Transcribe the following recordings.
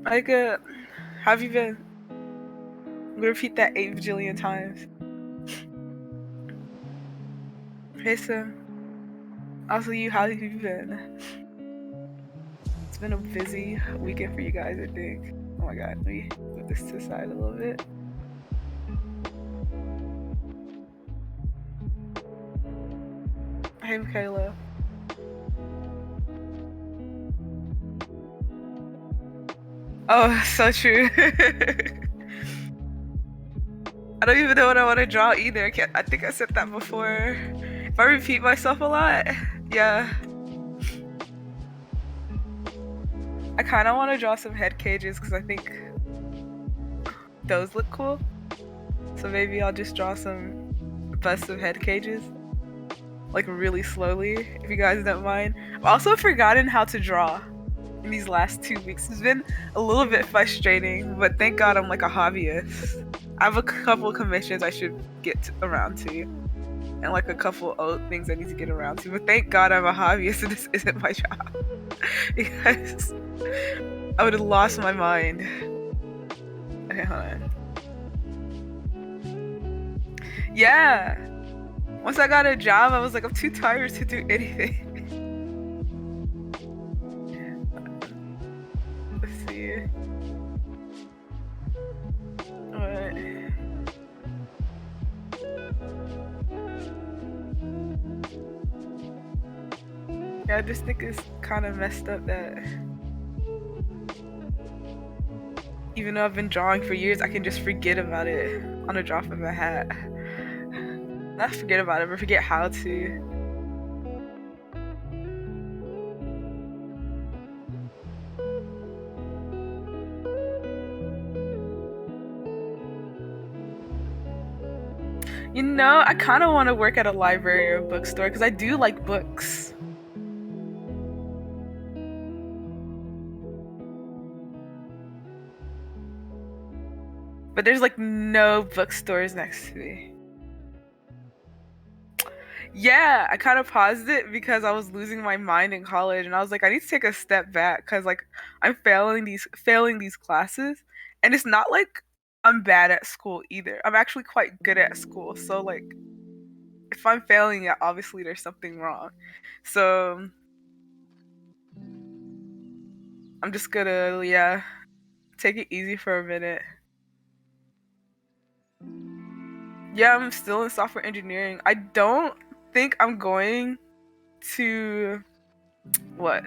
Like, how have you been? I'm gonna repeat that 8 bajillion times. Hey, Sim. Also, how have you been? It's been a busy weekend for you guys, I think. Oh my god, let me put this to the side a little bit. Hey, Michaela. Oh, so true. I don't even know what I want to draw either. I think I said that before. If I repeat myself a lot, yeah. I kind of want to draw some head cages because I think those look cool. So maybe I'll just draw some busts of head cages, like really slowly, if you guys don't mind. I've also forgotten how to draw in these last 2 weeks. It's been a little bit frustrating, but thank God I'm like a hobbyist. I have a couple commissions I should get around to, and like a couple old things I need to get around to. But thank God I'm a hobbyist and this isn't my job. Because I would have lost my mind. Okay, hold on. Yeah. Once I got a job, I was like, I'm too tired to do anything. Let's see. Alright. Yeah, I just think it's kind of messed up that even though I've been drawing for years, I can just forget about it on a drop of a hat. Not forget about it, but forget how to. You know, I kind of want to work at a library or a bookstore because I do like books. But there's like no bookstores next to me. Yeah, I kind of paused it because I was losing my mind in college and I was like, I need to take a step back because like I'm failing these classes, and it's not like I'm bad at school either. I'm actually quite good at school. So like if I'm failing it, obviously there's something wrong. So I'm just gonna, yeah, take it easy for a minute. Yeah, I'm still in software engineering. I don't think I'm going to what?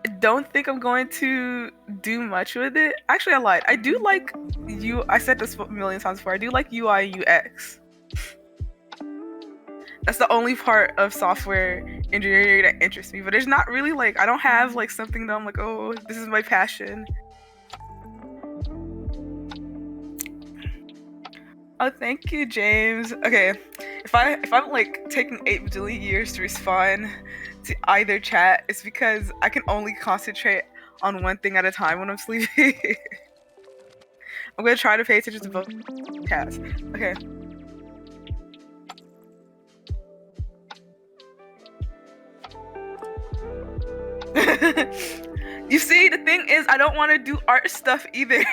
I don't think I'm going to do much with it. Actually, I lied. I do like I said this a million times before. I do like UI UX. That's the only part of software engineering that interests me. But there's not really like I don't have like something that I'm like, oh, this is my passion. Oh, thank you, James. Okay, if I'm like taking 8 bajillion years to respond to either chat, it's because I can only concentrate on one thing at a time when I'm sleeping. I'm gonna try to pay attention to both chats. Okay. You see, the thing is, I don't want to do art stuff either.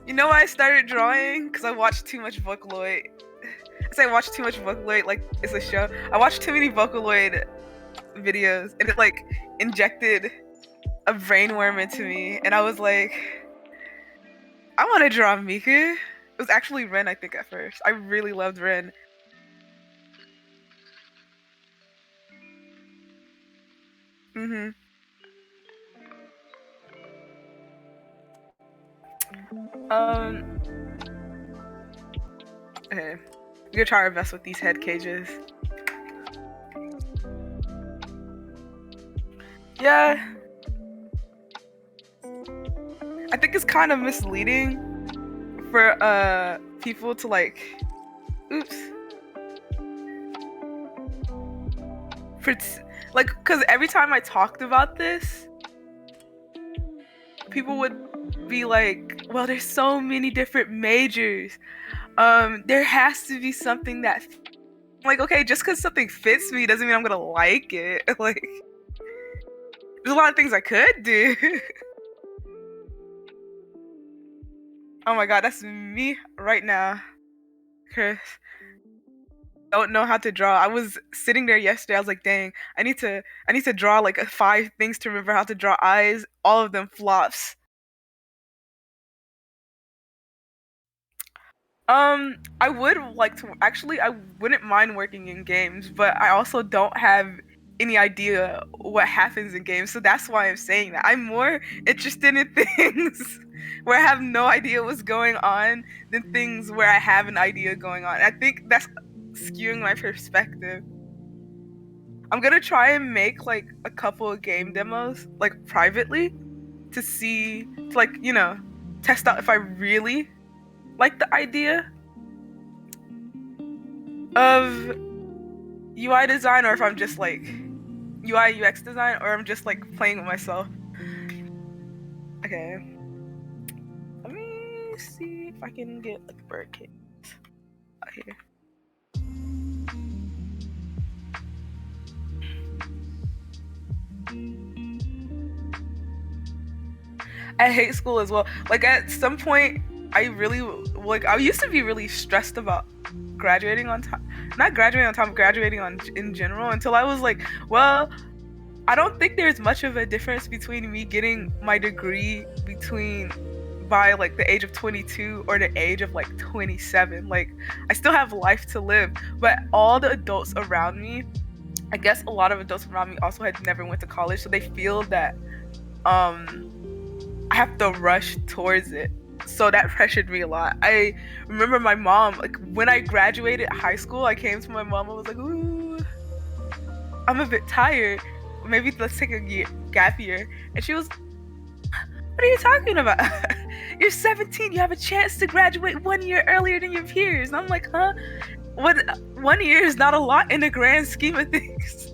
You know why I started drawing? Because I watched too much Vocaloid. I say I watched too much Vocaloid, like it's a show. I watched too many Vocaloid videos, and it like injected a brain worm into me, and I was like, I want to draw Miku. It was actually Ren, I think, at first. I really loved Ren. Mhm. Um. Okay. We're gonna try our best with these head cages. Yeah. I think it's kind of misleading for people to like oops for like because every time I talked about this, people would be like, well, there's so many different majors, there has to be something that I'm like, okay, just because something fits me doesn't mean I'm gonna like it. Like There's a lot of things I could do. Oh my god, that's me right now. Chris. Don't know how to draw. I was sitting there yesterday. I was like, dang, I need to draw like 5 things to remember how to draw eyes. All of them flops. I would like to actually. I wouldn't mind working in games, but I also don't have any idea what happens in games. So that's why I'm saying that. I'm more interested in things where I have no idea what's going on than things where I have an idea going on. I think that's skewing my perspective. I'm gonna try and make like a couple of game demos, like privately, to see, to like, test out if I really like the idea of UI design, or if I'm just like UI UX design, or I'm just like playing with myself. Okay. Let me see if I can get like bird cage out here. I hate school as well. Like at some point, I really like. I used to be really stressed about graduating on time. Not graduating on time, graduating on in general. Until I was like, well, I don't think there's much of a difference between me getting my degree by like the age of 22 or the age of like 27. Like I still have life to live, but all the adults around me, I guess a lot of adults around me also had never went to college, so they feel that I have to rush towards it. So that pressured me a lot. I remember my mom, like when I graduated high school, I came to my mom. I was like, "Ooh, I'm a bit tired. Maybe let's take a gap year." And she was, "What are you talking about? You're 17. You have a chance to graduate 1 year earlier than your peers." And I'm like, "Huh? What? 1 year is not a lot in the grand scheme of things."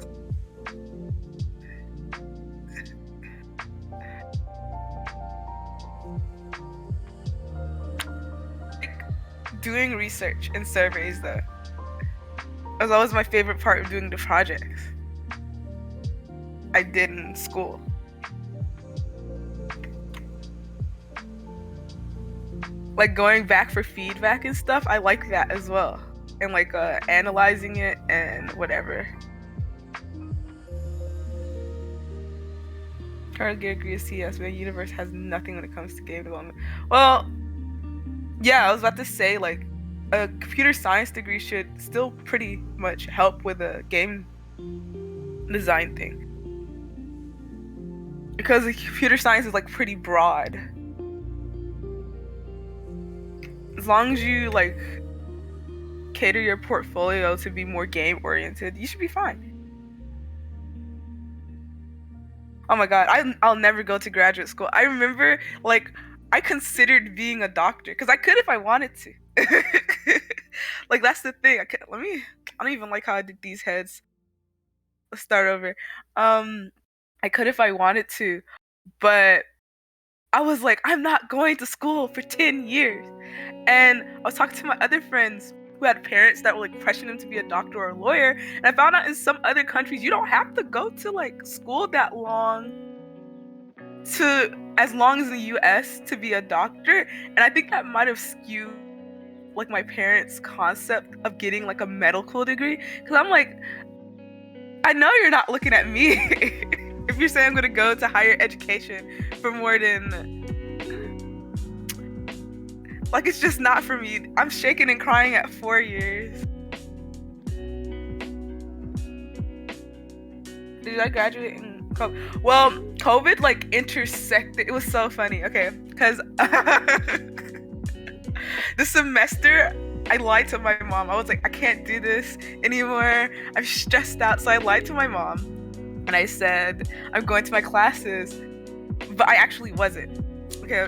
Doing research and surveys though was always my favorite part of doing the projects I did in school. Like going back for feedback and stuff, I like that as well. And like analyzing it and whatever. Currently agree with CS, but the universe has nothing when it comes to game development. Well, yeah, I was about to say like a computer science degree should still pretty much help with a game design thing, because the computer science is like pretty broad. As long as you like cater your portfolio to be more game oriented, you should be fine. Oh my god, I'll never go to graduate school. I remember like I considered being a doctor because I could if I wanted to. Like that's the thing. I don't even like how I did these heads. Let's start over. I could if I wanted to, but I was like, I'm not going to school for 10 years. And I was talking to my other friends who had parents that were like pressuring them to be a doctor or a lawyer. And I found out in some other countries, you don't have to go to like school that long, as long as in the US, to be a doctor. And I think that might have skewed like my parents' concept of getting like a medical degree. Because I'm like, I know you're not looking at me if you're saying I'm going to go to higher education for more than, like, it's just not for me. I'm shaking and crying at 4 years. Did I graduate in COVID? Well, COVID like intersected. It was so funny. Okay, because the semester I lied to my mom. I was like, I can't do this anymore. I'm stressed out. So I lied to my mom and I said, I'm going to my classes, but I actually wasn't. Okay.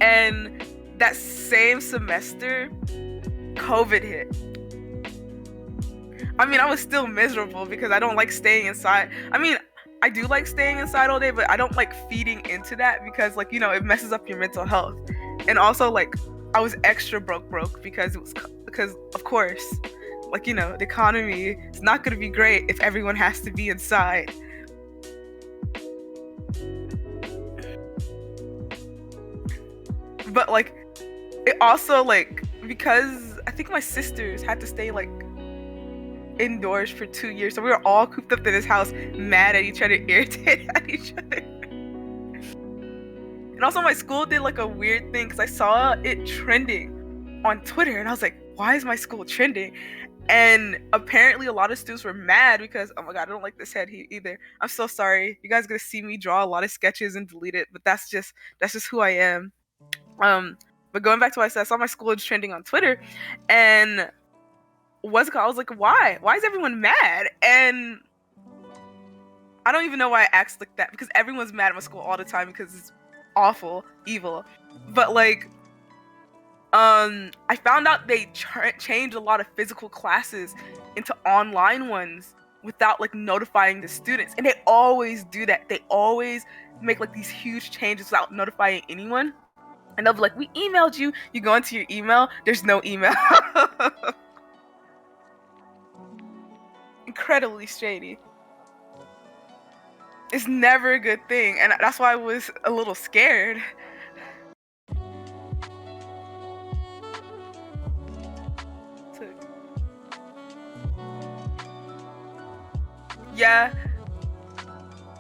And that same semester, COVID hit. I mean, I was still miserable because I don't like staying inside. I mean, I do like staying inside all day, but I don't like feeding into that because, like, it messes up your mental health. And also, like, I was extra broke because of course, like, the economy is not going to be great if everyone has to be inside. But like it also like because I think my sisters had to stay like indoors for 2 years, so we were all cooped up in this house, mad at each other, irritated at each other. And also my school did like a weird thing because I saw it trending on Twitter, and I was like, why is my school trending? And apparently a lot of students were mad because, oh my god, I don't like this head either. I'm so sorry. You guys are gonna see me draw a lot of sketches and delete it, but that's just who I am. But going back to what I said, I saw my school is trending on Twitter, and what's it called? I was like, why? Why is everyone mad? And I don't even know why I asked like that, because everyone's mad at my school all the time because it's awful, evil. But like, I found out they changed a lot of physical classes into online ones without like notifying the students, and they always do that. They always make like these huge changes without notifying anyone. And they'll be like, we emailed you. You go into your email, there's no email. Incredibly shady. It's never a good thing, and that's why I was a little scared. Yeah,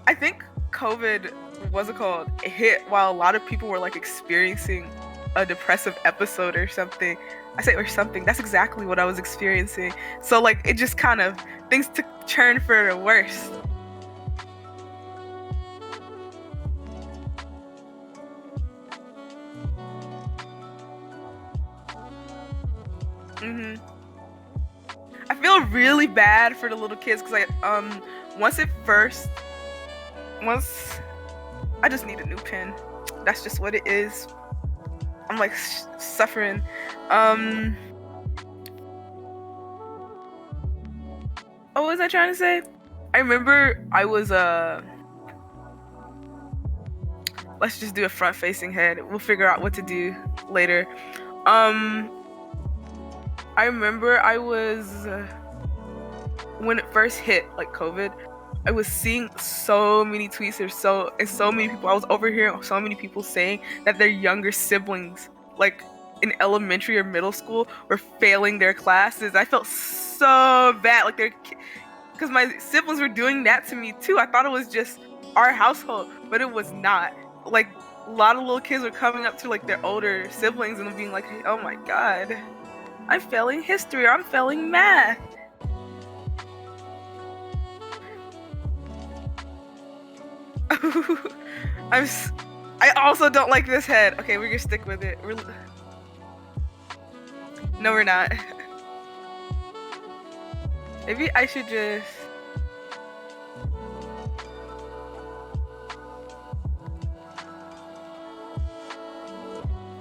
I think COVID, what's it called? It hit while a lot of people were like experiencing a depressive episode or something. I say or something. That's exactly what I was experiencing. So like it just kind of things took turn for the worse. Mhm. I feel really bad for the little kids because once once I just need a new pen. That's just what it is. I'm like suffering. What was I trying to say? I remember I was let's just do a front facing head. We'll figure out what to do later. I remember I was when it first hit like COVID, I was seeing so many tweets and so many people. I was overhearing so many people saying that their younger siblings, like in elementary or middle school, were failing their classes. I felt so bad, like because my siblings were doing that to me too. I thought it was just our household, but it was not. Like a lot of little kids were coming up to like their older siblings and being like, "Oh my god, I'm failing history, or I'm failing math." I also don't like this head. Okay, we're gonna stick with it. No, we're not. Maybe I should just.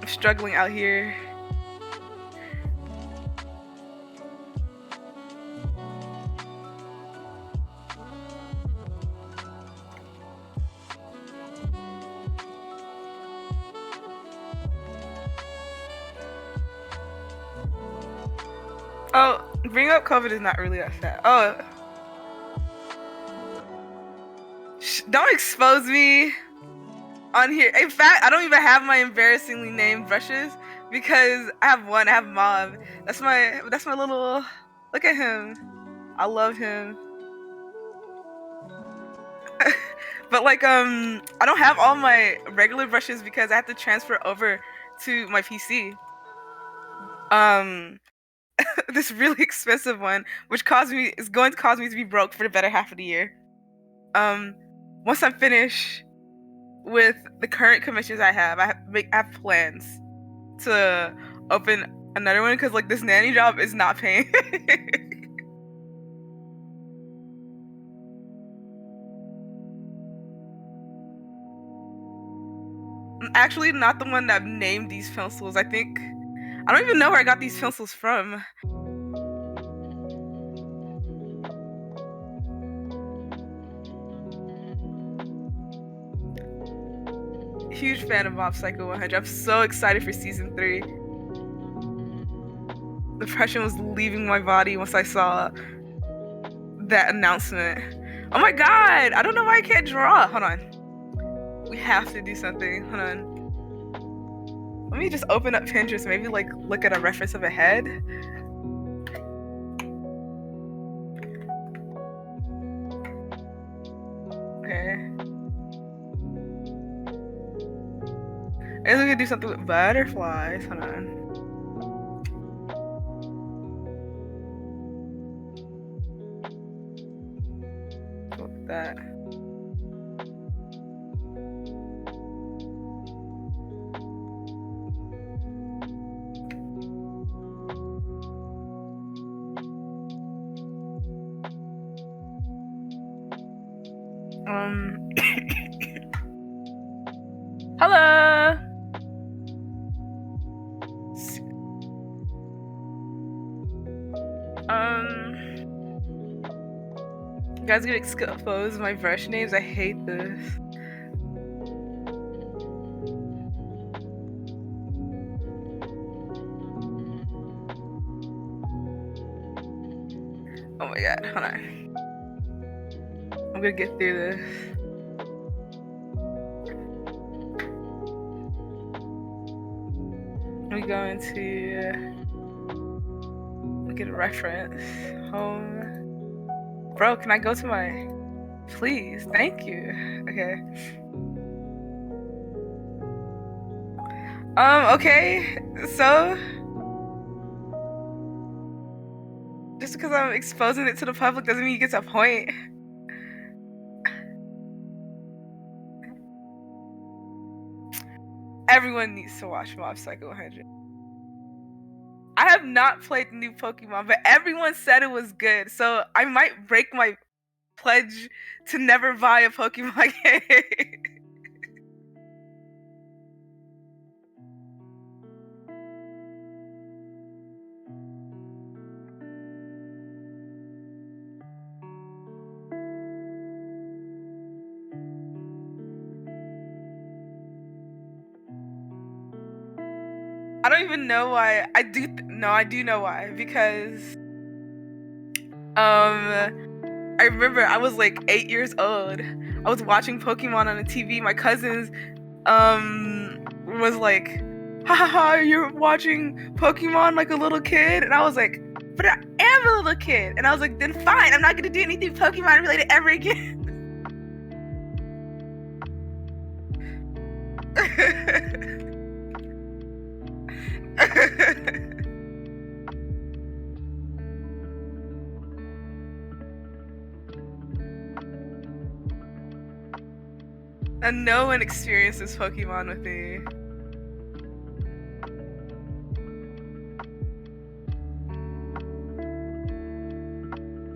I'm struggling out here. Oh, bring up COVID is not really that sad. Oh. Don't expose me on here. In fact, I don't even have my embarrassingly named brushes because I have one. I have Mauve. That's my little. Look at him. I love him. But like I don't have all my regular brushes because I have to transfer over to my PC. This really expensive one, which is going to cause me to be broke for the better half of the year. Once I'm finished with the current commissions I have, I have plans to open another one because like this nanny job is not paying. I'm actually not the one that named these pencils. I don't even know where I got these pencils from. Huge fan of Mob Psycho 100. I'm so excited for season 3. Depression was leaving my body once I saw that announcement. Oh my god! I don't know why I can't draw. Hold on. We have to do something. Hold on. Let me just open up Pinterest, maybe like look at a reference of a head. Okay. I guess we could do something with butterflies. Hold on. Go with that. Hello. You guys gonna expose my brush names? I hate this. Oh my god, hold on. I'm gonna get through this. We're going to get a reference. Home. Bro, can I go to my... Please, thank you. Okay. Okay, so... Just because I'm exposing it to the public doesn't mean you get a point. Everyone needs to watch Mob Psycho 100. I have not played the new Pokemon, but everyone said it was good, so I might break my pledge to never buy a Pokemon game. I don't even know why. I do know why, because I remember I was like 8 years old. I was watching Pokemon on the TV. My cousins was like, ha ha ha, you're watching Pokemon like a little kid? And I was like, but I am a little kid. And I was like, then fine, I'm not gonna do anything Pokemon related ever again. And no one experiences Pokemon with me.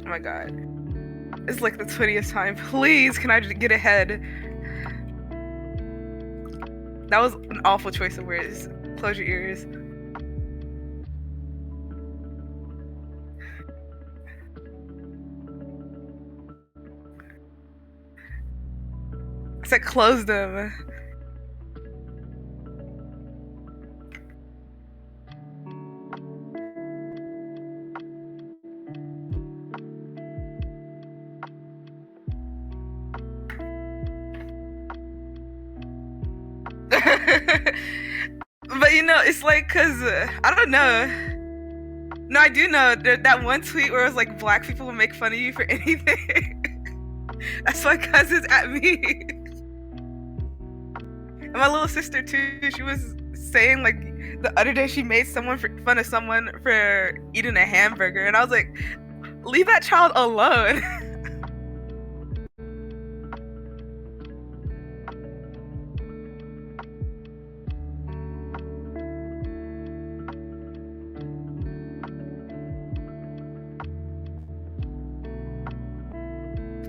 Oh my god. It's like the 20th time. Please, can I just get ahead? That was an awful choice of words. Close your ears. I said close them. But you know, it's like, cause I don't know. No, I do know that one tweet where it was like black people will make fun of you for anything. That's my cousin's at me. And my little sister too. She was saying like the other day she made fun of someone for eating a hamburger, and I was like, leave that child alone.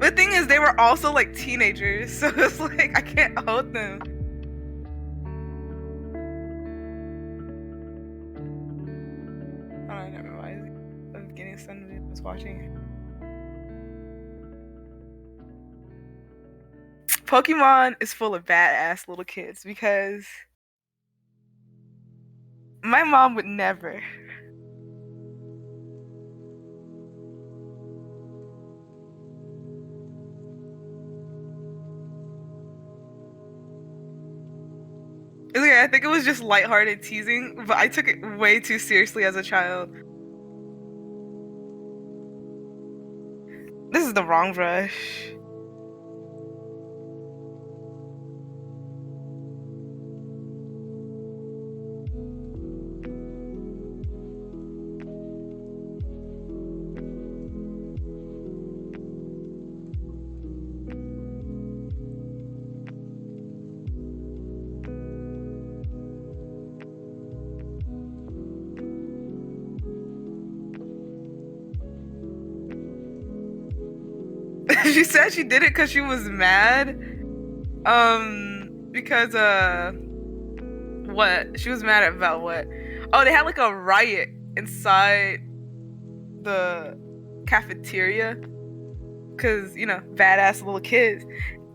The thing is, they were also like teenagers, so it's like I can't hold them. Oh, I never mind. I'm getting somebody was watching. Pokemon is full of badass little kids because my mom would never. It's like I think it was just lighthearted teasing, but I took it way too seriously as a child. This is the wrong brush. She said she did it because she was mad. Because what? She was mad about what? Oh, they had like a riot inside the cafeteria because badass little kids.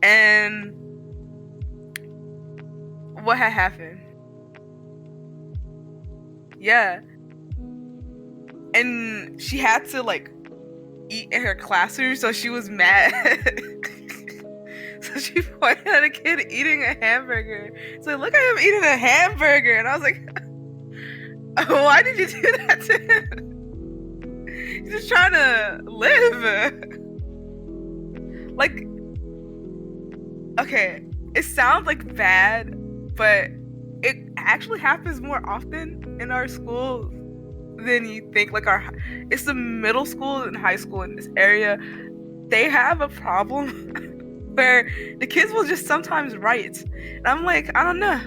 And what had happened? Yeah, and she had to like eat in her classroom, so she was mad. So she pointed at a kid eating a hamburger. So look at him eating a hamburger, and I was like, why did you do that to him? He's just trying to live. Like, okay, it sounds like bad, but it actually happens more often in our schools than you think. Like it's the middle school and high school in this area. They have a problem where the kids will just sometimes write. And I'm like, I don't know.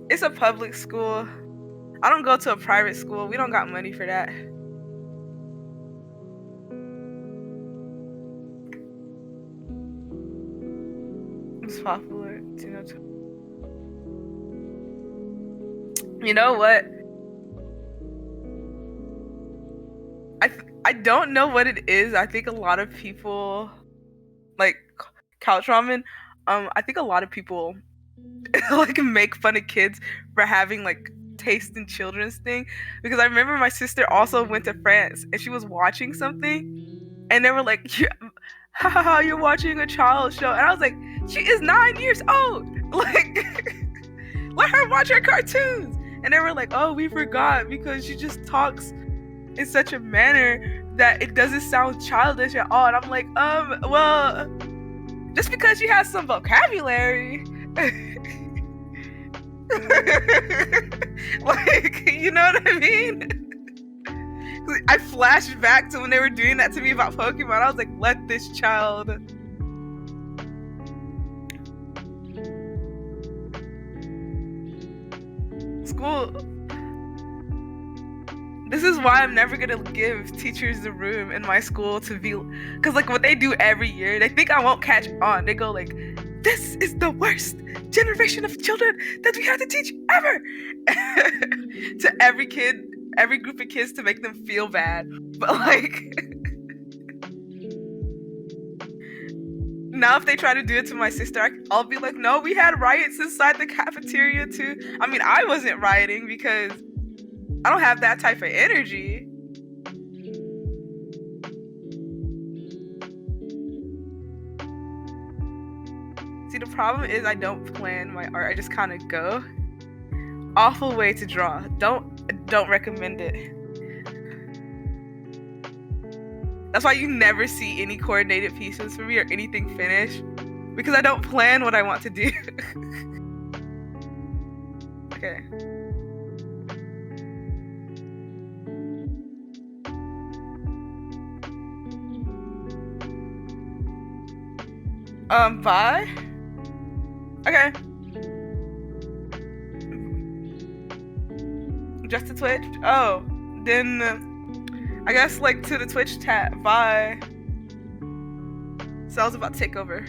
It's a public school. I don't go to a private school. We don't got money for that. It's popular. You know what? I don't know what it is. I think a lot of people like couch ramen. I think a lot of people like make fun of kids for having like taste in children's thing, because I remember my sister also went to France and she was watching something and they were like, haha, you're watching a child show, and I was like, she is 9 years old, like let her watch her cartoons. And they were like, oh, we forgot because she just talks in such a manner that it doesn't sound childish at all. And I'm like, well, just because she has some vocabulary like, you know what I mean? I flashed back to when they were doing that to me about Pokemon. I was like, let this child school. This is why I'm never gonna give teachers the room in my school to be, because like what they do every year, they think I won't catch on. They go like, this is the worst generation of children that we have to teach ever to every kid, every group of kids, to make them feel bad. But like now if they try to do it to my sister, I'll be like, no, we had riots inside the cafeteria too. I mean, I wasn't rioting because I don't have that type of energy. See, the problem is I don't plan my art. I just kind of go. Awful way to draw. Don't recommend it. That's why you never see any coordinated pieces for me or anything finished, because I don't plan what I want to do. Okay. Bye? Okay. Just to Twitch? Oh, then I guess like to the Twitch chat. Bye. So I was about to take over.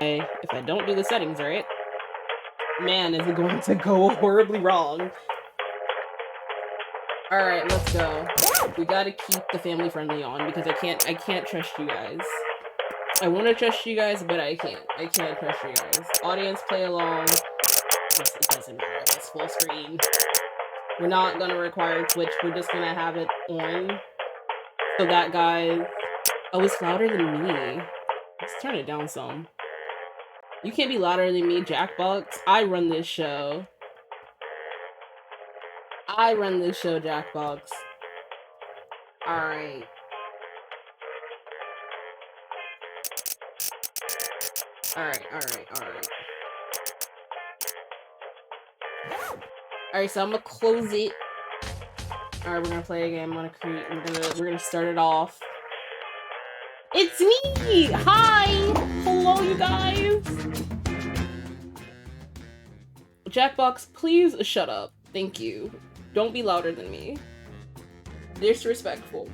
If I don't do the settings right, man, is it going to go horribly wrong. Alright, let's go. We gotta keep the family friendly on because I can't trust you guys. I want to trust you guys, but I can't. I can't trust you guys. Audience play along. It doesn't matter if it's full screen. We're not gonna require Twitch. We're just gonna have it on. So that guy... Oh, it's louder than me. Let's turn it down some. You can't be louder than me, Jackbox. I run this show. I run this show, Jackbox. Alright. Alright. Alright, so I'm gonna close it. Alright, we're gonna play again. We're gonna start it off. It's me! Hi! Hello, you guys! Jackbox, please shut up. Thank you. Don't be louder than me. Disrespectful.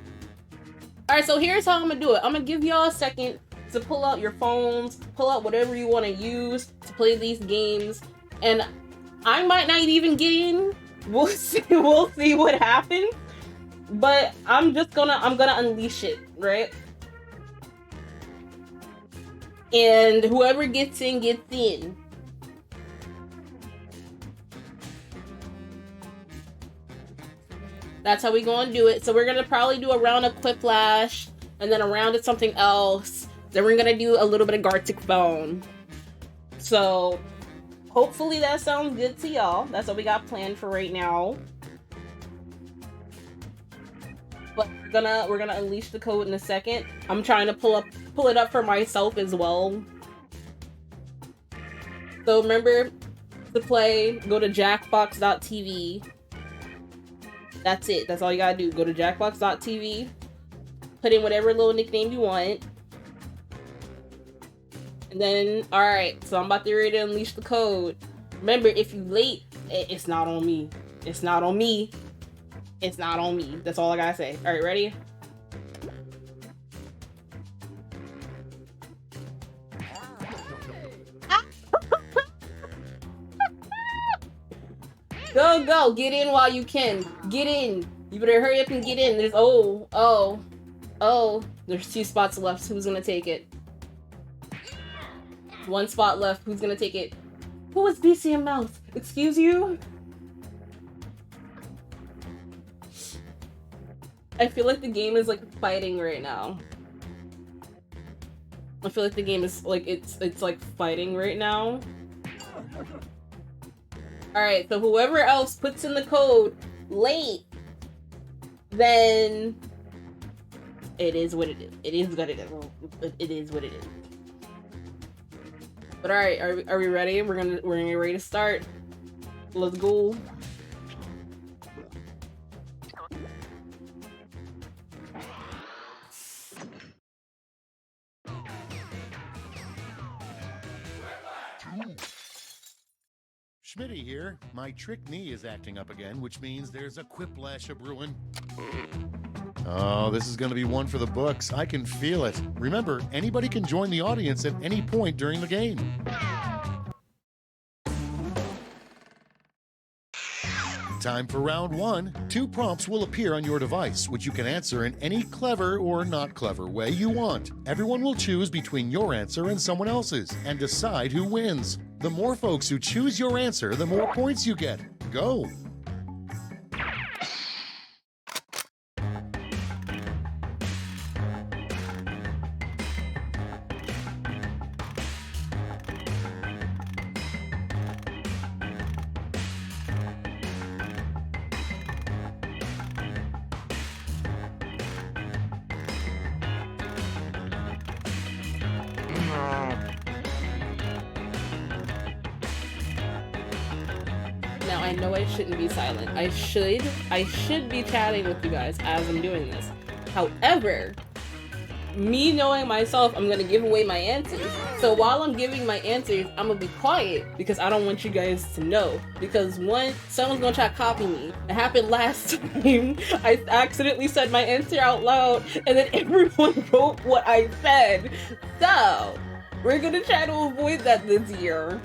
Alright, so here's how I'm gonna do it. I'm gonna give y'all a second to pull out your phones, pull out whatever you want to use to play these games, and I might not even get in. We'll see what happens. But I'm gonna unleash it, right? And whoever gets in, gets in. That's how we gonna do it. So we're gonna probably do a round of Quiplash, and then a round of something else. Then we're gonna do a little bit of Gartic phone. So hopefully that sounds good to y'all. That's what we got planned for right now. But we're gonna unleash the code in a second. I'm trying to pull it up for myself as well. So remember to play, go to jackbox.tv. That's it. That's all you gotta do. Go to jackbox.tv. Put in whatever little nickname you want. And then, alright, so I'm about to ready to unleash the code. Remember, if you late, it's not on me. It's not on me. It's not on me. That's all I gotta say. Alright, ready? Go! Get in while you can. Get in. You better hurry up and get in. There's there's 2 spots left. Who's gonna take it? 1 spot left. Who's gonna take it? Who is BCM Mouse? Excuse you? I feel like the game is like fighting right now. I feel like the game is like it's like fighting right now. Alright, so whoever else puts in the code late, then it is what it is. It is what it is. It is what it is. But alright, are we ready? We're gonna get ready to start. Let's go. Schmitty here. My trick knee is acting up again, which means there's a quiplash a brewing. Oh, this is going to be one for the books. I can feel it. Remember, anybody can join the audience at any point during the game. Time for round 1. 2 prompts will appear on your device, which you can answer in any clever or not clever way you want. Everyone will choose between your answer and someone else's, and decide who wins. The more folks who choose your answer, the more points you get. Go! Now I know I shouldn't be silent. I should be chatting with you guys as I'm doing this. However, me knowing myself, I'm gonna give away my answers. So while I'm giving my answers, I'm gonna be quiet because I don't want you guys to know. Because one, someone's gonna try to copy me. It happened last time. I accidentally said my answer out loud and then everyone wrote what I said. So We're gonna try to avoid that this year.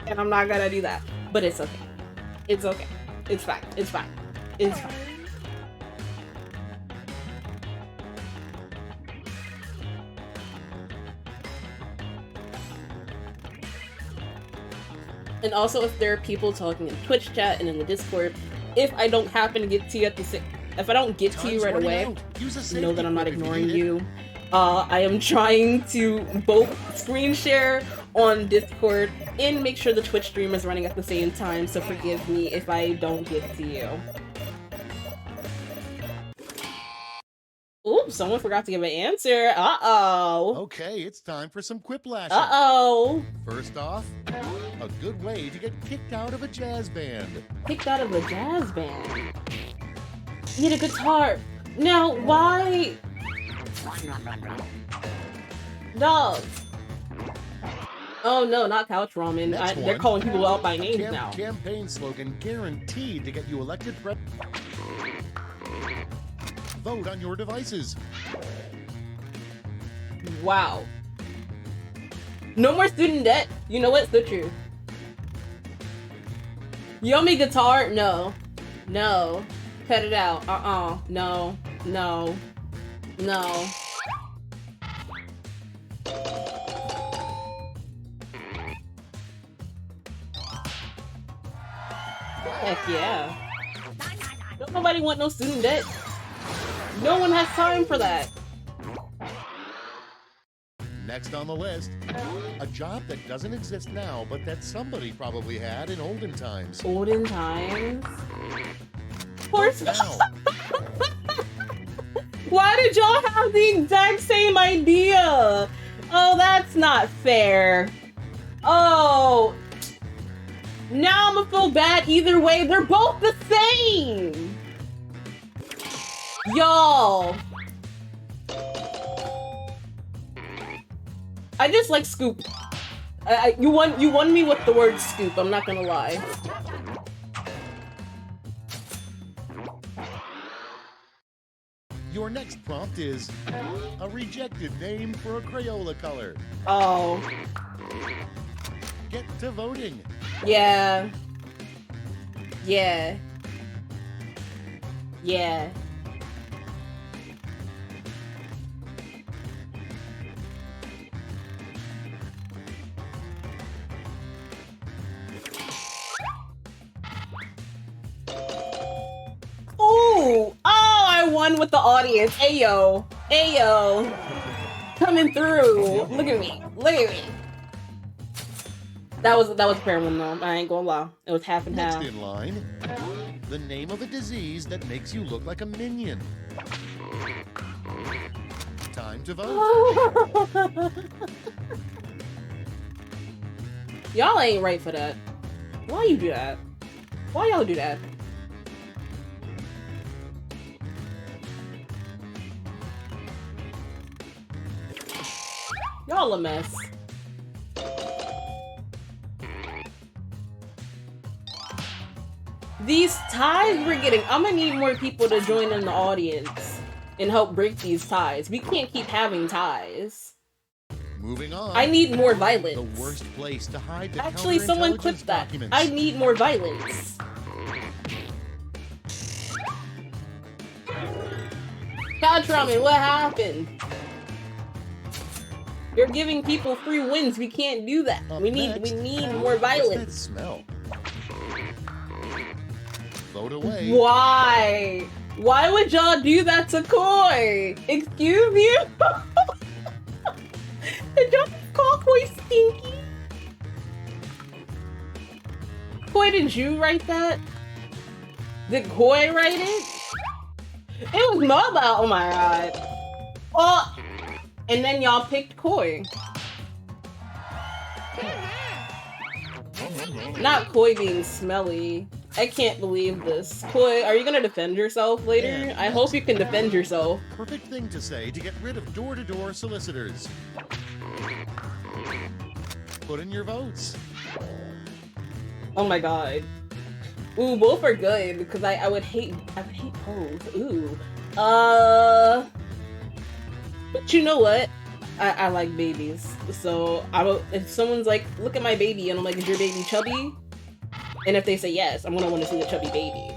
And I'm not gonna do that. But it's okay. It's okay. It's fine. It's fine. It's fine. And also, if there are people talking in Twitch chat and in the Discord, if I don't happen to get to you if I don't get to you right away, know that I'm not ignoring you. I am trying to both screen share on Discord and make sure the Twitch stream is running at the same time, so forgive me if I don't get to you. Oops, someone forgot to give an answer. Uh-oh. Okay, it's time for some quiplashing. Uh-oh. First off, a good way to get kicked out of a jazz band. Kicked out of a jazz band? Need a guitar. Now, why? Dog. Oh no, not couch ramen. They're calling people out by names now. Campaign slogan guaranteed to get you elected Vote on your devices. Wow. No more student debt. You know what? So true. You owe me guitar? No. No. Cut it out. No. No. No. Heck yeah. Don't nobody want no student debt. No one has time for that. Next on the list, a job that doesn't exist now, but that somebody probably had in olden times. Olden times? Of course. Why did y'all have the exact same idea? Oh, that's not fair. Oh. Now I'm gonna feel bad either way. They're both the same. Y'all. I just like scoop. You won me with the word scoop, I'm not gonna lie. Your next prompt is a rejected name for a Crayola color. Oh. Get to voting. Yeah. Yeah. Yeah. Ooh! Oh, I won with the audience. Ayo. Ayo. Coming through. Look at me. Look at me. That was a fair one though. I ain't gonna lie. It was half and half. Next in line, the name of a disease that makes you look like a minion. Time to vote. Y'all ain't right for that. Why you do that? Why y'all do that? Y'all a mess. These ties we're getting, I'm gonna need more people to join in the audience and help break these ties. We can't keep having ties. Moving on. I need more violence. The worst place to hide the Actually, someone clipped that. I need more violence. Couch ramen, what happened? You're giving people free wins. We can't do that. We need more violence. What's that smell? Vote away. Why? Why would y'all do that to Koi? Excuse you? Did y'all call Koi stinky? Koi, did you write that? Did Koi write it? It was Mobile. Oh my god. Oh, and then y'all picked Koi. Not Koi being smelly. I can't believe this. Koi, are you gonna defend yourself later? And I hope you can defend yourself. Perfect thing to say to get rid of door-to-door solicitors. Put in your votes. Oh my god. Ooh, both are good because I would hate both. Ooh. But you know what? I like babies. So if someone's like, look at my baby, and I'm like, is your baby chubby? And if they say yes, I'm gonna want to see the chubby baby.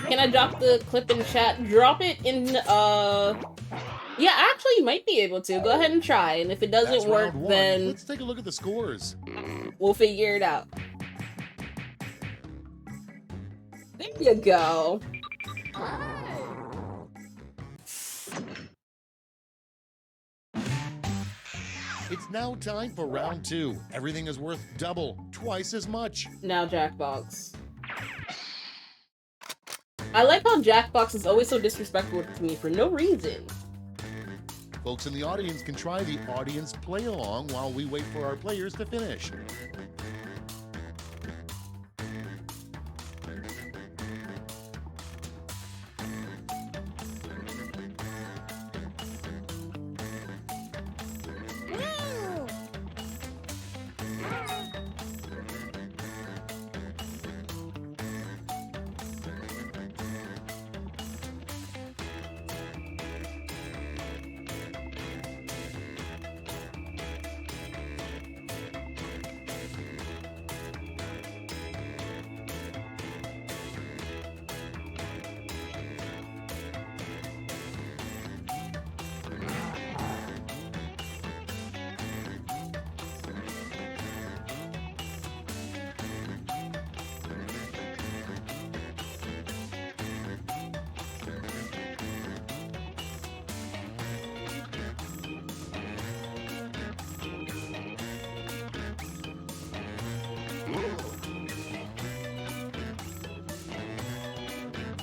Can I drop the clip in chat? Drop it in, yeah, actually you might be able to. Go ahead and try, and if it doesn't work, then... Let's take a look at the scores. We'll figure it out. There you go. It's now time for round 2. Everything is worth double, twice as much. Now Jackbox. I like how Jackbox is always so disrespectful to me for no reason. Folks in the audience can try the audience play along while we wait for our players to finish.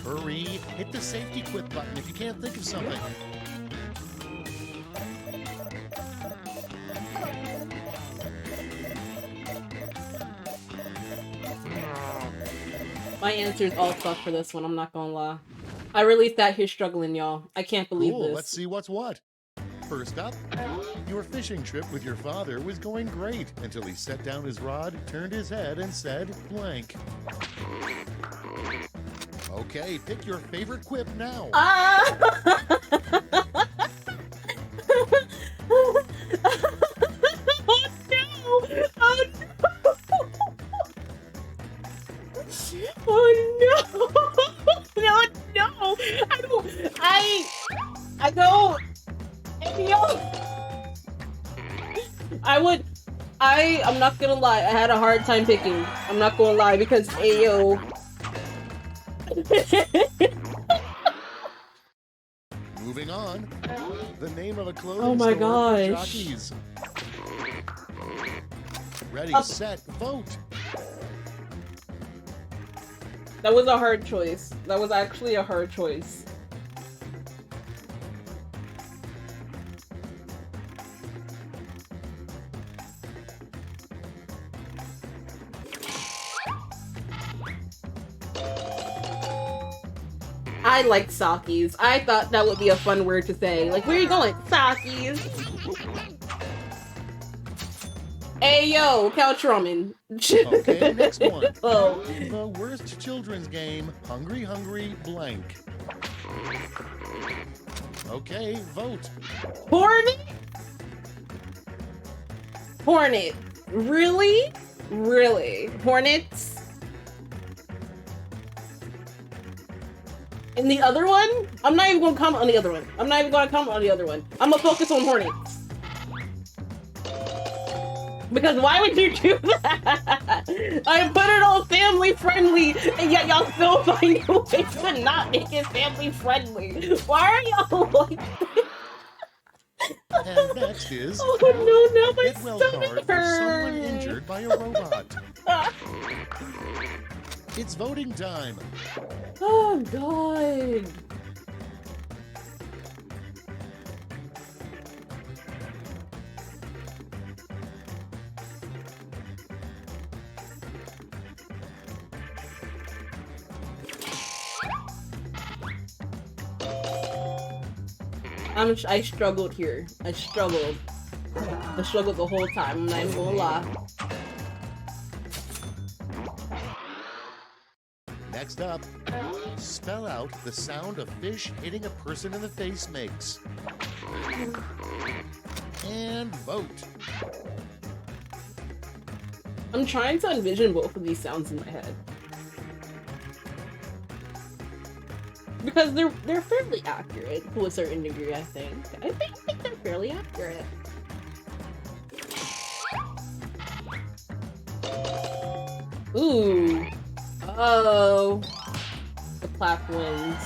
Hurry, hit the safety quit button if you can't think of something. My answer is all fuck for this one, I'm not gonna lie. I really sat here struggling, y'all. I can't believe Cool, this. let's see what's what. First up, your fishing trip with your father was going great until he set down his rod, turned his head, and said blank. Okay, pick your favorite quip now. Oh no! Oh no! No, no! I don't. I'm not gonna lie, I had a hard time picking. I'm not gonna lie, because Ayo. Moving on, the name of a clothing Oh my store for gosh. jockeys. Ready, set, vote. That was a hard choice. That was actually a hard choice. I like Sakis. I thought that would be a fun word to say. Like, where are you going? Sakis. Hey yo, couch ramen. Okay, next one. Oh. The worst children's game, Hungry Hungry Blank. Okay, vote. Hornet? Hornet. Really? Really? Hornets? And the other one? I'm not even gonna comment on the other one. I'm not even gonna comment on the other one. I'm gonna focus on Hornets. Because why would you do that? I put it on family friendly, and yet y'all still find a way to not make it family friendly. Why are y'all like that? And next is Oh no, now my Get Well stomach card for someone hurts. injured by a robot. It's voting time. Oh god. I struggled here. I struggled. I struggled the whole time, I'm not even gonna lie. Next up, spell out the sound a fish hitting a person in the face makes. And vote. I'm trying to envision both of these sounds in my head. Because they're fairly accurate to a certain degree, I think. I think they're fairly accurate. Ooh. Oh. The plaque wins.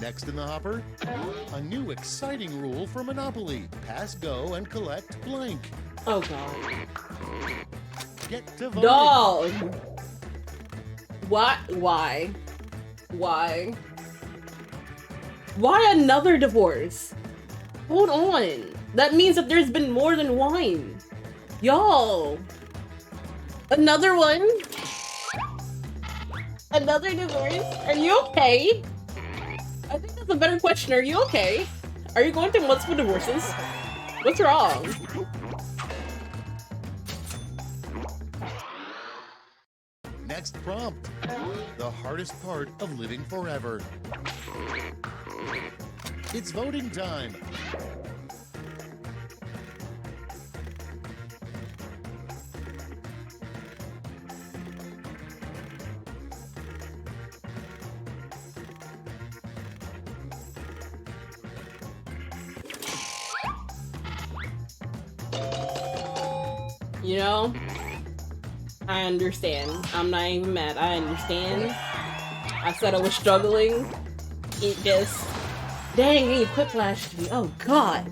Next in the hopper, a new exciting rule for Monopoly. Pass go and collect blank. Oh god. Get to voting. Dog! What? Why? Why? Why another divorce? Hold on. That means that there's been more than one. Y'all. Another one? Another divorce? Are you okay? I think that's a better question. Are you okay? Are you going through multiple divorces? What's wrong? Next prompt. The hardest part of living forever. It's voting time. You know, I understand. I'm not even mad. I understand. I said I was struggling. It just... Dang, you quick-flashed me. Oh, God.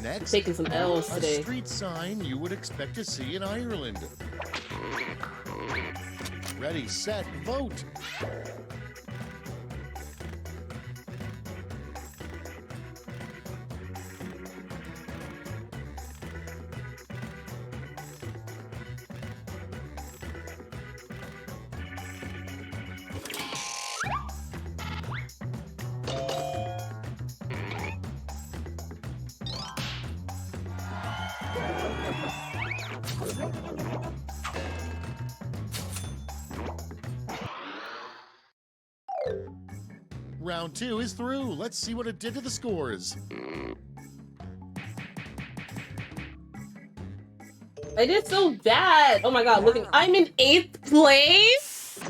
Next, Taking some L's a today. street sign you would expect to see in Ireland. Ready, set, vote. Round 2 is through. Let's see what it did to the scores. I did so bad. Oh my god, looking. I'm in 8th place?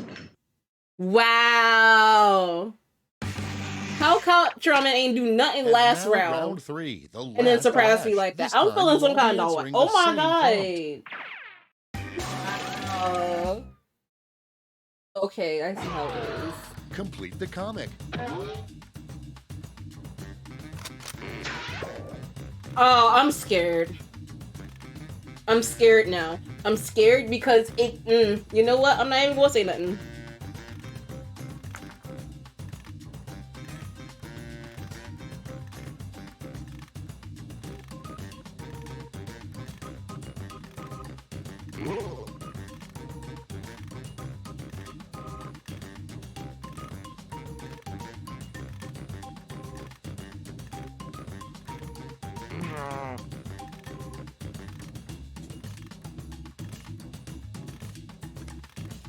Wow. How come Trauma ain't do nothing And last now round? Round 3, the And then last surprise me dash. like that. This I'm time feeling you some won't be kind of way. answering Oh the my same god. prompt. Okay, I see how it is. Complete the comic. Oh, I'm scared. I'm scared now. I'm scared because it, you know what? I'm not even gonna say nothing.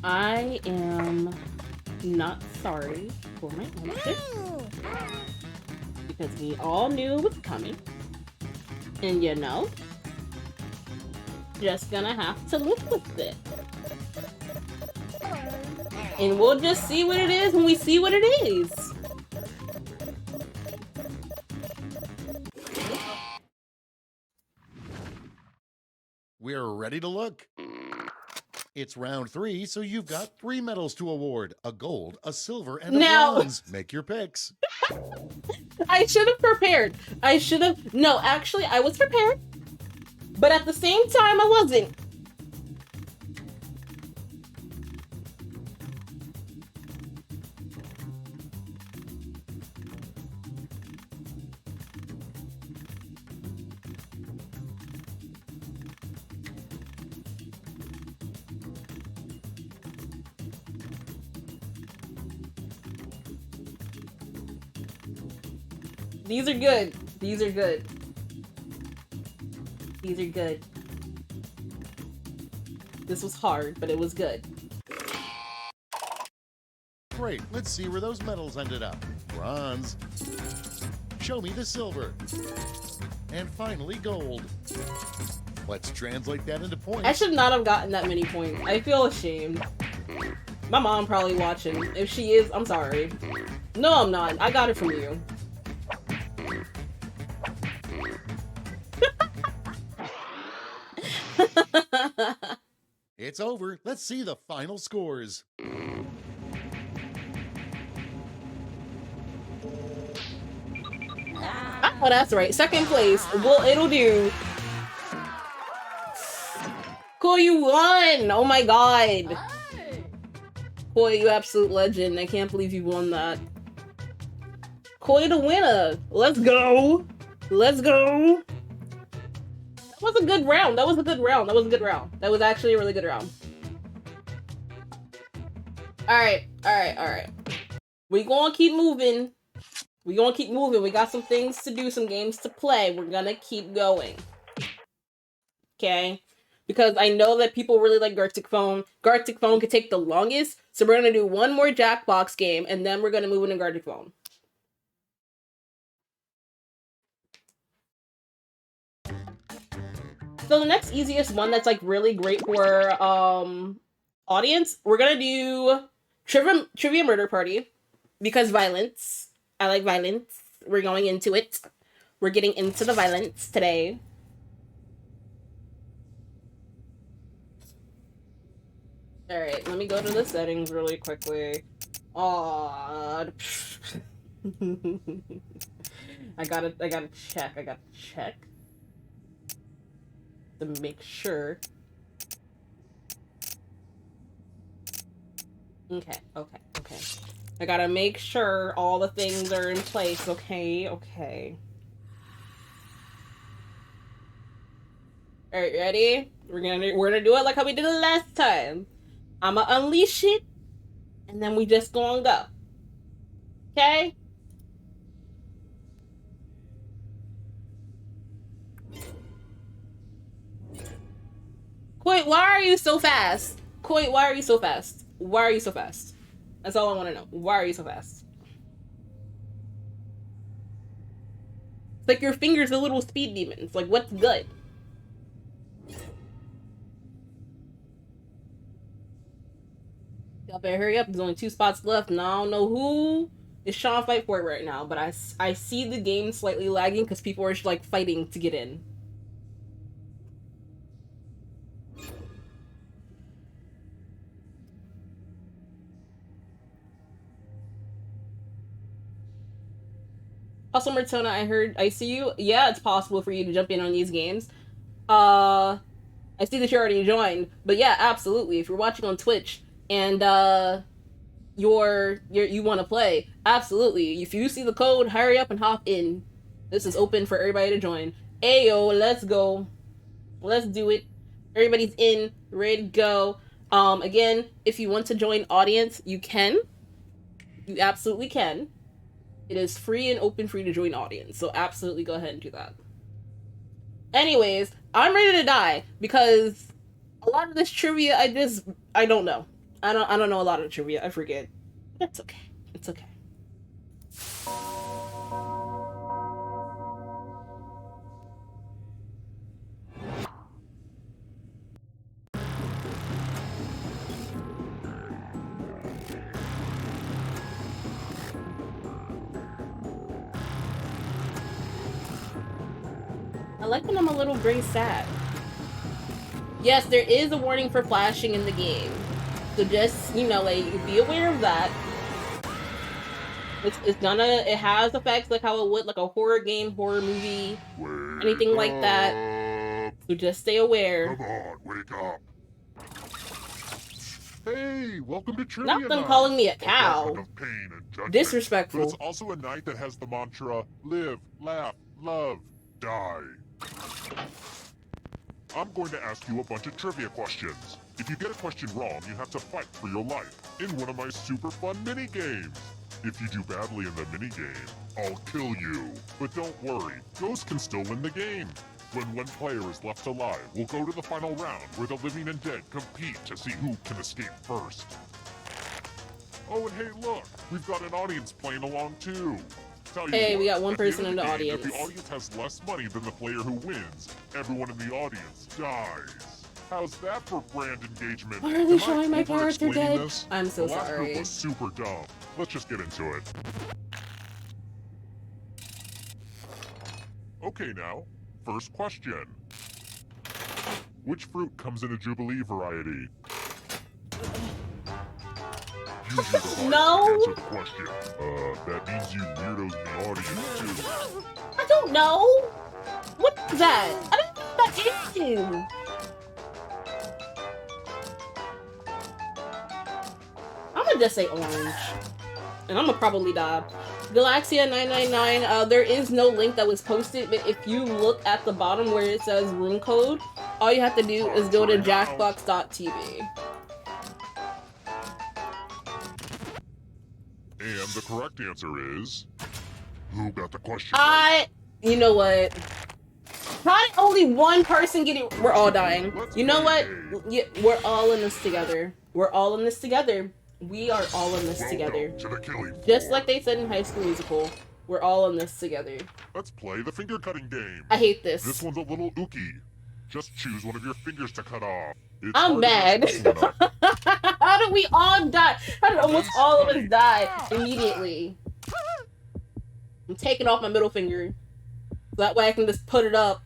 I am not sorry for my answer because we all knew it was coming, and you know, just gonna have to live with it, and we'll just see what it is when we see what it is. We're ready to look. It's round 3, so you've got 3 medals to award. A gold, a silver, and a bronze. Make your picks. I should have prepared. I should have. No, actually, I was prepared. But at the same time, I wasn't. These are good. These are good. These are good. This was hard, but it was good. Great, let's see where those medals ended up. Bronze. Show me the silver. And finally, gold. Let's translate that into points. I should not have gotten that many points. I feel ashamed. My mom probably watching. If she is, I'm sorry. No, I'm not. I got it from you. It's over. Let's see the final scores. Oh, that's right. Second place. Well, it'll do. Cool, you won! Oh my god. Koi, you absolute legend. I can't believe you won that. Koi the winner. Let's go. Let's go. That was a good round. That was a good round. That was a good round. That was actually a really good round. Alright. We gonna keep moving. We gonna keep moving. We got some things to do, some games to play. We're gonna keep going. Okay? Because I know that people really like Gartic Phone. Gartic Phone could take the longest, so we're gonna do one more Jackbox game, and then we're gonna move into Gartic Phone. So the next easiest one that's like really great for audience, we're gonna do Trivia Murder Party, because violence. I like violence. We're going into it. We're getting into the violence today. Alright, let me go to the settings really quickly. Aww. I gotta check. To make sure. Okay. I gotta make sure all the things are in place. Okay. Alright, ready? We're gonna do it like how we did it last time. I'ma unleash it, and then we just gonna go. Okay? Koi, why are you so fast? Koi, why are you so fast? Why are you so fast? That's all I want to know. Why are you so fast? It's like your fingers are little speed demons. Like, what's good? Y'all better hurry up. There's only 2 spots left, and I don't know who is trying to fight for it right now, but I see the game slightly lagging because people are like fighting to get in. Also, Mertona, I see you. Yeah, it's possible for you to jump in on these games. I see that you already joined, but yeah, absolutely. If you're watching on Twitch and you want to play, absolutely. If you see the code, hurry up and hop in. This is open for everybody to join. Ayo, let's go. Let's do it. Everybody's in, ready to go. Again, if you want to join audience, you can. You absolutely can. It is free and open for you to join audience, so absolutely go ahead and do that. Anyways, I'm ready to die because a lot of this trivia I don't know. I don't know a lot of trivia. I forget. That's okay. It's okay. I like when I'm a little gray sad. Yes, there is a warning for flashing in the game. So just, you know, like, be aware of that. It has effects like how it would, like a horror game, horror movie, anything like that. So just stay aware. Come on, wake up. Hey, welcome to Trivia Not them Night. calling me a cow. A of pain and judgment. Disrespectful. But it's also a night that has the mantra, live, laugh, love, die. I'm going to ask you a bunch of trivia questions. If you get a question wrong, you have to fight for your life in one of my super fun mini-games. If you do badly in the mini-game, I'll kill you. But don't worry, Ghost can still win the game. When one player is left alive, we'll go to the final round where the living and dead compete to see who can escape first. Oh, and hey, look, we've got an audience playing along too. Tell you Hey, what, we got one at the end person of in the game, audience. If the audience has less money than the player who wins, everyone in the audience dies. How's that for brand engagement? Why are they Am I showing my parts are over-explaining dead? this? I'm so the last sorry. group was super dumb. Let's just get into it. Okay now, first question. Which fruit comes in a Jubilee variety? Use your device No. to answer the question. That means you weirdos in the audience too. I don't know. What's that? I don't know what that is. I'm gonna just say orange. And I'm gonna probably die. Galaxia999, there is no link that was posted, but if you look at the bottom where it says room code, all you have to do is go to jackbox.tv. And the correct answer is... Who got the question You know what? How did only one person get it? We're all dying. You know what? Yeah, we're all in this together. We're all in this together. We are all in this together. To the killing floor. Just like they said in High School Musical, we're all in this together. Let's play the finger cutting game. I hate this. This one's a little ooky. Just choose one of your fingers to cut off. It's I'm hard to mad. mess this one up. How did we all die? How did almost all of us die immediately? I'm taking off my middle finger. So that way I can just put it up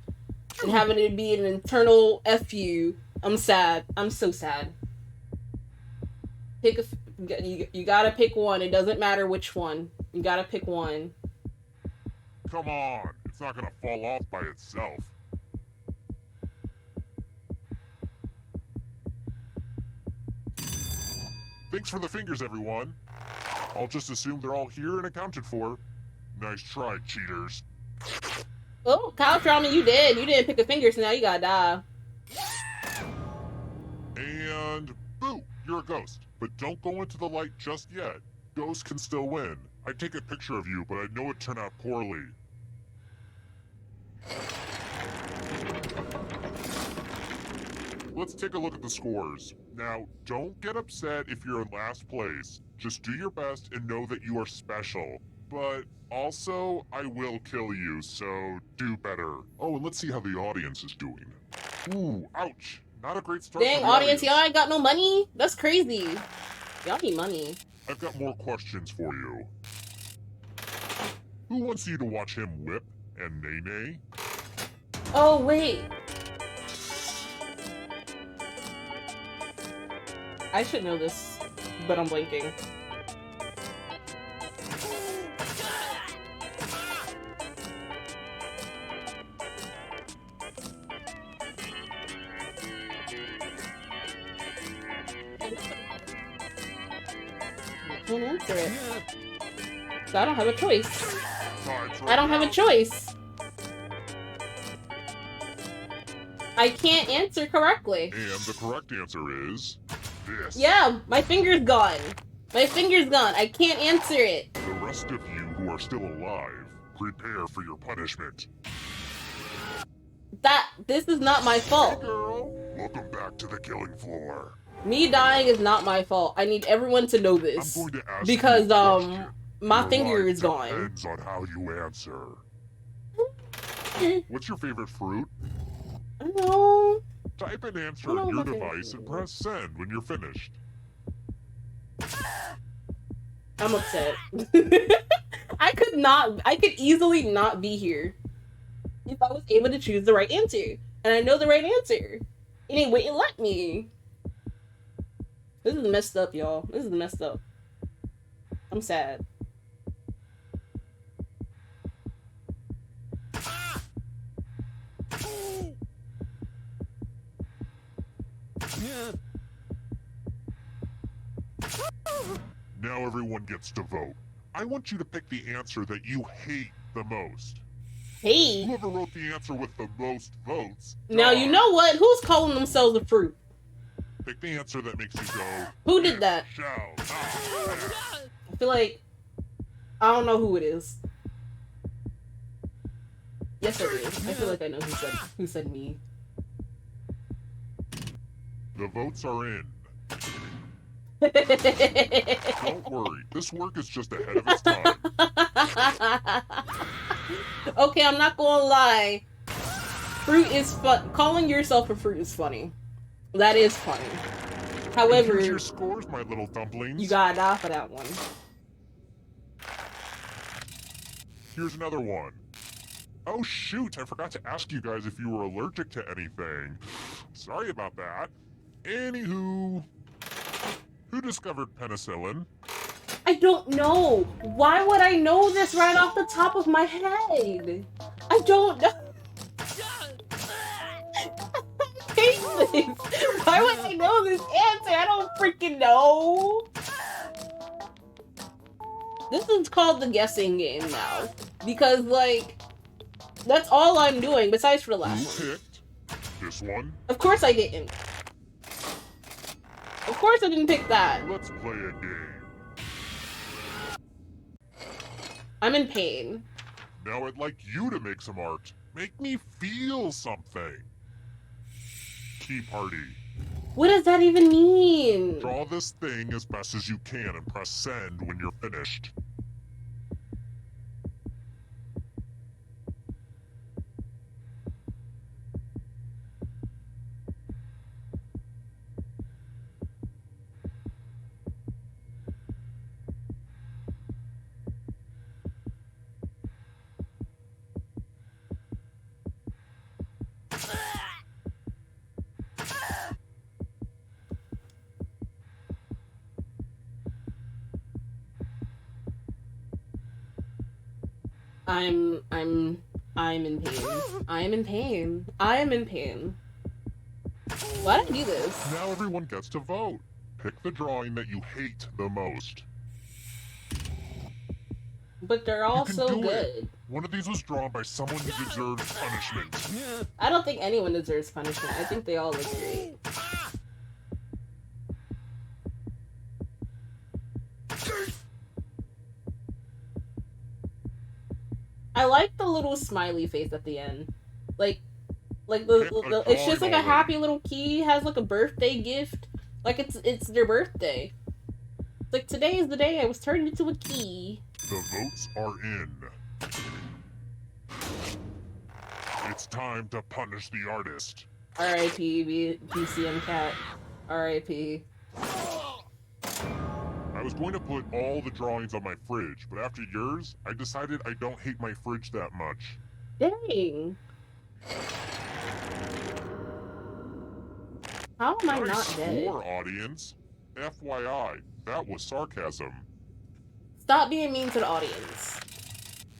and having it be an internal FU. I'm sad. I'm so sad. Pick a... You gotta pick one. It doesn't matter which one. You gotta pick one. Come on. It's not gonna fall off by itself. Thanks for the fingers, everyone. I'll just assume they're all here and accounted for. Nice try, cheaters. Oh, Kyle Trauma, you did. You didn't pick a finger, so now you gotta die. And boo, you're a ghost. But don't go into the light just yet. Ghosts can still win. I'd take a picture of you, but I know it turned out poorly. Let's take a look at the scores. Now, don't get upset if you're in last place. Just do your best and know that you are special. But also, I will kill you, so do better. Oh, and let's see how the audience is doing. Ooh, ouch. Not a great start. Dang, audience, y'all ain't got no money? That's crazy. Y'all need money. I've got more questions for you. Who wants you to watch him whip and nay-nay? Oh, wait. I should know this, but I'm blanking. I can't answer it. So I don't have a choice. I don't have a choice. I can't answer correctly. And the correct answer is... this. Yeah, my finger's gone. My finger's gone. I can't answer it. The rest of you who are still alive, prepare for your punishment. This is not my Hey fault. girl, welcome back to the killing floor. Me dying is not my fault. I need everyone to know I'm this. going to ask Because, you a question. my Your finger life is gone. depends on how you answer. What's your favorite fruit? No. Type an answer I know on your my favorite device and fruit. press send when you're finished. I'm upset. I could easily not be here if I was able to choose the right answer. And I know the right answer. Anyway, it let me. This is messed up, y'all. This is messed up. I'm sad. Now everyone gets to vote. I want you to pick the answer that you hate the most. Hey. Whoever wrote the answer with the most votes. Now, you dies. know what? Who's calling themselves a fruit? Pick the answer that makes you go. Who did that? Shall not pass. I feel like I don't know who it is. Yes, I do. I feel like I know who said me. The votes are in. Don't worry, this work is just ahead of its time. Okay, I'm not gonna lie. Fruit is fun. Calling yourself a fruit is funny. That is funny. However, Here's your scores, my little dumplings. you gotta die for that one. Here's another one. Oh shoot, I forgot to ask you guys if you were allergic to anything. Sorry about that. Anywho, who discovered penicillin? I don't know. Why would I know this right off the top of my head? I don't know. I hate this. Why would I know this answer? I don't freaking know. This is called the guessing game now. Because, like, that's all I'm doing besides for the last Who one. picked this one? Of course I didn't. Of course I didn't pick that. Let's play a game. I'm in pain. Now I'd like you to make some art. Make me feel something. Tea party. What does that even mean? Draw this thing as best as you can and press send when you're finished. I'm in pain. I am in pain. I am in pain. Why did I do this? Now everyone gets to vote. Pick the drawing that you hate the most. But they're all You can so do good. it. One of these was drawn by someone who deserves punishment. I don't think anyone deserves punishment. I think they all look great. I like the little smiley face at the end. Like it's just like a happy little key has like a birthday gift. Like it's their birthday. It's like today is the day I was turned into a key. The votes are in. It's time to punish the artist. R.I.P. BCM Cat. R.I.P. I was going to put all the drawings on my fridge, but after yours, I decided I don't hate my fridge that much. Dang. How am I not dead? Score, audience. FYI, that was sarcasm. Stop being mean to the audience.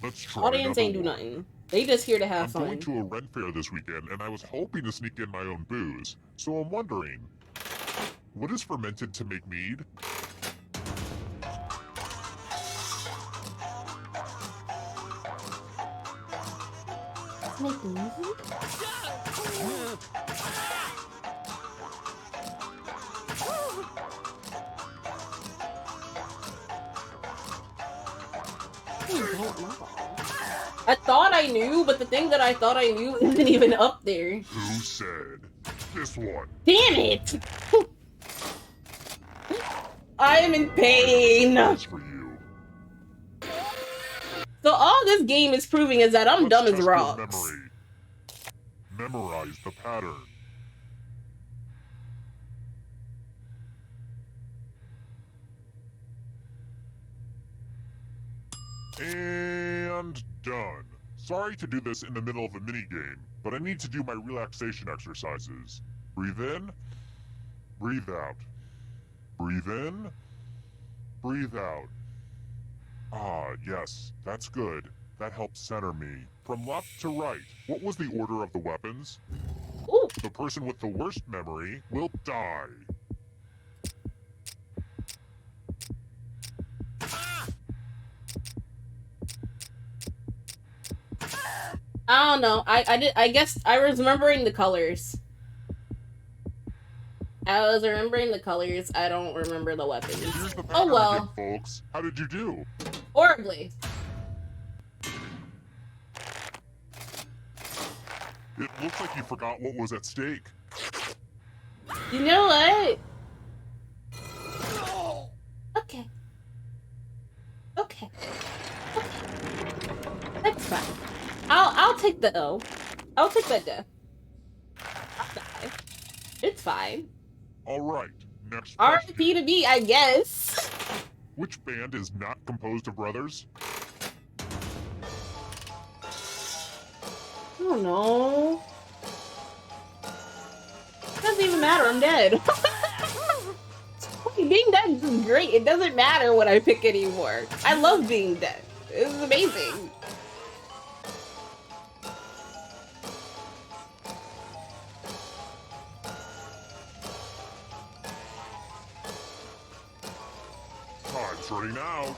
Let's try Audience another ain't do one. nothing. They just here to have I'm fun. going to a rent fair this weekend, and I was hoping to sneak in my own booze. So I'm wondering, what is fermented to make mead? Make music? I thought I knew, but the thing that I thought I knew isn't even up there. Who said? This one. Damn it! I am in pain! That's for you. So all this game is proving is that I'm Let's dumb as test your rocks. memory. Memorize the pattern. And done. Sorry to do this in the middle of a minigame, but I need to do my relaxation exercises. Breathe in, breathe out. Breathe in, breathe out. Ah, yes, that's good. That helps center me. From left to right, what was the order of the weapons? Ooh. The person with the worst memory will die. I don't know. I guess I was remembering the colors. I was remembering the colors. I don't remember the weapons. Here's the Oh pattern well. again, folks. How did you do? Horribly. Looks like you forgot what was at stake. You know what? Okay. Okay. That's fine. I'll take the L. I'll take that death. I'll die. It's fine. Alright, next question. R.I.P. to me, I guess. Which band is not composed of brothers? I don't know. It doesn't even matter, I'm dead. Being dead is great. It doesn't matter what I pick anymore. I love being dead. This is amazing. Time's running out.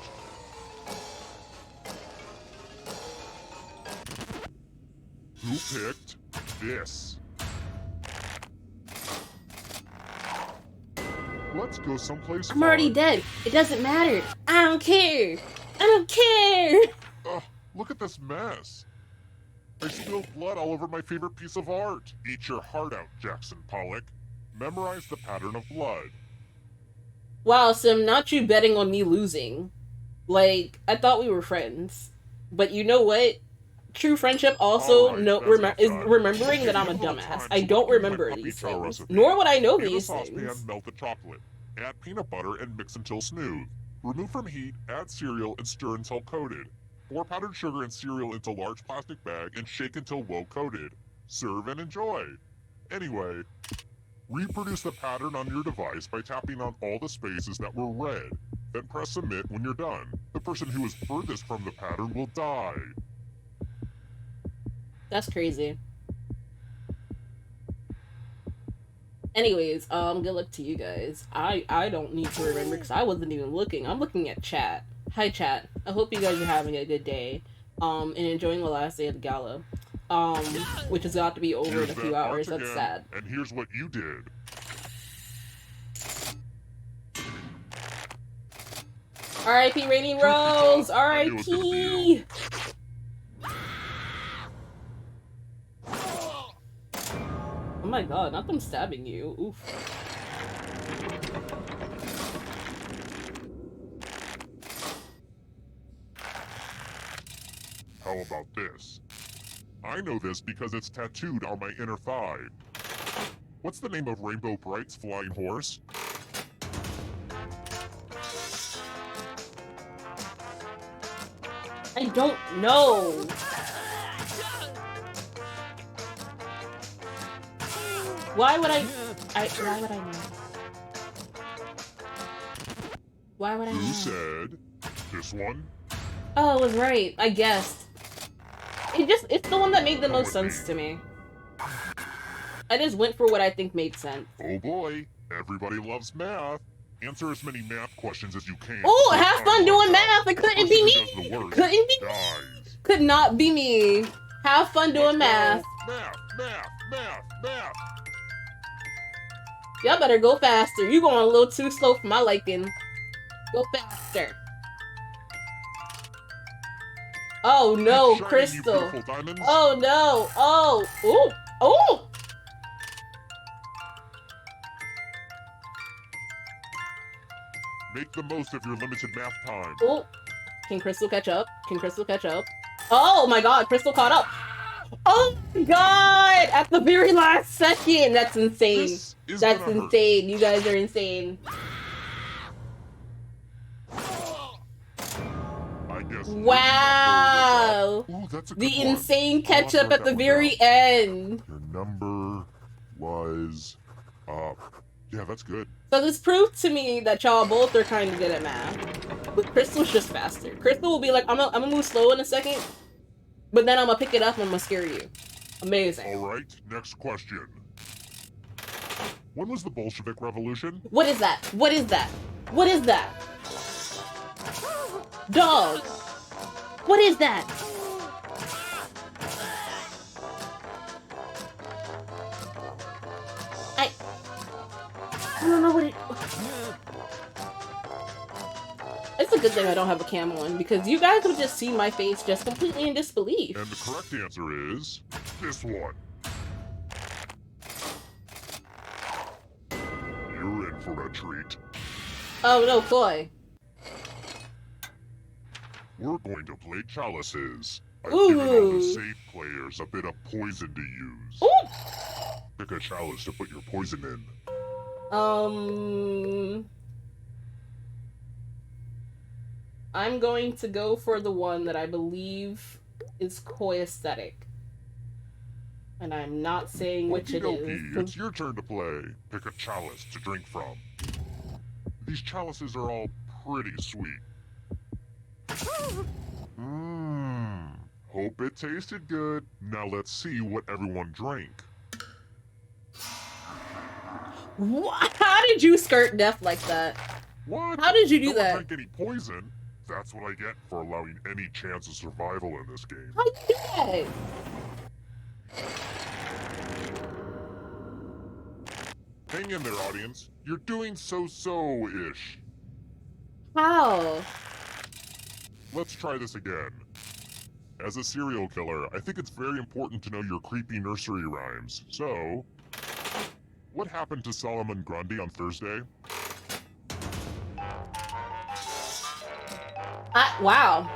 Who picked this? Let's go someplace I'm already fun. dead. It doesn't matter. I don't care. I don't care. Ugh, look at this mess. I spilled blood all over my favorite piece of art. Eat your heart out, Jackson Pollock. Memorize the pattern of blood. Wow, Sim, not you betting on me losing. Like, I thought we were friends. But you know what? True friendship also Alright, is remembering that I'm a dumbass. I don't remember these things. Nor would I know these saucepan, things. melt the chocolate. Add peanut butter and mix until smooth. Remove from heat, add cereal, and stir until coated. Pour powdered sugar and cereal into large plastic bag and shake until well coated. Serve and enjoy. Anyway, reproduce the pattern on your device by tapping on all the spaces that were red. Then press submit when you're done. The person who is furthest from the pattern will die. That's crazy. Anyways, good luck to you guys. I don't need to remember because I wasn't even looking. I'm looking at chat. Hi chat. I hope you guys are having a good day. And enjoying the last day of the gala. Which is about to be over in a few hours. That's Again, sad. And here's what you did. R.I.P. Rainy Rose! I knew it was gonna be you. R.I.P. Oh my god, not them stabbing you. Oof. How about this? I know this because it's tattooed on my inner thigh. What's the name of Rainbow Bright's flying horse? I don't know. Why would I why would I know? Why would I know? Who said this one? Oh, it was right. I guessed. It's the one that made the most sense to me. I just went for what I think made sense. Oh boy, everybody loves math. Answer as many math questions as you can. Oh, have fun doing math. It couldn't be me. Couldn't be. Dies. Could not be me. Have fun doing math. Math. Y'all better go faster. You going a little too slow for my liking. Go faster. Oh no, Keep shining, Crystal. you beautiful diamonds. Oh no. Oh. Ooh. Oh. Make the most of your limited math time. Oh. Can Crystal catch up? Can Crystal catch up? Oh my god, Crystal caught up. Oh my god! At the very last second! That's insane. That's insane. You guys are insane. I guess. Wow! Ooh, that's a good The one. insane I'll catch up write at the that one very down. end. Your number was up. Yeah, that's good. So this proved to me that y'all both are kind of good at math. But Crystal's just faster. Crystal will be like, I'm gonna move slow in a second, but then I'm gonna pick it up and I'm gonna scare you. Amazing. Alright, next question. When was the Bolshevik Revolution? What is that? What is that? What is that? Dog! What is that? I don't know what it... It's a good thing I don't have a cam on, because you guys would just see my face just completely in disbelief. And the correct answer is this one. for a treat. Oh no, Chloe. We're going to play chalices. I've Ooh. given all the safe players a bit of poison to use. Ooh. Pick a chalice to put your poison in. I'm going to go for the one that I believe is koi aesthetic. And I'm not saying which it Okey-dokey, is. it's your turn to play. Pick a chalice to drink from. These chalices are all pretty sweet. Hope it tasted good. Now let's see what everyone drank. What? How did you skirt death like that? What? How did you do no that? one drank any poison. That's what I get for allowing any chance of survival in this game. How did you do that? Hang in there, audience. You're doing so-so-ish. How? Let's try this again. As a serial killer, I think it's very important to know your creepy nursery rhymes. So, what happened to Solomon Grundy on Thursday? Wow.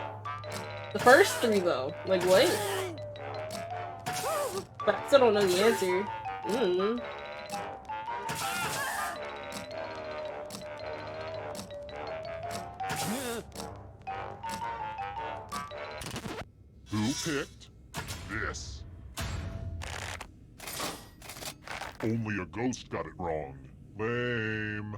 The first three, though. Like, what? But I still don't know the answer. Who picked this? Only a ghost got it wrong. Lame.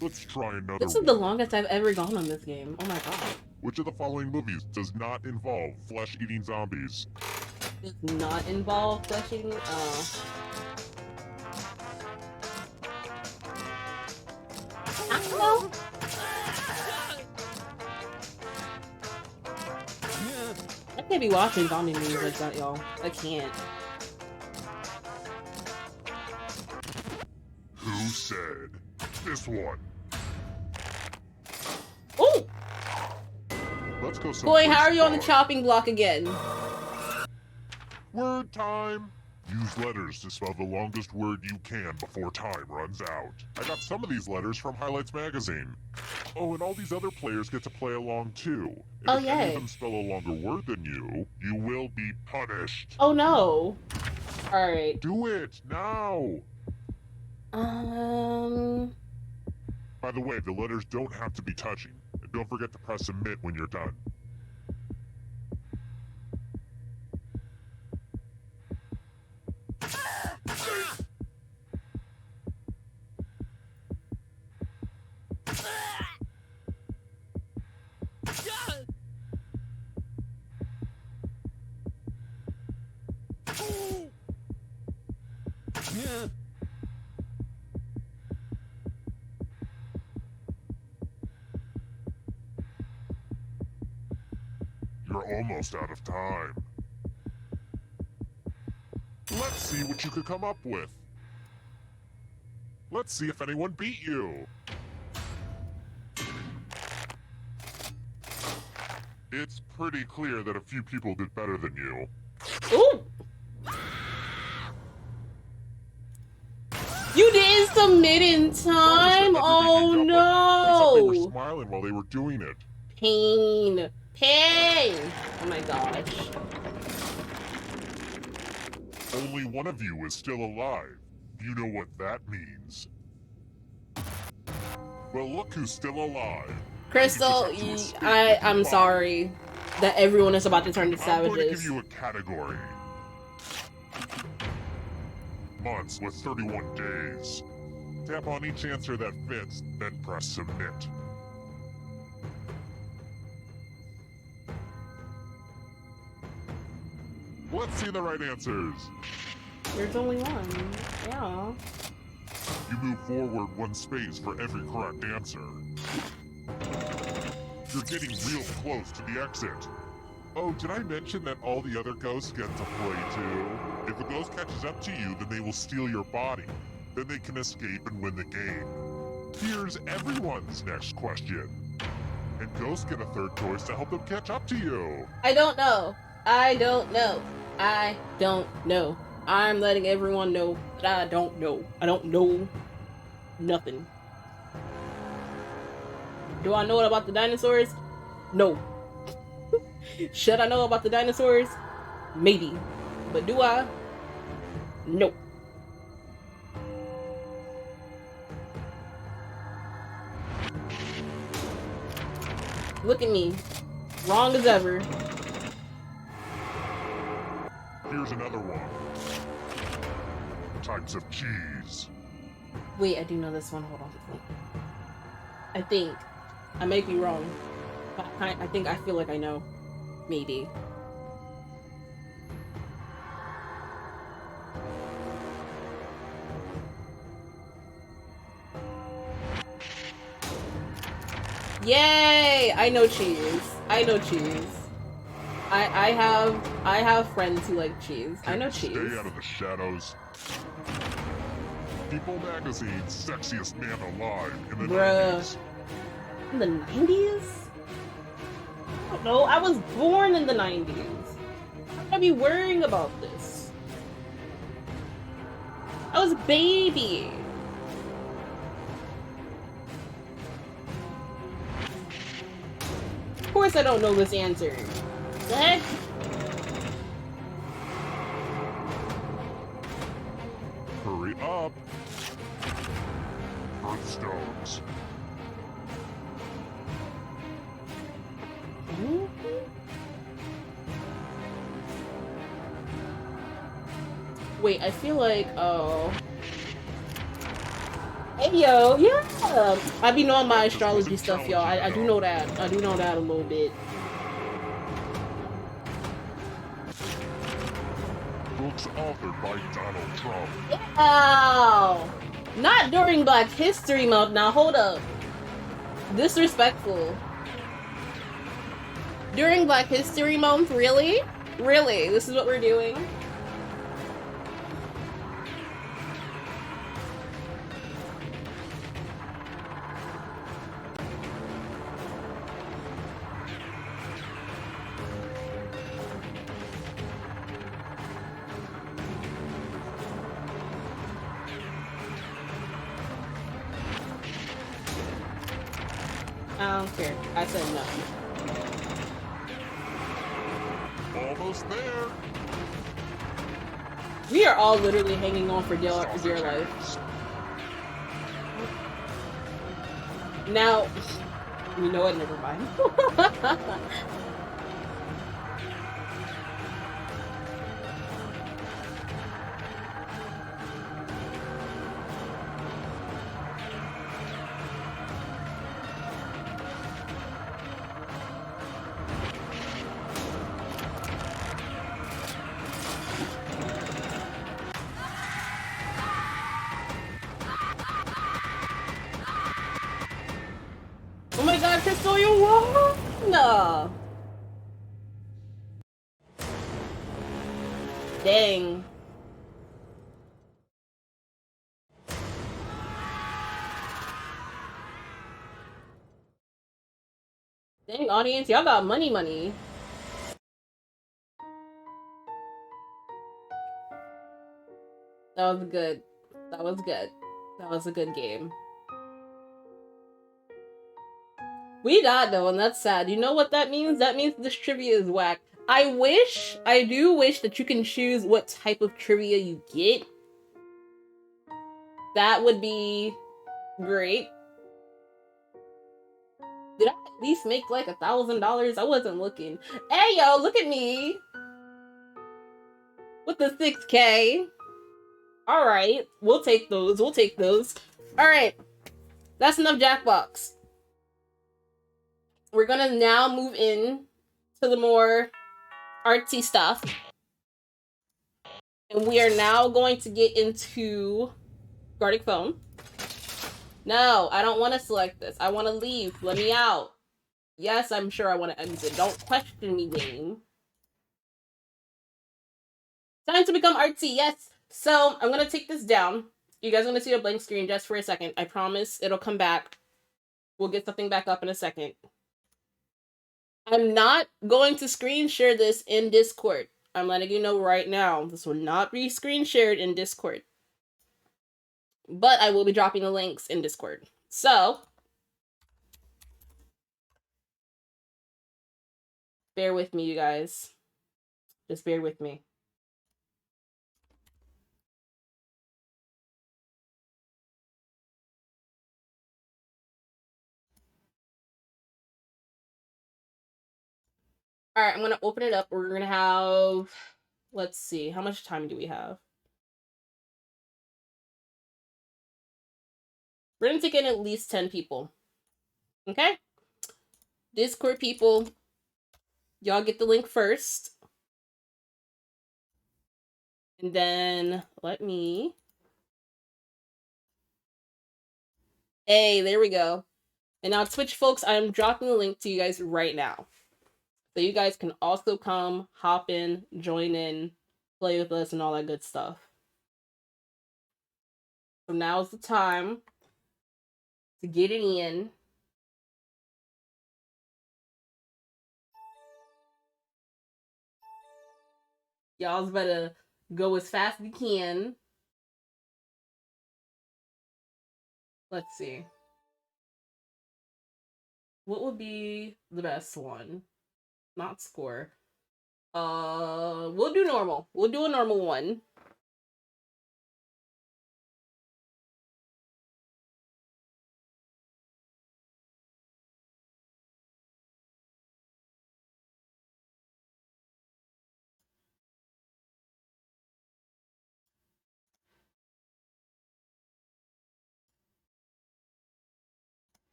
Let's try another This is one. the longest I've ever gone on this game. Oh my god. Which of the following movies does not involve flesh-eating zombies? Does not involve flesh-eating? I don't know. I can't be watching zombie movies like that, y'all. I can't. Who said this one? Ooh! Let's go some Boy, how are you on the chopping? chopping block again? Word time! Use letters to spell the longest word you can before time runs out. I got some of these letters from Highlights Magazine. Oh, and all these other players get to play along too. And Oh, if any yay. of them spell a longer word than you will be punished. Oh no. Alright. Do it, now! By the way, the letters don't have to be touching. And don't forget to press submit when you're done. You're almost out of time. Let's see what you could come up with. Let's see if anyone beat you. It's pretty clear that a few people did better than you. Ooh! You didn't submit in time? Oh They were no! smiling while they were doing it. Pain. Pain! Oh my gosh. Only one of you is still alive. You know what that means. Well, look who's still alive. Crystal, You just have to escape I'm with your sorry that everyone is about to turn to body. I'm going to give savages. you a category. Months with 31 days. Tap on each answer that fits, then press submit. Let's see the right answers. There's only one. Yeah. You move forward one space for every correct answer. You're getting real close to the exit. Oh, did I mention that all the other ghosts get to play too? If a ghost catches up to you, then they will steal your body. Then they can escape and win the game. Here's everyone's next question. And ghosts get a third choice to help them catch up to you. I don't know. I don't know. I don't know. I'm letting everyone know that I don't know. I don't know. Nothing. Do I know about the dinosaurs? No. Should I know about the dinosaurs? Maybe. But do I? No. Look at me. Wrong as ever. Here's another one. Types of cheese. Wait, I do know this one. Hold on. I think. I might be wrong. But I think I feel like I know. Maybe. Yay! I know cheese. I know cheese. I have friends who like cheese. I know cheese. Stay out of the shadows. People Magazine's sexiest man alive in the 90s. In the 90s? I don't know. I was born in the 90s. How could I be worrying about this? I was a baby. Of course I don't know this answer. The heck? Hurry up. Earthstones. Wait, I feel like, oh. Hey, yo, yeah! I be knowing my astrology stuff, y'all. I do know that. I do know that a little bit. Books authored by Donald Trump. Ow! Not during Black History Month. Now, hold up. Disrespectful. During Black History Month? Really? Really? This is what we're doing? I don't care. I said no. Almost there. We are all literally hanging on for dear life. Now, you know what? Never mind. Oh my god, Crystal, you won! Dang. Dang, audience, y'all got money. That was good. That was good. That was a good game. We died though, and that's sad. You know what that means? That means this trivia is whack. I do wish that you can choose what type of trivia you get. That would be great. Did I at least make like $1,000? I wasn't looking. Hey yo, look at me! With the 6K. Alright, we'll take those. Alright, that's enough Jackbox. We're gonna now move in to the more artsy stuff. And we are now going to get into Gartic Phone. No, I don't want to select this. I want to leave. Let me out. Yes, I'm sure I want to exit. Don't question me, game. Time to become artsy, yes. So, I'm going to take this down. You guys are going to see a blank screen just for a second. I promise it'll come back. We'll get something back up in a second. I'm not going to screen share this in Discord. I'm letting you know right now. This will not be screen shared in Discord. But I will be dropping the links in Discord. So, bear with me, you guys. Just bear with me. Alright, I'm gonna open it up. We're gonna have... Let's see. How much time do we have? We're gonna take in at least 10 people. Okay? Discord people, y'all get the link first. And then, let me... Hey, there we go. And now, Twitch folks, I'm dropping the link to you guys right now. So you guys can also come, hop in, join in, play with us, and all that good stuff. So now's the time to get it in. Y'all's better go as fast as you can. Let's see. What would be the best one? Not score. We'll do normal. We'll do a normal one.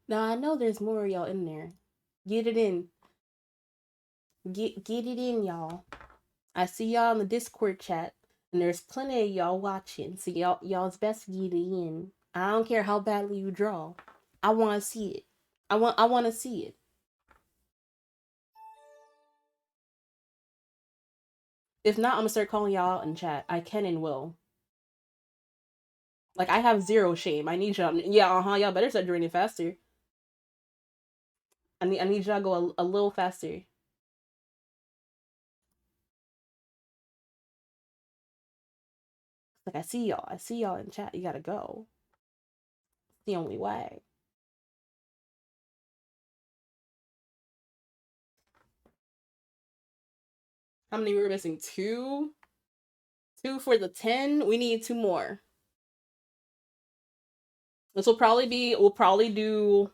Now I know there's more of y'all in there. Get it in. Get it in, y'all. I see y'all in the Discord chat, and there's plenty of y'all watching. So y'all's best get it in. I don't care how badly you draw. I want to see it. I want to see it. If not, I'm gonna start calling y'all out in chat. I can and will. Like, I have zero shame. I need y'all. Yeah, y'all better start doing it faster. I need y'all to go a little faster. Like, I see y'all in chat. You gotta go. It's the only way. How many we were missing? 2? 2 for the 10? We need 2 more. This will probably be, we'll probably do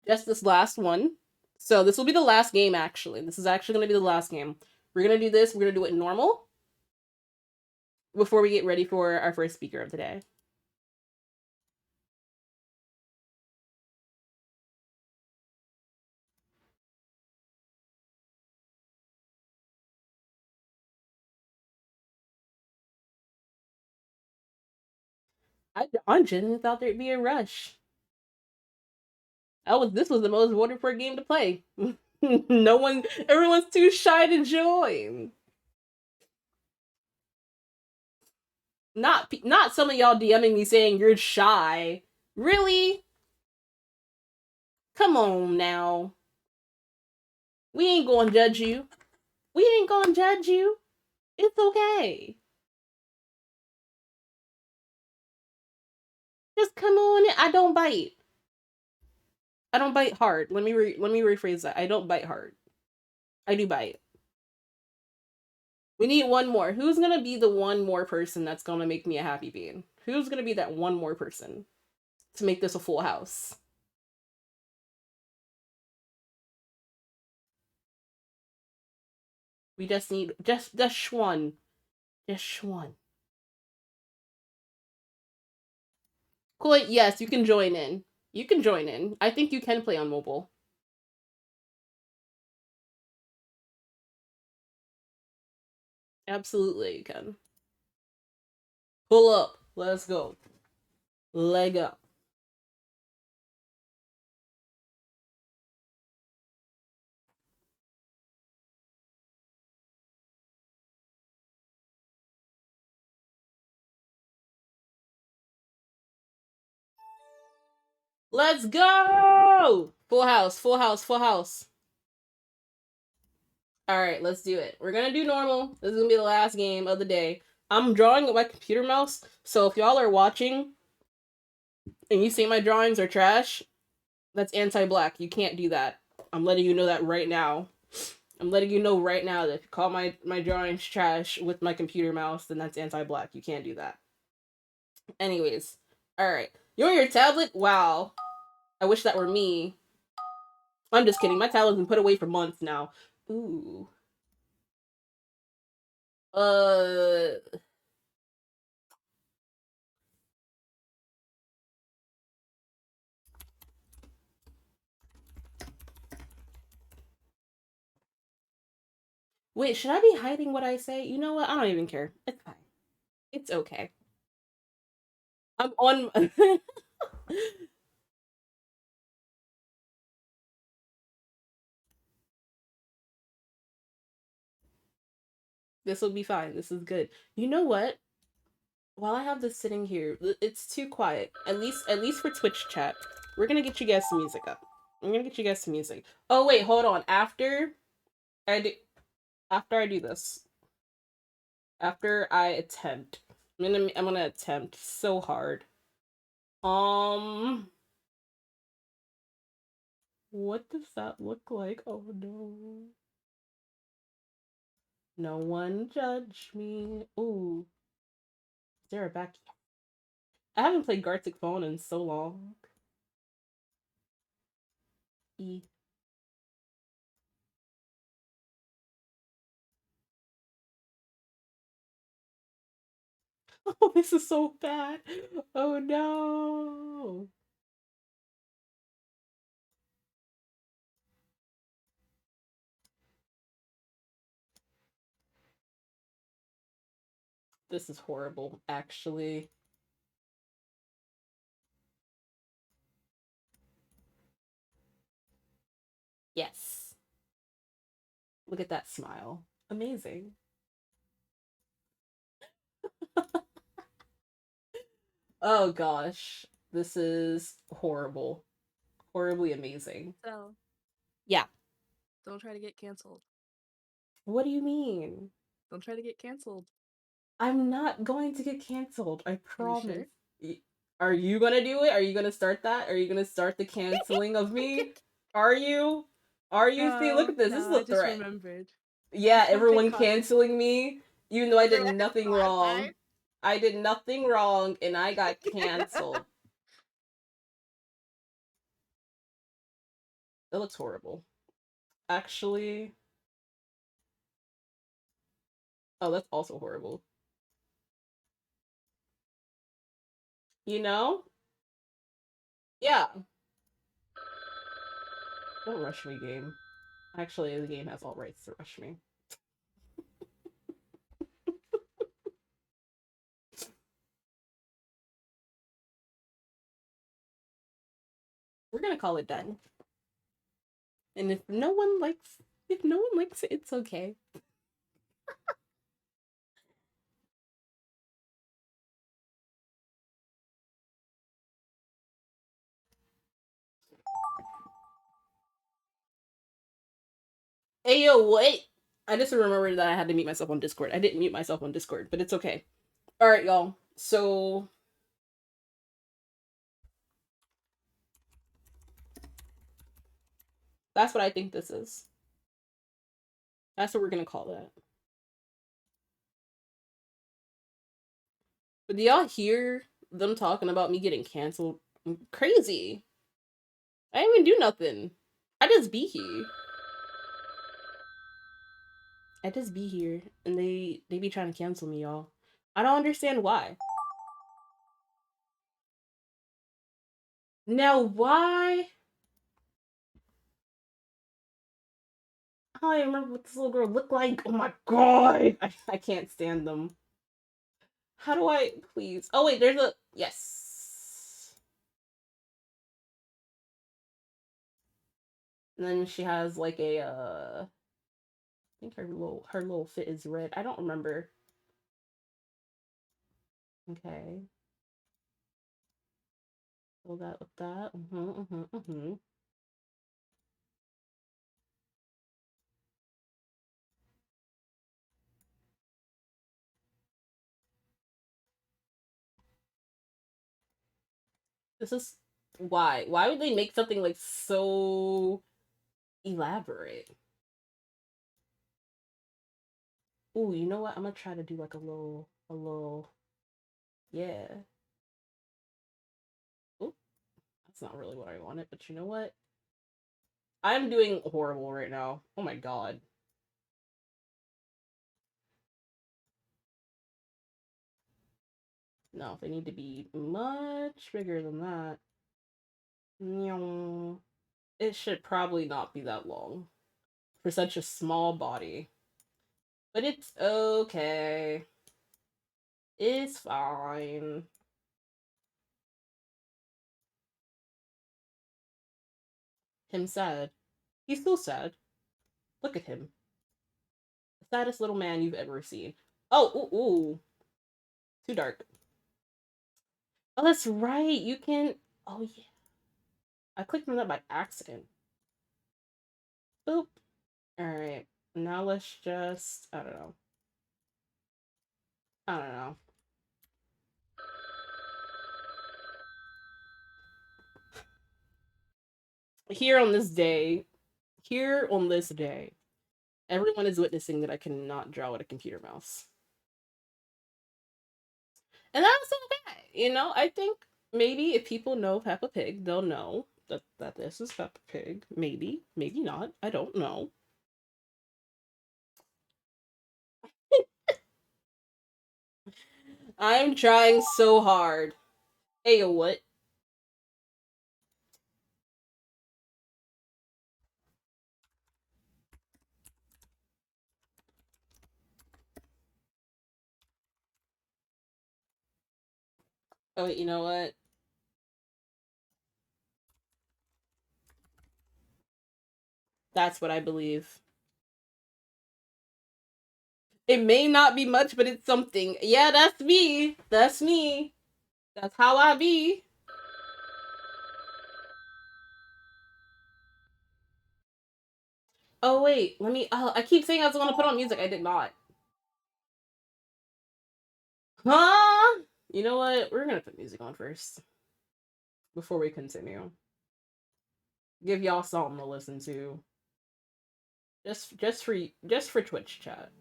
just this last one. So this will be the last game, actually. This is actually going to be the last game. We're going to do this. We're going to do it normal before we get ready for our first speaker of the day. I genuinely thought there'd be a rush. This was the most voted for game to play. Everyone's too shy to join. Not some of y'all DMing me saying you're shy. Really? Come on now. We ain't gonna judge you. We ain't gonna judge you. It's okay. Just come on in. I don't bite. I don't bite hard. Let me rephrase that. I don't bite hard. I do bite. We need one more. Who's gonna be the one more person that's gonna make me a happy bean? Who's gonna be that one more person to make this a full house? We just need just one. Just one. Cool. Yes, you can join in. You can join in. I think you can play on mobile. Absolutely, you can. Pull up. Let's go. Leg up. Let's go! Full house, full house, full house. Alright, let's do it. We're gonna do normal. This is gonna be the last game of the day. I'm drawing with my computer mouse, so if y'all are watching and you see my drawings are trash, that's anti-black. You can't do that. I'm letting you know that right now. I'm letting you know right now that if you call my drawings trash with my computer mouse, then that's anti-black. You can't do that. Anyways, alright. You on your tablet? Wow. I wish that were me. I'm just kidding. My tablet's been put away for months now. Ooh. Wait, should I be hiding what I say? You know what? I don't even care. It's fine. It's okay. I'm on. This will be fine. This is good. You know what? While I have this sitting here, it's too quiet. At least for Twitch chat. We're gonna get you guys some music up. I'm gonna get you guys some music. Oh wait, hold on. I do after I do this. After I attempt. I'm gonna attempt so hard. What does that look like? Oh no. No one judge me. Ooh. Is there a back? I haven't played Gartic Phone in so long. E. Oh, this is so bad. Oh no. This is horrible, actually. Yes. Look at that smile. Amazing. Oh gosh. This is horrible. Horribly amazing. So, Yeah. don't try to get canceled. What do you mean? Don't try to get canceled. I'm not going to get canceled. I promise. Sure? Are you gonna do it? Are you gonna start that? Are you gonna start the canceling of me? Are you? Are you? See, look at this. This is I a just threat. remembered. Yeah, Just don't everyone take content. canceling me, even though I did Remember what nothing happened last wrong. time? I did nothing wrong, and I got canceled. That looks horrible. Actually, oh, that's also horrible. You know? Yeah. Don't rush me, game. Actually, the game has all rights to rush me. We're gonna call it done. And if no one likes it, it's okay. Hey yo, what? I just remembered that I had to mute myself on Discord. I didn't mute myself on Discord, but it's okay. Alright, y'all. So that's what I think this is. That's what we're gonna call that. But do y'all hear them talking about me getting canceled? Crazy. I didn't even do nothing. I just be here. I just be here, and they be trying to cancel me, y'all. I don't understand why. Now, why? I don't even remember what this little girl looked like. Oh my god! I can't stand them. How do I... Please. Oh, wait, there's a... Yes. And then she has, like, a, I think her little fit is red. I don't remember. Okay. So that with that. This is why. Why would they make something like so elaborate? Ooh, you know what? I'm gonna try to do like a little, yeah. Ooh, that's not really what I wanted, but you know what? I'm doing horrible right now. Oh my god. No, they need to be much bigger than that. It should probably not be that long for such a small body. But it's okay. It's fine. Him sad. He's still sad. Look at him. The saddest little man you've ever seen. Oh, ooh, ooh. Too dark. Oh, that's right. You can. Oh, yeah. I clicked on that by accident. Boop. Alright. Now let's just. I don't know. I don't know. Here on this day, everyone is witnessing that I cannot draw with a computer mouse. And that's okay. You know, I think maybe if people know Peppa Pig, they'll know that this is Peppa Pig. Maybe, maybe not. I don't know. I'm trying so hard. Hey, what? Oh, wait, you know what? That's what I believe. It may not be much, but it's something. Yeah, that's me. That's me. That's how I be. Oh, wait. Let me. Oh, I keep saying I was going to put on music. I did not. Huh? You know what? We're going to put music on first before we continue. Give y'all something to listen to. Just for Twitch chat.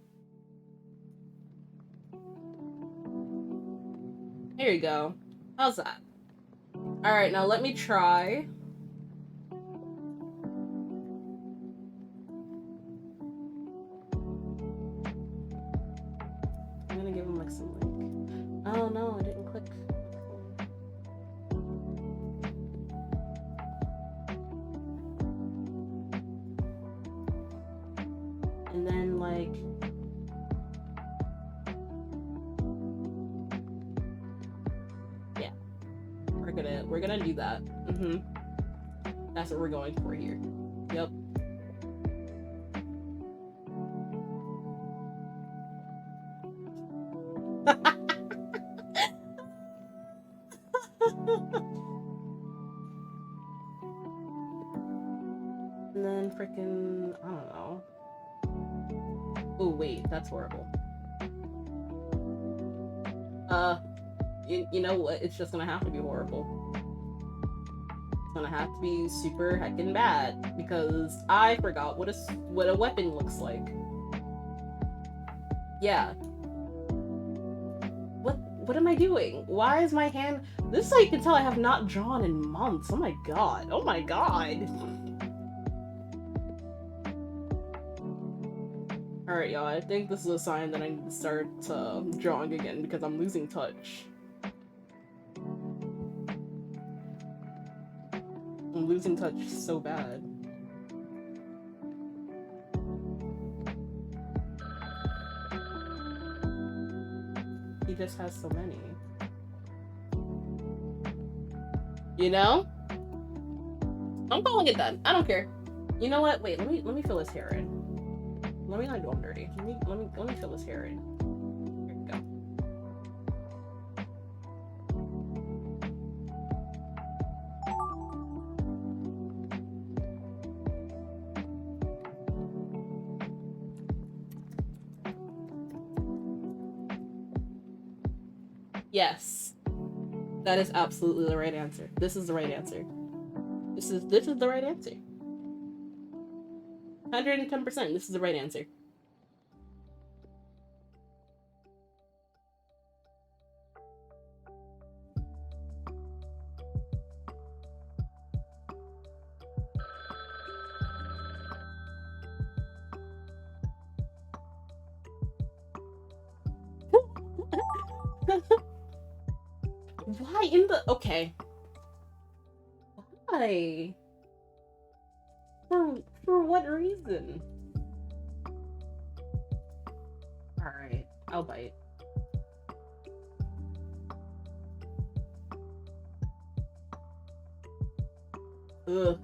Here you go. How's that? Alright, now let me try. I'm gonna give him like some like. Oh no, I didn't click. And then like. Yeah. We're gonna do that. That's what we're going for here. Yep. And then freaking, I don't know. Oh wait, that's horrible. You know what? It's just gonna have to be horrible. It's gonna have to be super heckin' bad because I forgot what a weapon looks like. Yeah. What am I doing? Why is my hand? This is how you can tell I have not drawn in months. Oh my god. Oh my god. Alright, y'all. I think this is a sign that I need to start drawing again because I'm losing touch. I'm losing touch so bad. He just has so many. You know? I'm calling it done. I don't care. You know what? Wait, let me fill his hair in. Let me not do him dirty. Let me fill his hair in. Here we go. Yes. That is absolutely the right answer. This is the right answer. This is the right answer. 110%. This is the right answer. Why in the... Okay. Why? For what reason? Alright, I'll bite. Ugh.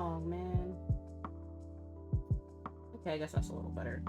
Oh man. Okay, I guess that's a little better.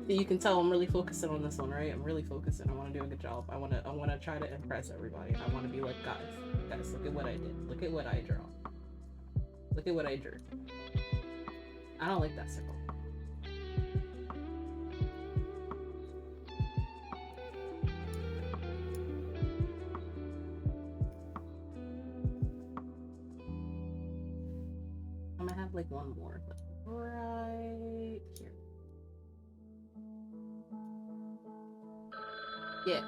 You can tell I'm really focusing on this one, right? I'm really focusing. I want to do a good job. I want to try to impress everybody. I want to be like, guys, look at what I did. Look at what I draw. Look at what I drew. I don't like that circle. I'm gonna have like one more, like right here. Yeah.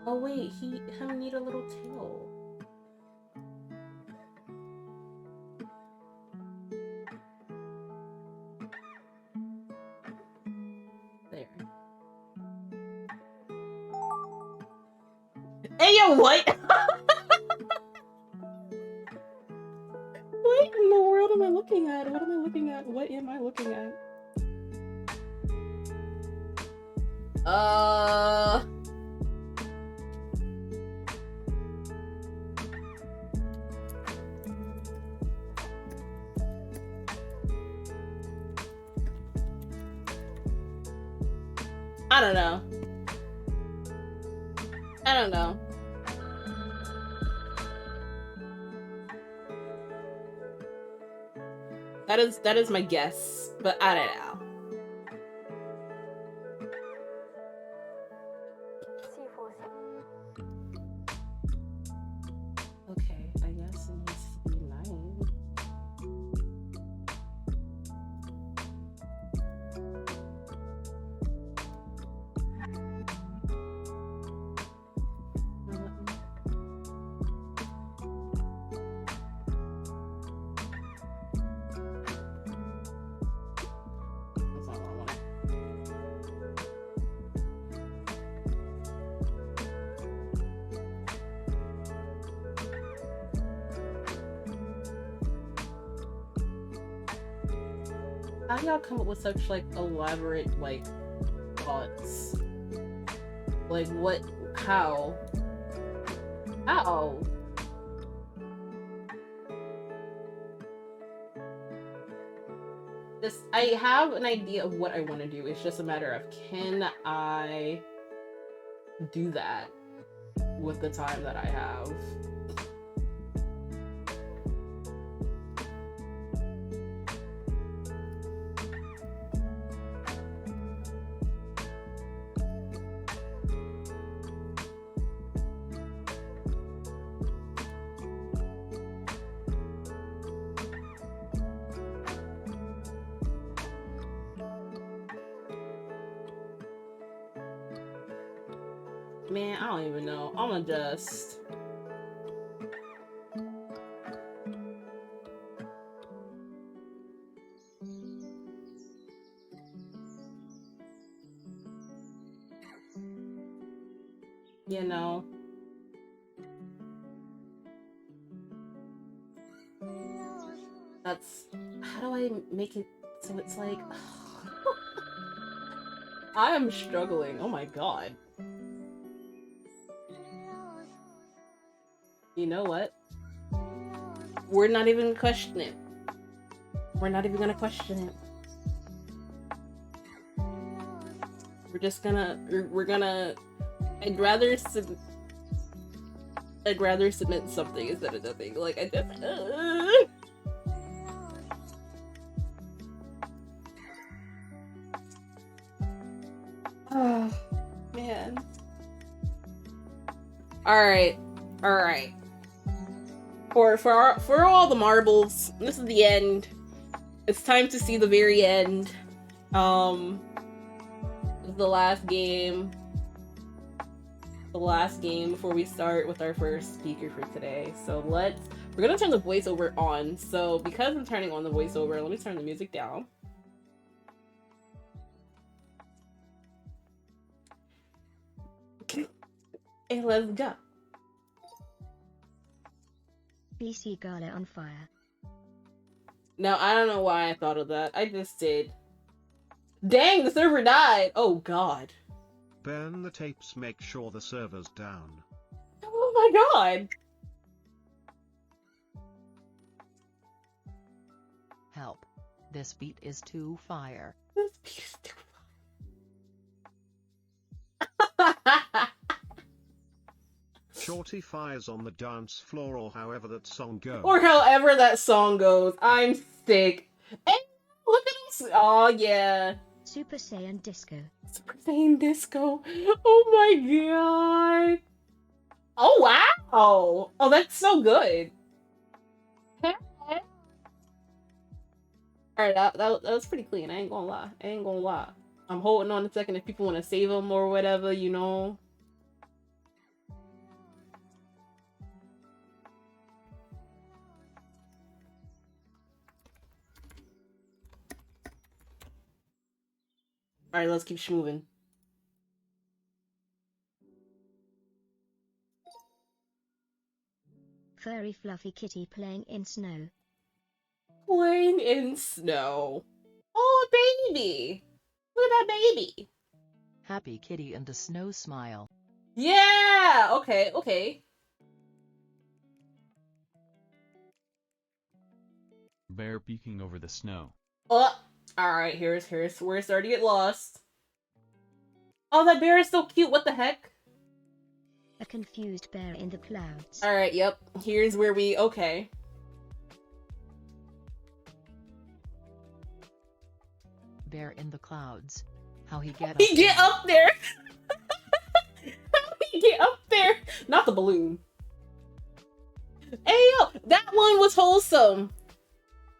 Oh wait, him need a little tail. There. Hey yo, what? What in the world am I looking at? What am I looking at? What am I looking at? I don't know. I don't know. That is my guess, but I don't know. Okay, I guess it needs to be 9. That's not what I wanted. How do y'all come up with such like elaborate like thoughts? Like what? How? How? This, I have an idea of what I want to do. It's just a matter of, can I do that with the time that I have? Man, I don't even know. I'ma just... You know. That's... How do I make it so it's like... I am struggling. Oh my god. You know what? We're not even gonna question it. We're not even gonna question it. We're just gonna... We're gonna... I'd rather submit something instead of nothing. Like, I just... Oh, man. Alright. Alright. For all the marbles, this is the end. It's time to see the very end. The last game. The last game before we start with our first speaker for today. So we're gonna turn the voiceover on. So because I'm turning on the voiceover, let me turn the music down. And let's go. BC Gala on fire. Now, I don't know why I thought of that. I just did. Dang, the server died! Oh, God. Burn the tapes, make sure the server's down. Oh my god! Help. This beat is too fire. This beat is too fire. Shorty fires on the dance floor or however that song goes. Or however that song goes. I'm sick. Hey, look at us! Oh yeah. Super Saiyan Disco. Super Saiyan Disco. Oh my god. Oh wow. Oh, that's so good. Alright, that was pretty clean. I ain't gonna lie. I'm holding on a second if people want to save them or whatever, you know. Alright, let's keep moving. Furry fluffy kitty playing in snow. Playing in snow. Oh, baby! Look at that baby! Happy kitty and a snow smile. Yeah! Okay. Bear peeking over the snow. Oh! Alright, here's where it's starting to get lost. Oh, that bear is so cute, what the heck? A confused bear in the clouds. Alright, yep. Here's where we... Okay. Bear in the clouds. How he get up He get up there! How he get up there? Not the balloon. Hey, yo! That one was wholesome!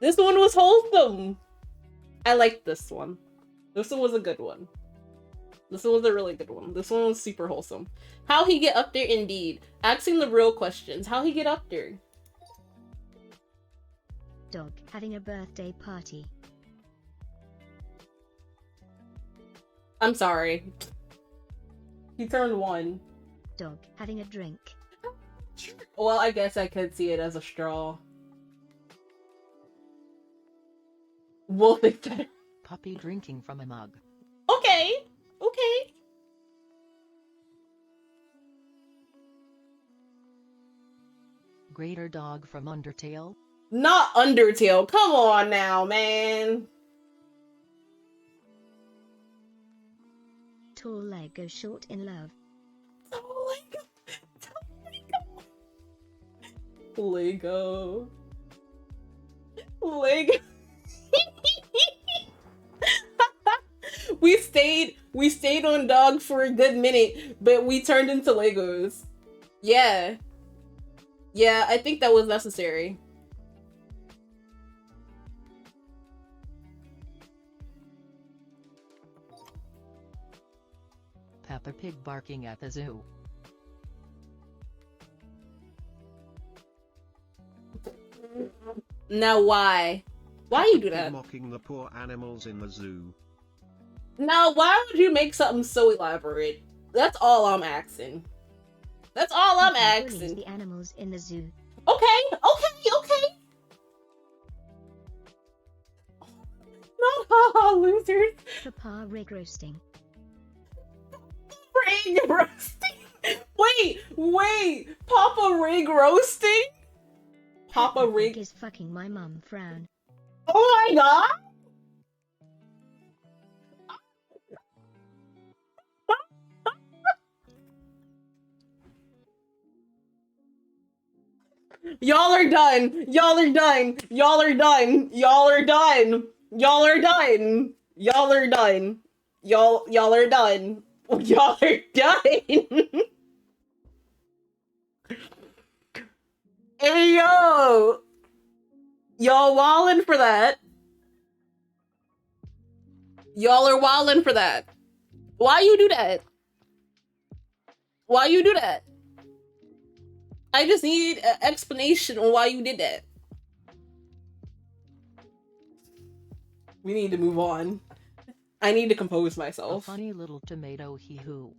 This one was wholesome! I liked this one. This one was a good one. This one was a really good one. This one was super wholesome. How he get up there indeed. Asking the real questions. How he get up there? Dog having a birthday party. I'm sorry. He turned 1. Dog having a drink. Well, I guess I could see it as a straw. We'll think better. Puppy drinking from a mug. Okay. Greater dog from Undertale. Not Undertale. Come on now, man. Tall Lego short in love. Oh Lego. We stayed on dog for a good minute, but we turned into Legos. Yeah. Yeah, I think that was necessary. Peppa Pig barking at the zoo. Now why? Why you do Keep that? mocking the poor animals in the zoo. Now why would you make something so elaborate? That's all I'm asking. That's all I'm He bullies asking. the animals in the zoo. Okay. Not haha, losers. Papa rig roasting. Rig roasting. Wait. Papa rig roasting? Papa Peppa Pig rig. is fucking my mum frown. Oh my god. Y'all are done. Y'all are done. Y'all are done. Y'all are done. Y'all are done. Y'all are done. Y'all are done. Y'all are done. Hey yo. Y'all wildin' for that. Y'all are wildin' for that. Why you do that? Why you do that? I just need an explanation on why you did that. We need to move on. I need to compose A myself. funny little tomato he-hoo.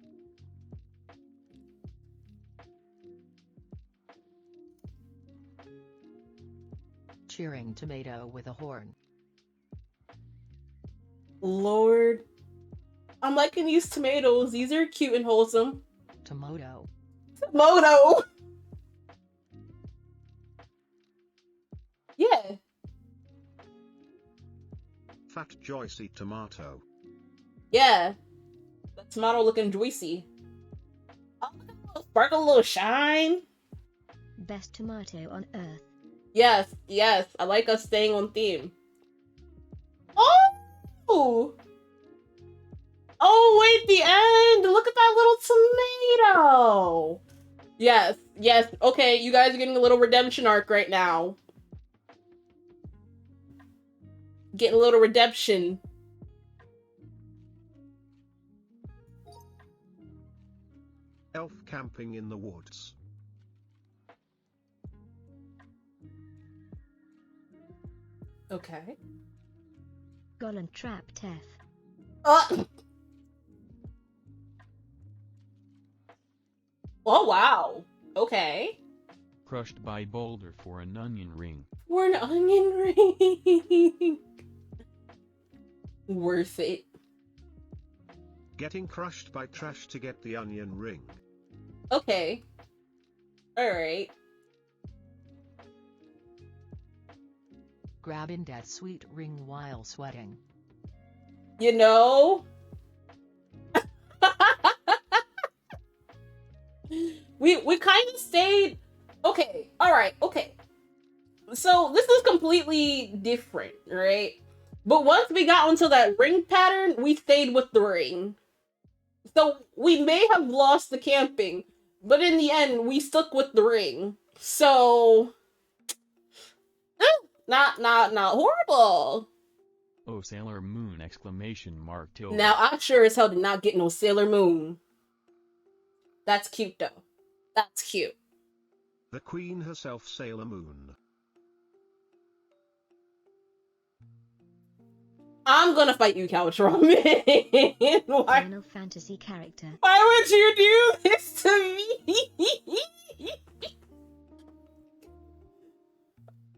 Cheering tomato with a horn. Lord. I'm liking these tomatoes. These are cute and wholesome. Tomato. Moto! Yeah. Fat Joycey tomato. Yeah. That tomato looking juicy. Oh, look at the little sparkle, little shine. Best tomato on earth. Yes. I like us staying on theme. Oh! Oh, wait, the end! Look at that little tomato! Yes. Okay, you guys are getting a little redemption arc right now. Getting a little redemption. Elf camping in the woods. Okay. Golem trap Tef. Oh, wow. Okay. Crushed by boulder for an onion ring. For an onion ring. Worth it. Getting crushed by trash to get the onion ring. Okay. Alright. Grabbing that sweet ring while sweating. You know? we kind of stayed. Okay, alright, okay. So this is completely different, right? But once we got onto that ring pattern, we stayed with the ring. So we may have lost the camping, but in the end, we stuck with the ring. So not horrible. Oh, Sailor Moon! Exclamation mark tilde. Now I sure as hell did not get no Sailor Moon. That's cute though. That's cute. The queen herself, Sailor Moon. I'm gonna fight you, Couch Ramen. Why? Final Fantasy character. Why would you do this to me?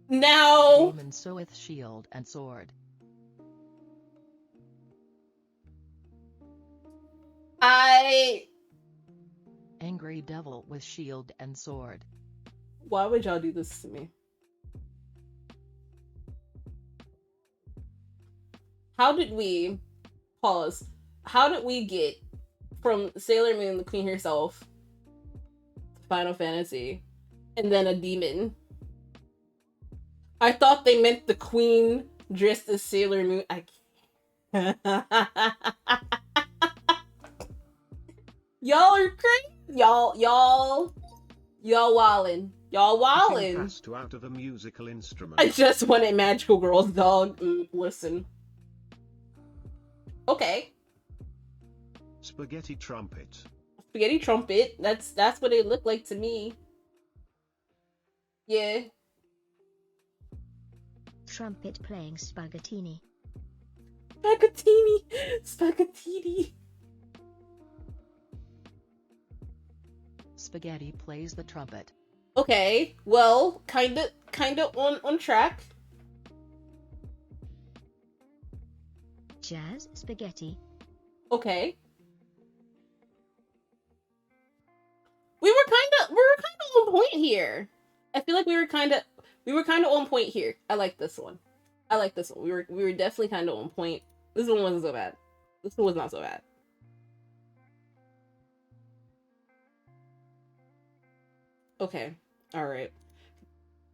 Now, Demon seweth shield and sword. Angry devil with shield and sword. Why would y'all do this to me? How did we pause? How did we get from Sailor Moon, the queen herself, to Final Fantasy, and then a demon? I thought they meant the queen dressed as Sailor Moon. I can't. Y'all are crazy. Y'all wildin'. Y'all Picking wildin'. fast out of a musical instrument. I just wanted magical girls, dog. Listen. Okay. Spaghetti trumpet. Spaghetti trumpet. That's what it looked like to me. Yeah. trumpet playing spaghettini. Spaghettini. Spaghetti plays the trumpet. Okay, well, kinda on track. Jazz spaghetti. Okay. We were kinda on point here. I feel like we were kinda on point here. I like this one. We were definitely kinda on point. This one wasn't so bad. This one was not so bad. Okay. Alright.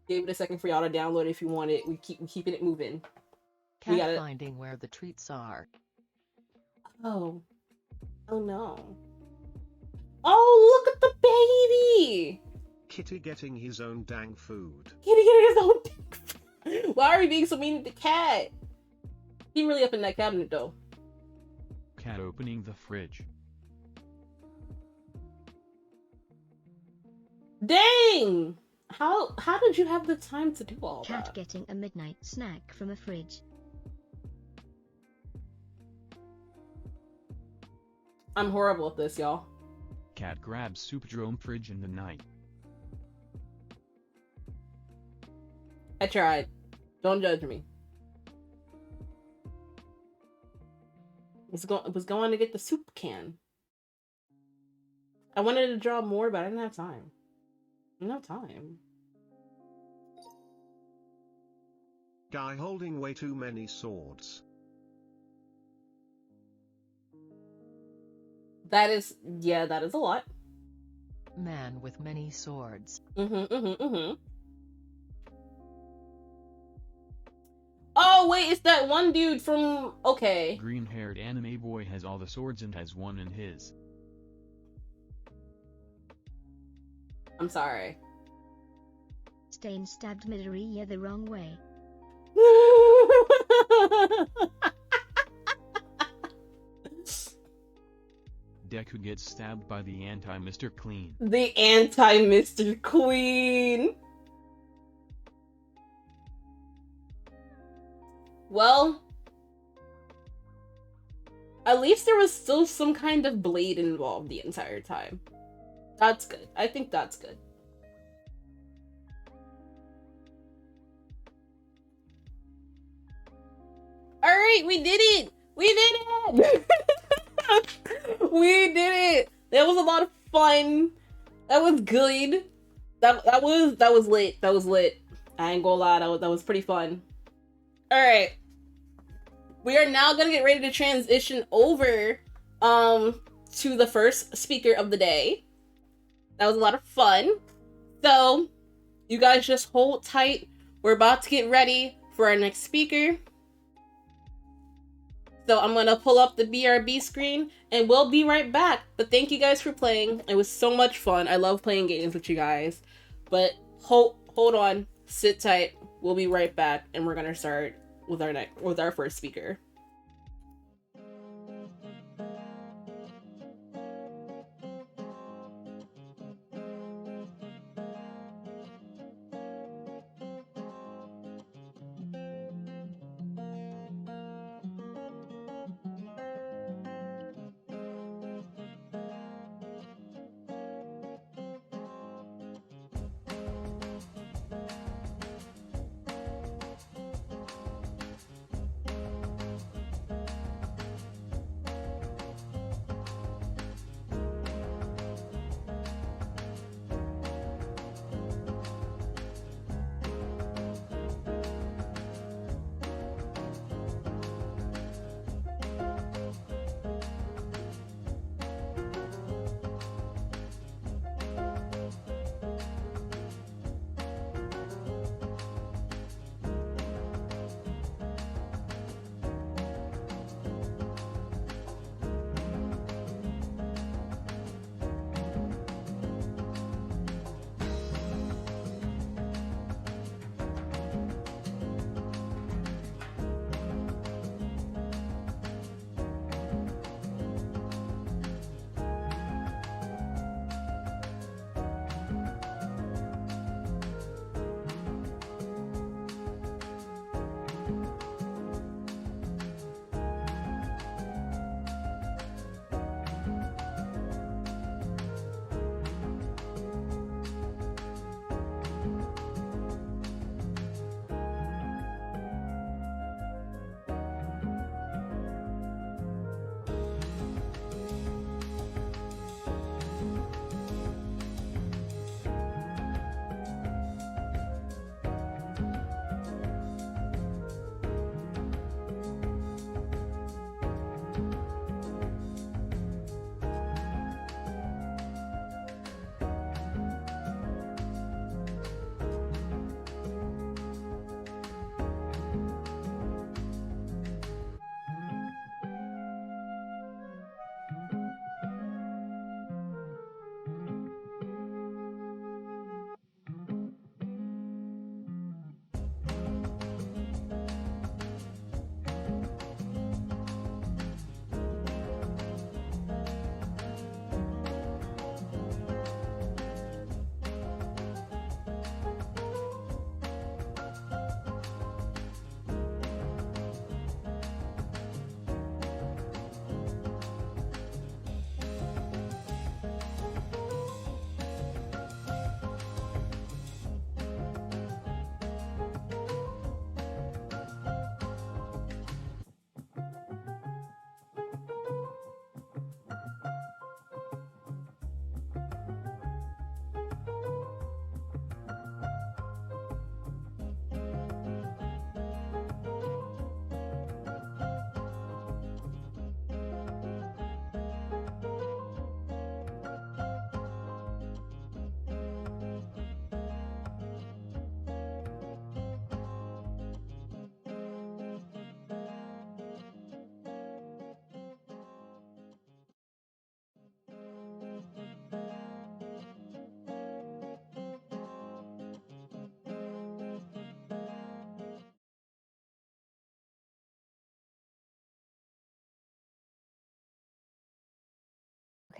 Gave it a second for y'all to download if you want it. We're keeping it moving. Cat We got it. finding where the treats are. Oh. Oh no. Oh, look at the baby! Kitty getting his own dang food. Kitty getting his own food. Why are we being so mean to the cat? He really up in that cabinet though. Cat opening the fridge. Dang! How did you have the time to do all Cat that? getting a midnight snack from a fridge. I'm horrible at this, y'all. Cat grabs Superdrome fridge in the night. I tried. Don't judge me. Was going to get the soup can. I wanted to draw more, but I didn't have time. I didn't have time. Guy holding way too many swords. That is a lot. Man with many swords. Oh wait, it's that one dude from okay. Green-haired anime boy has all the swords and has one in his. I'm sorry. Stain stabbed Midoriya the wrong way. Deku gets stabbed by the anti-Mr. Clean. The anti-Mr. Clean. Well, at least there was still some kind of blade involved the entire time. That's good. I think that's good. Alright, we did it! We did it! We did it! That was a lot of fun. That was good. That was lit. That was lit. I ain't gonna lie, that was pretty fun. Alright. We are now gonna get ready to transition over to the first speaker of the day. That was a lot of fun. So, you guys just hold tight. We're about to get ready for our next speaker. So I'm gonna pull up the BRB screen and we'll be right back. But thank you guys for playing. It was so much fun. I love playing games with you guys. But hold on, sit tight. We'll be right back and we're gonna start with our first speaker.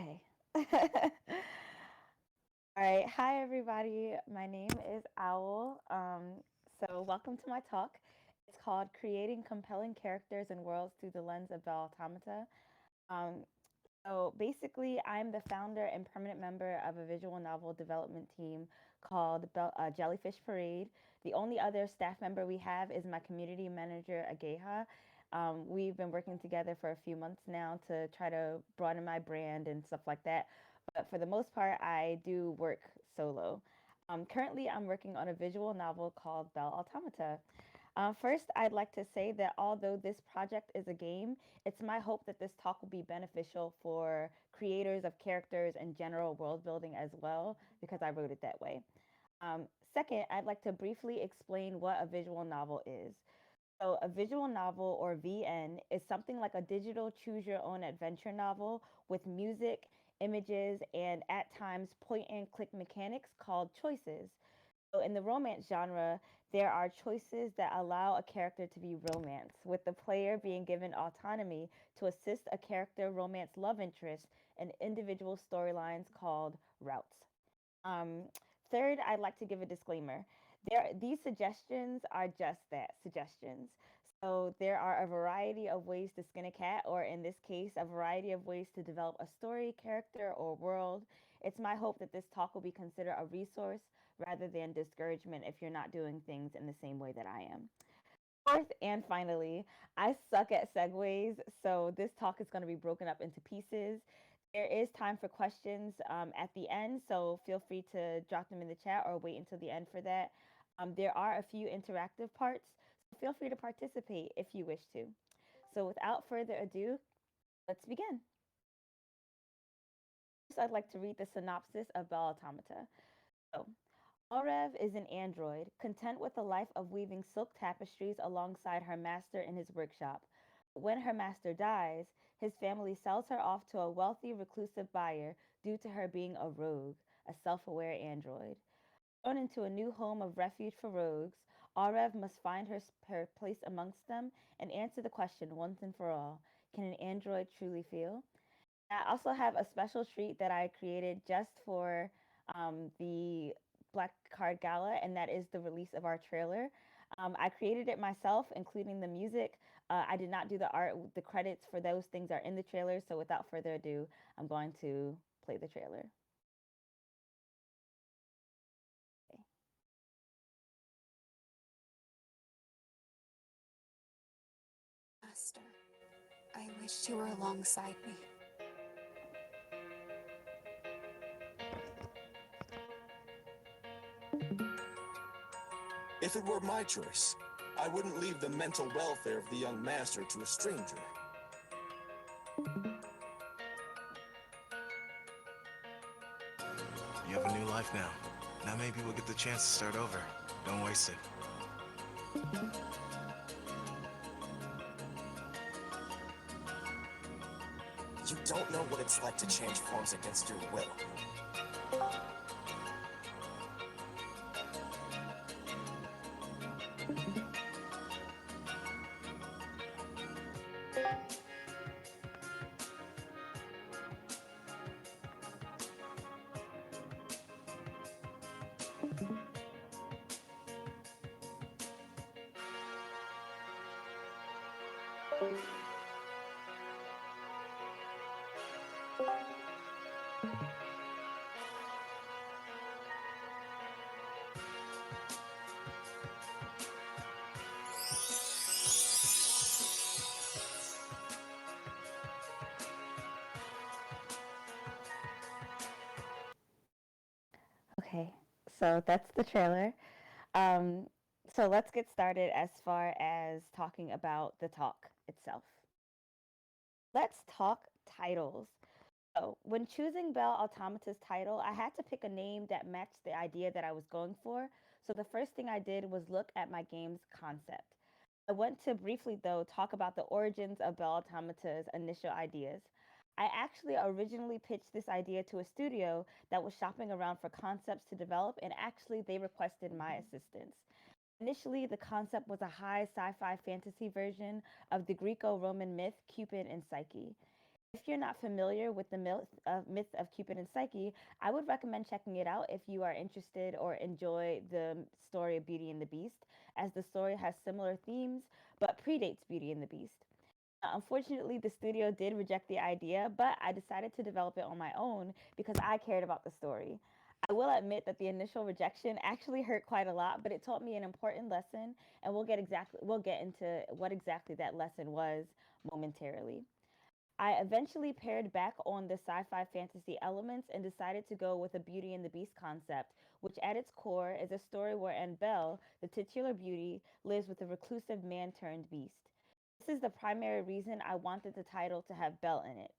Okay. All right. Hi, everybody. My name is Owl. So, welcome to my talk. It's called Creating Compelling Characters and Worlds Through the Lens of Belle Automata. Um, so, basically, I'm the founder and permanent member of a visual novel development team called Jellyfish Parade. The only other staff member we have is my community manager, Ageha. We've been working together for a few months now to try to broaden my brand and stuff like that. But for the most part, I do work solo. Currently, I'm working on a visual novel called Belle Automata. First, I'd like to say that although this project is a game, it's my hope that this talk will be beneficial for creators of characters and general world building as well, because I wrote it that way. Um, Second, I'd like to briefly explain what a visual novel is. So, a visual novel, or VN, is something like a digital choose your own adventure novel with music, images, and at times point and click mechanics called choices. So, in the romance genre, there are choices that allow a character to be romance, with the player being given autonomy to assist a character romance love interest in individual storylines called routes. Um, Third, I'd like to give a disclaimer. These suggestions are just that, suggestions. So there are a variety of ways to skin a cat, or in this case, a variety of ways to develop a story, character, or world. It's my hope that this talk will be considered a resource rather than discouragement if you're not doing things in the same way that I am. Fourth and finally, I suck at segues, so this talk is going to be broken up into pieces. There is time for questions at the end, so feel free to drop them in the chat or wait until the end for that. There are a few interactive parts, so feel free to participate if you wish to. So without further ado, let's begin. First, I'd like to read the synopsis of Belle Automata. So, Aurev is an android, content with a life of weaving silk tapestries alongside her master in his workshop. But when her master dies, his family sells her off to a wealthy, reclusive buyer due to her being a rogue, a self aware android. Thrown into a new home of refuge for rogues, Aurev must find her place amongst them and answer the question once and for all: can an android truly feel? I also have a special treat that I created just for the Black Card Gala, and that is the release of our trailer. I created it myself, including the music. I did not do the art. The credits for those things are in the trailer. So without further ado, I'm going to play the trailer. Okay. Master, I wished you were alongside me. If it were my choice, I wouldn't leave the mental welfare of the young master to a stranger. You have a new life now. Now maybe we'll get the chance to start over. Don't waste it. You don't know what it's like to change forms against your will. Okay, so that's the trailer. Um, so let's get started as far as talking about the talk itself. Let's talk titles. So, when choosing Belle Automata's title, I had to pick a name that matched the idea that I was going for. So, the first thing I did was look at my game's concept. I want to briefly, though, talk about the origins of Belle Automata's initial ideas. I actually originally pitched this idea to a studio that was shopping around for concepts to develop, and actually, they requested my assistance. Initially, the concept was a high sci fi fantasy version of the Greco Roman myth Cupid and Psyche. If you're not familiar with the myth of Cupid and Psyche, I would recommend checking it out if you are interested or enjoy the story of Beauty and the Beast, as the story has similar themes but predates Beauty and the Beast. Unfortunately, the studio did reject the idea, but I decided to develop it on my own because I cared about the story. I will admit that the initial rejection actually hurt quite a lot, but it taught me an important lesson, and we'll get into what exactly that lesson was momentarily. I eventually pared back on the sci-fi fantasy elements and decided to go with a Beauty and the Beast concept, which at its core is a story wherein Belle, the titular beauty, lives with a reclusive man turned beast. This is the primary reason I wanted the title to have Belle in it.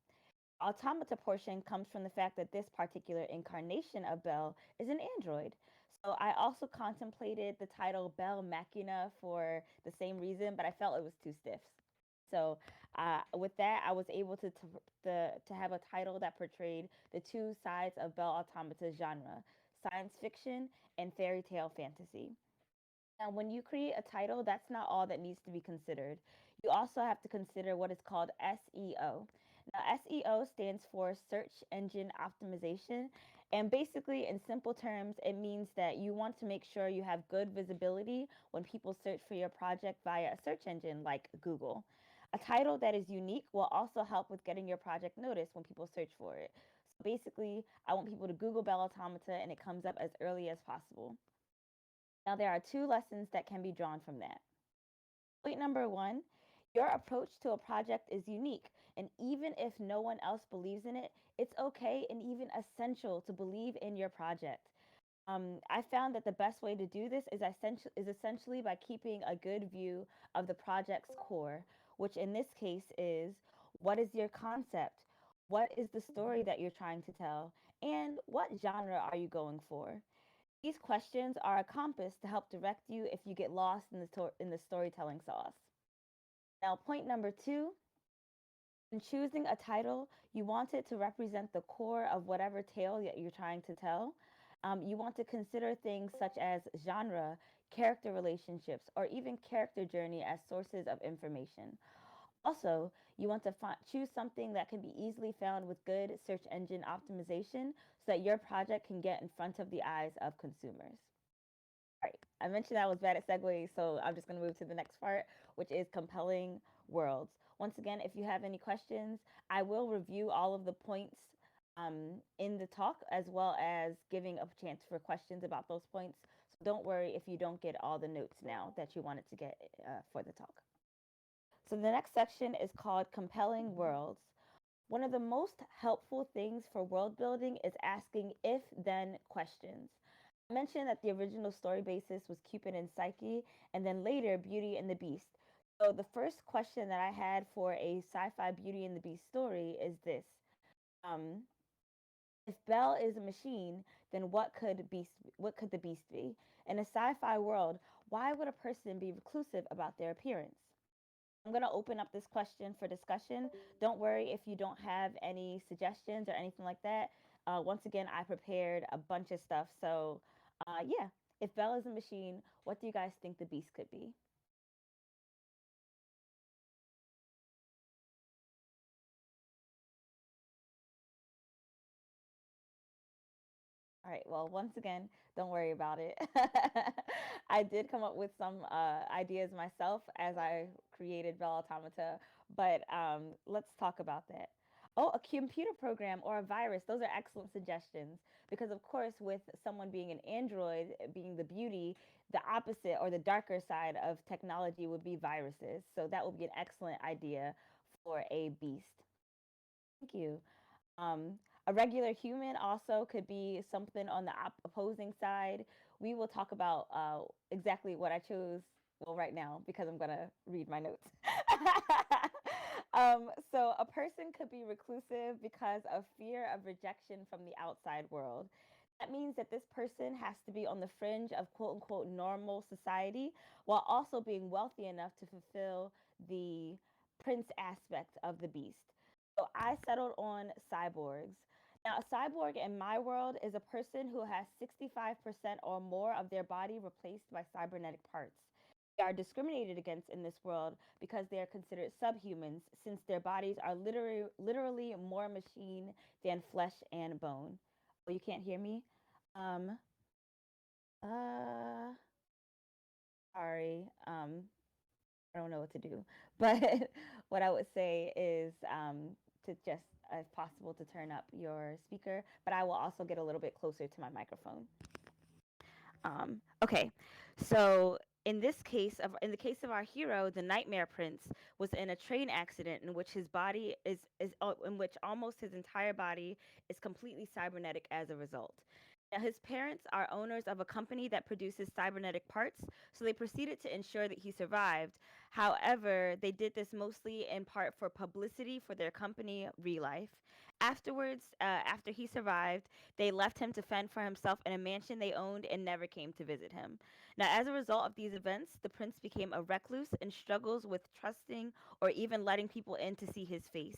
Automata portion comes from the fact that this particular incarnation of Belle is an android. So I also contemplated the title Belle Machina for the same reason, but I felt it was too stiff. So with that, I was able to have a title that portrayed the two sides of Belle Automata's genre: science fiction and fairy tale fantasy. Now, when you create a title, that's not all that needs to be considered. You also have to consider what is called SEO. Now, SEO stands for search engine optimization. And basically, in simple terms, it means that you want to make sure you have good visibility when people search for your project via a search engine like Google. A title that is unique will also help with getting your project noticed when people search for it. So basically, I want people to Google Bell Automata and it comes up as early as possible. Now, there are two lessons that can be drawn from that. Point number one, your approach to a project is unique, and even if no one else believes in it, it's okay and even essential to believe in your project. I found that the best way to do this is essentially by keeping a good view of the project's core, which in this case is: what is your concept? What is the story that you're trying to tell? And what genre are you going for? These questions are a compass to help direct you if you get lost in the storytelling sauce. Now, point number two, in choosing a title, you want it to represent the core of whatever tale that you're trying to tell. You want to consider things such as genre, character relationships, or even character journey as sources of information. Also, you want to choose something that can be easily found with good search engine optimization so that your project can get in front of the eyes of consumers. All right, I mentioned I was bad at segues, so I'm just going to move to the next part, which is compelling worlds. Once again, if you have any questions, I will review all of the points in the talk, as well as giving a chance for questions about those points. So don't worry if you don't get all the notes now that you wanted to get for the talk. So the next section is called Compelling Worlds. One of the most helpful things for world building is asking if then questions. I mentioned that the original story basis was Cupid and Psyche, and then later Beauty and the Beast. So the first question that I had for a sci-fi Beauty and the Beast story is this: um, if Belle is a machine, then what could the Beast be? In a sci-fi world, why would a person be reclusive about their appearance? I'm going to open up this question for discussion. Don't worry if you don't have any suggestions or anything like that. Once again, I prepared a bunch of stuff. So, yeah, if Belle is a machine, what do you guys think the Beast could be? All right, well, once again, don't worry about it. I did come up with some ideas myself as I created Bell Automata, but let's talk about that. Oh, a computer program or a virus, those are excellent suggestions because, of course, with someone being an android, being the beauty, the opposite or the darker side of technology would be viruses. So that would be an excellent idea for a beast. Thank you. Um, a regular human also could be something on the opposing side. We will talk about exactly what I chose, well, right now, because I'm going to read my notes. So, a person could be reclusive because of fear of rejection from the outside world. That means that this person has to be on the fringe of quote unquote normal society while also being wealthy enough to fulfill the prince aspect of the beast. So I settled on cyborgs. Now, a cyborg in my world is a person who has 65% or more of their body replaced by cybernetic parts. They are discriminated against in this world because they are considered subhumans, since their bodies are literally more machine than flesh and bone. Oh, you can't hear me? Um, uh, sorry. I don't know what to do. But what I would say is to just, if possible, to turn up your speaker. But I will also get a little bit closer to my microphone. Okay, so in the case of our hero, the Nightmare Prince was in a train accident in which his body is in which almost his entire body is completely cybernetic as a result. Now, his parents are owners of a company that produces cybernetic parts, so they proceeded to ensure that he survived. However, they did this mostly in part for publicity for their company, Relife. Afterwards, after he survived, they left him to fend for himself in a mansion they owned and never came to visit him. Now, as a result of these events, the prince became a recluse and struggles with trusting or even letting people in to see his face.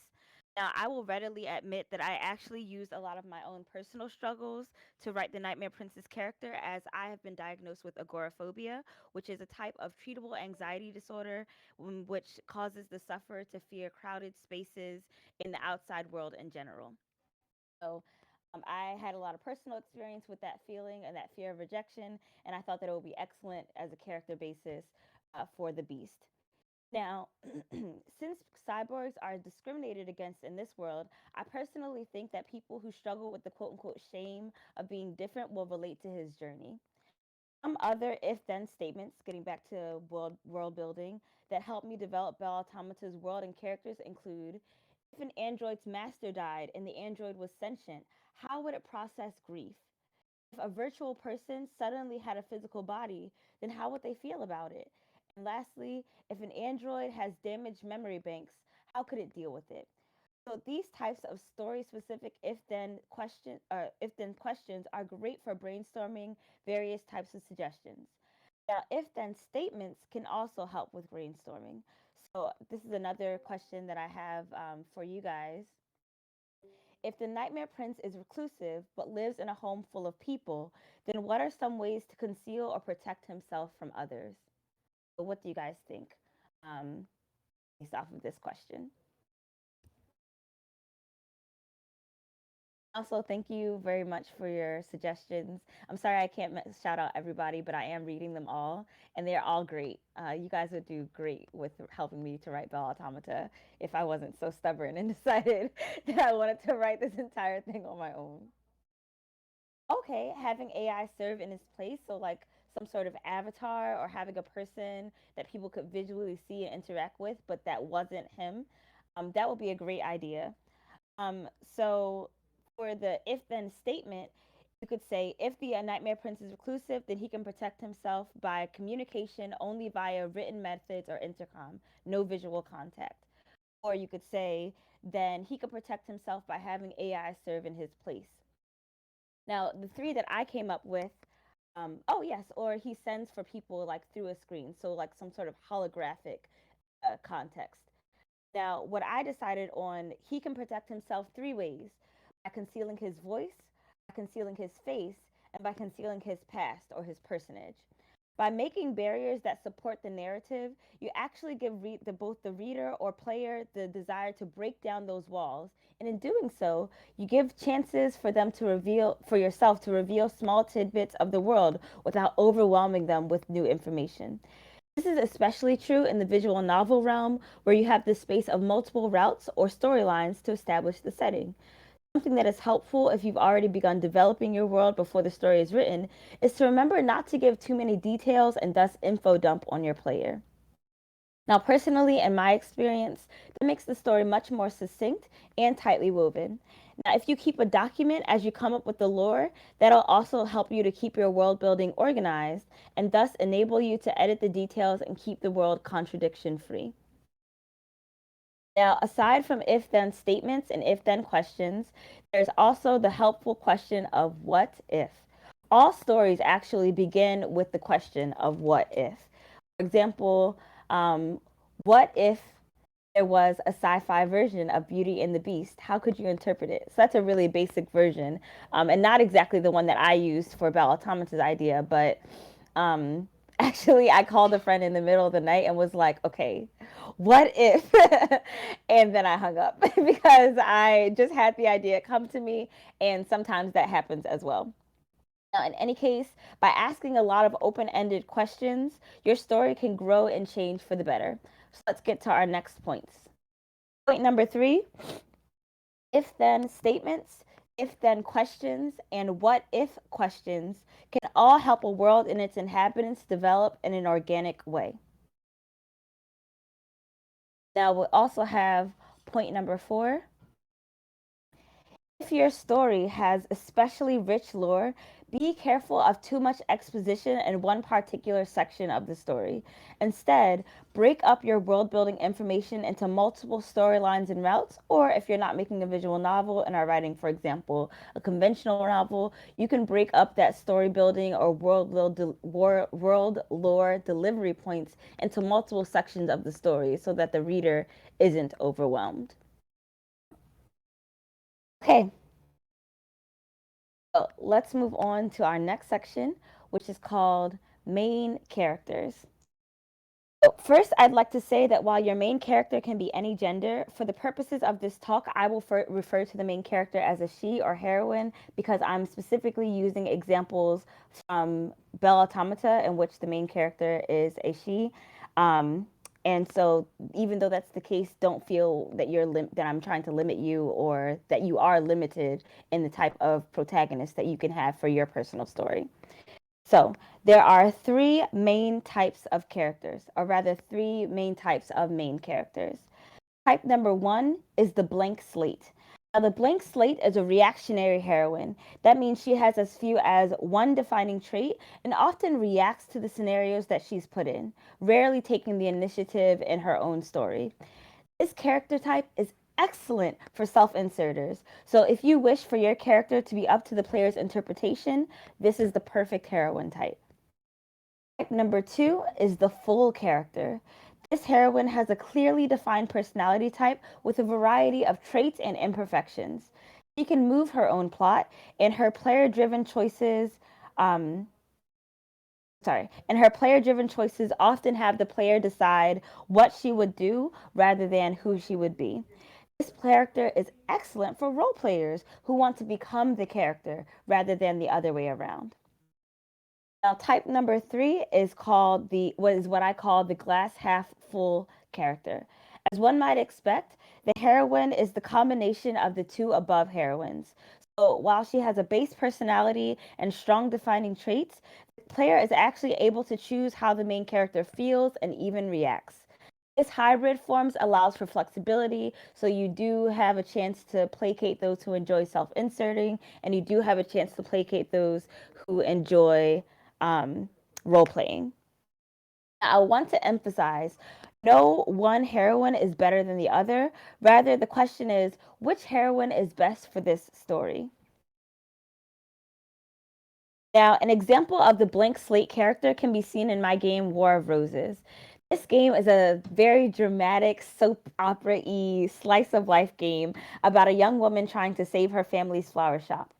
Now, I will readily admit that I actually used a lot of my own personal struggles to write the Nightmare Prince's character, as I have been diagnosed with agoraphobia, which is a type of treatable anxiety disorder which causes the sufferer to fear crowded spaces in the outside world in general. So I had a lot of personal experience with that feeling and that fear of rejection, and I thought that it would be excellent as a character basis for the Beast. Now, since cyborgs are discriminated against in this world, I personally think that people who struggle with the quote unquote shame of being different will relate to his journey. Some other if then statements, getting back to world building, that helped me develop Belle Automata's world and characters include: if an android's master died and the android was sentient, how would it process grief? If a virtual person suddenly had a physical body, then how would they feel about it? And lastly, if an android has damaged memory banks, how could it deal with it? So these types of story-specific if then questions are great for brainstorming various types of suggestions. Now, if-then statements can also help with brainstorming. So this is another question that I have for you guys. If the Nightmare Prince is reclusive but lives in a home full of people, then what are some ways to conceal or protect himself from others? So what do you guys think based off of this question? Also, thank you very much for your suggestions. I'm sorry I can't shout out everybody, but I am reading them all, and they're all great. You guys would do great with helping me to write Belle Automata if I wasn't so stubborn and decided that I wanted to write this entire thing on my own. Okay, having AI serve in its place, so like some sort of avatar or having a person that people could visually see and interact with, but that wasn't him, that would be a great idea. So for the if then statement, you could say if the Nightmare Prince is reclusive, then he can protect himself by communication only via written methods or intercom, no visual contact. Or you could say then he could protect himself by having AI serve in his place. Now, the three that I came up with, oh yes, or he sends for people like through a screen, so like some sort of holographic context. Now, what I decided on, he can protect himself three ways: by concealing his voice, by concealing his face, and by concealing his past or his personage. By making barriers that support the narrative, you actually give both the reader or player the desire to break down those walls. And in doing so, you give chances for them to reveal, for yourself to reveal small tidbits of the world without overwhelming them with new information. This is especially true in the visual novel realm, where you have the space of multiple routes or storylines to establish the setting. Something that is helpful if you've already begun developing your world before the story is written is to remember not to give too many details and thus info dump on your player. Now, personally, in my experience, that makes the story much more succinct and tightly woven. Now, if you keep a document as you come up with the lore, that'll also help you to keep your world building organized and thus enable you to edit the details and keep the world contradiction free. Now, aside from if then statements and if then questions, there's also the helpful question of what if. All stories actually begin with the question of what if. For example, what if there was a sci-fi version of Beauty and the Beast? How could you interpret it? So that's a really basic version, and not exactly the one that I used for Belle Automata's idea, but Actually, I called a friend in the middle of the night and was like, okay, what if? And then I hung up because I just had the idea come to me, and sometimes that happens as well. Now, in any case, by asking a lot of open ended questions, your story can grow and change for the better. So let's get to our next points. Point number 3, if then statements, if then questions, and what if questions can all help a world and its inhabitants develop in an organic way. Now, we'll also have point number 4. If your story has especially rich lore, be careful of too much exposition in one particular section of the story. Instead, break up your world building information into multiple storylines and routes, or if you're not making a visual novel and are writing, for example, a conventional novel, you can break up that story building or world lore delivery points into multiple sections of the story so that the reader isn't overwhelmed. Okay, so let's move on to our next section, which is called main characters. So first, I'd like to say that while your main character can be any gender, for the purposes of this talk, I will refer to the main character as a she or heroine because I'm specifically using examples from Belle Automata in which the main character is a she. And so, even though that's the case, don't feel that that I'm trying to limit you or that you are limited in the type of protagonist that you can have for your personal story. So, there are 3 main types of characters, or rather 3 main types of main characters. Type number 1 is the blank slate. Now, the blank slate is a reactionary heroine. That means she has as few as one defining trait and often reacts to the scenarios that she's put in, rarely taking the initiative in her own story. This character type is excellent for self-inserters. So if you wish for your character to be up to the player's interpretation, this is the perfect heroine type. Type number 2 is the full character. This heroine has a clearly defined personality type with a variety of traits and imperfections. She can move her own plot, and her player-driven choices often have the player decide what she would do rather than who she would be. This character is excellent for role players who want to become the character rather than the other way around. Now, type number 3 is called what I call the glass half full character. As one might expect, the heroine is the combination of the 2 above heroines. So while she has a base personality and strong defining traits, the player is actually able to choose how the main character feels and even reacts. This hybrid forms allows for flexibility, so you do have a chance to placate those who enjoy self-inserting, and you do have a chance to placate those who enjoy role playing. I want to emphasize no one heroine is better than the other. Rather, the question is which heroine is best for this story? Now, an example of the blank slate character can be seen in my game War of Roses. This game is a very dramatic soap opera-y slice of life game about a young woman trying to save her family's flower shop.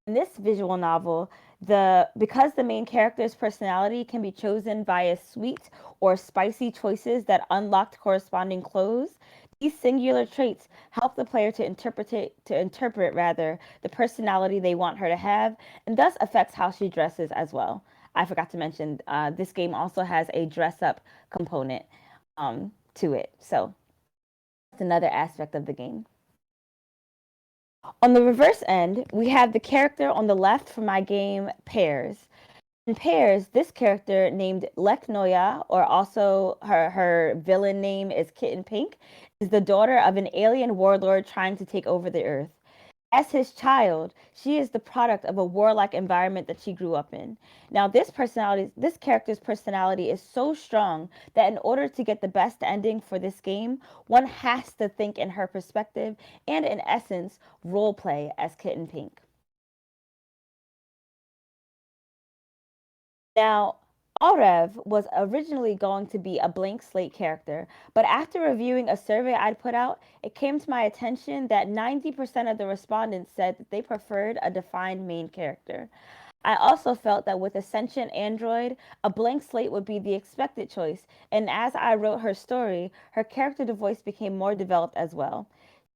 In this visual novel, because the main character's personality can be chosen via sweet or spicy choices that unlocked corresponding clothes, these singular traits help the player to interpret rather the personality they want her to have, and thus affects how she dresses as well. I forgot to mention this game also has a dress up component to it, so that's another aspect of the game. On the reverse end, we have the character on the left from my game, Pears. In Pears, this character named Leknoya, or also her villain name is Kitten Pink, is the daughter of an alien warlord trying to take over the Earth. As his child, she is the product of a warlike environment that she grew up in. Now, this character's personality is so strong that in order to get the best ending for this game, one has to think in her perspective and, in essence, role play as Kitten Pink. Now, Aurev was originally going to be a blank slate character, but after reviewing a survey I'd put out, it came to my attention that 90% of the respondents said that they preferred a defined main character. I also felt that with a sentient android, a blank slate would be the expected choice, and as I wrote her story, her character voice became more developed as well.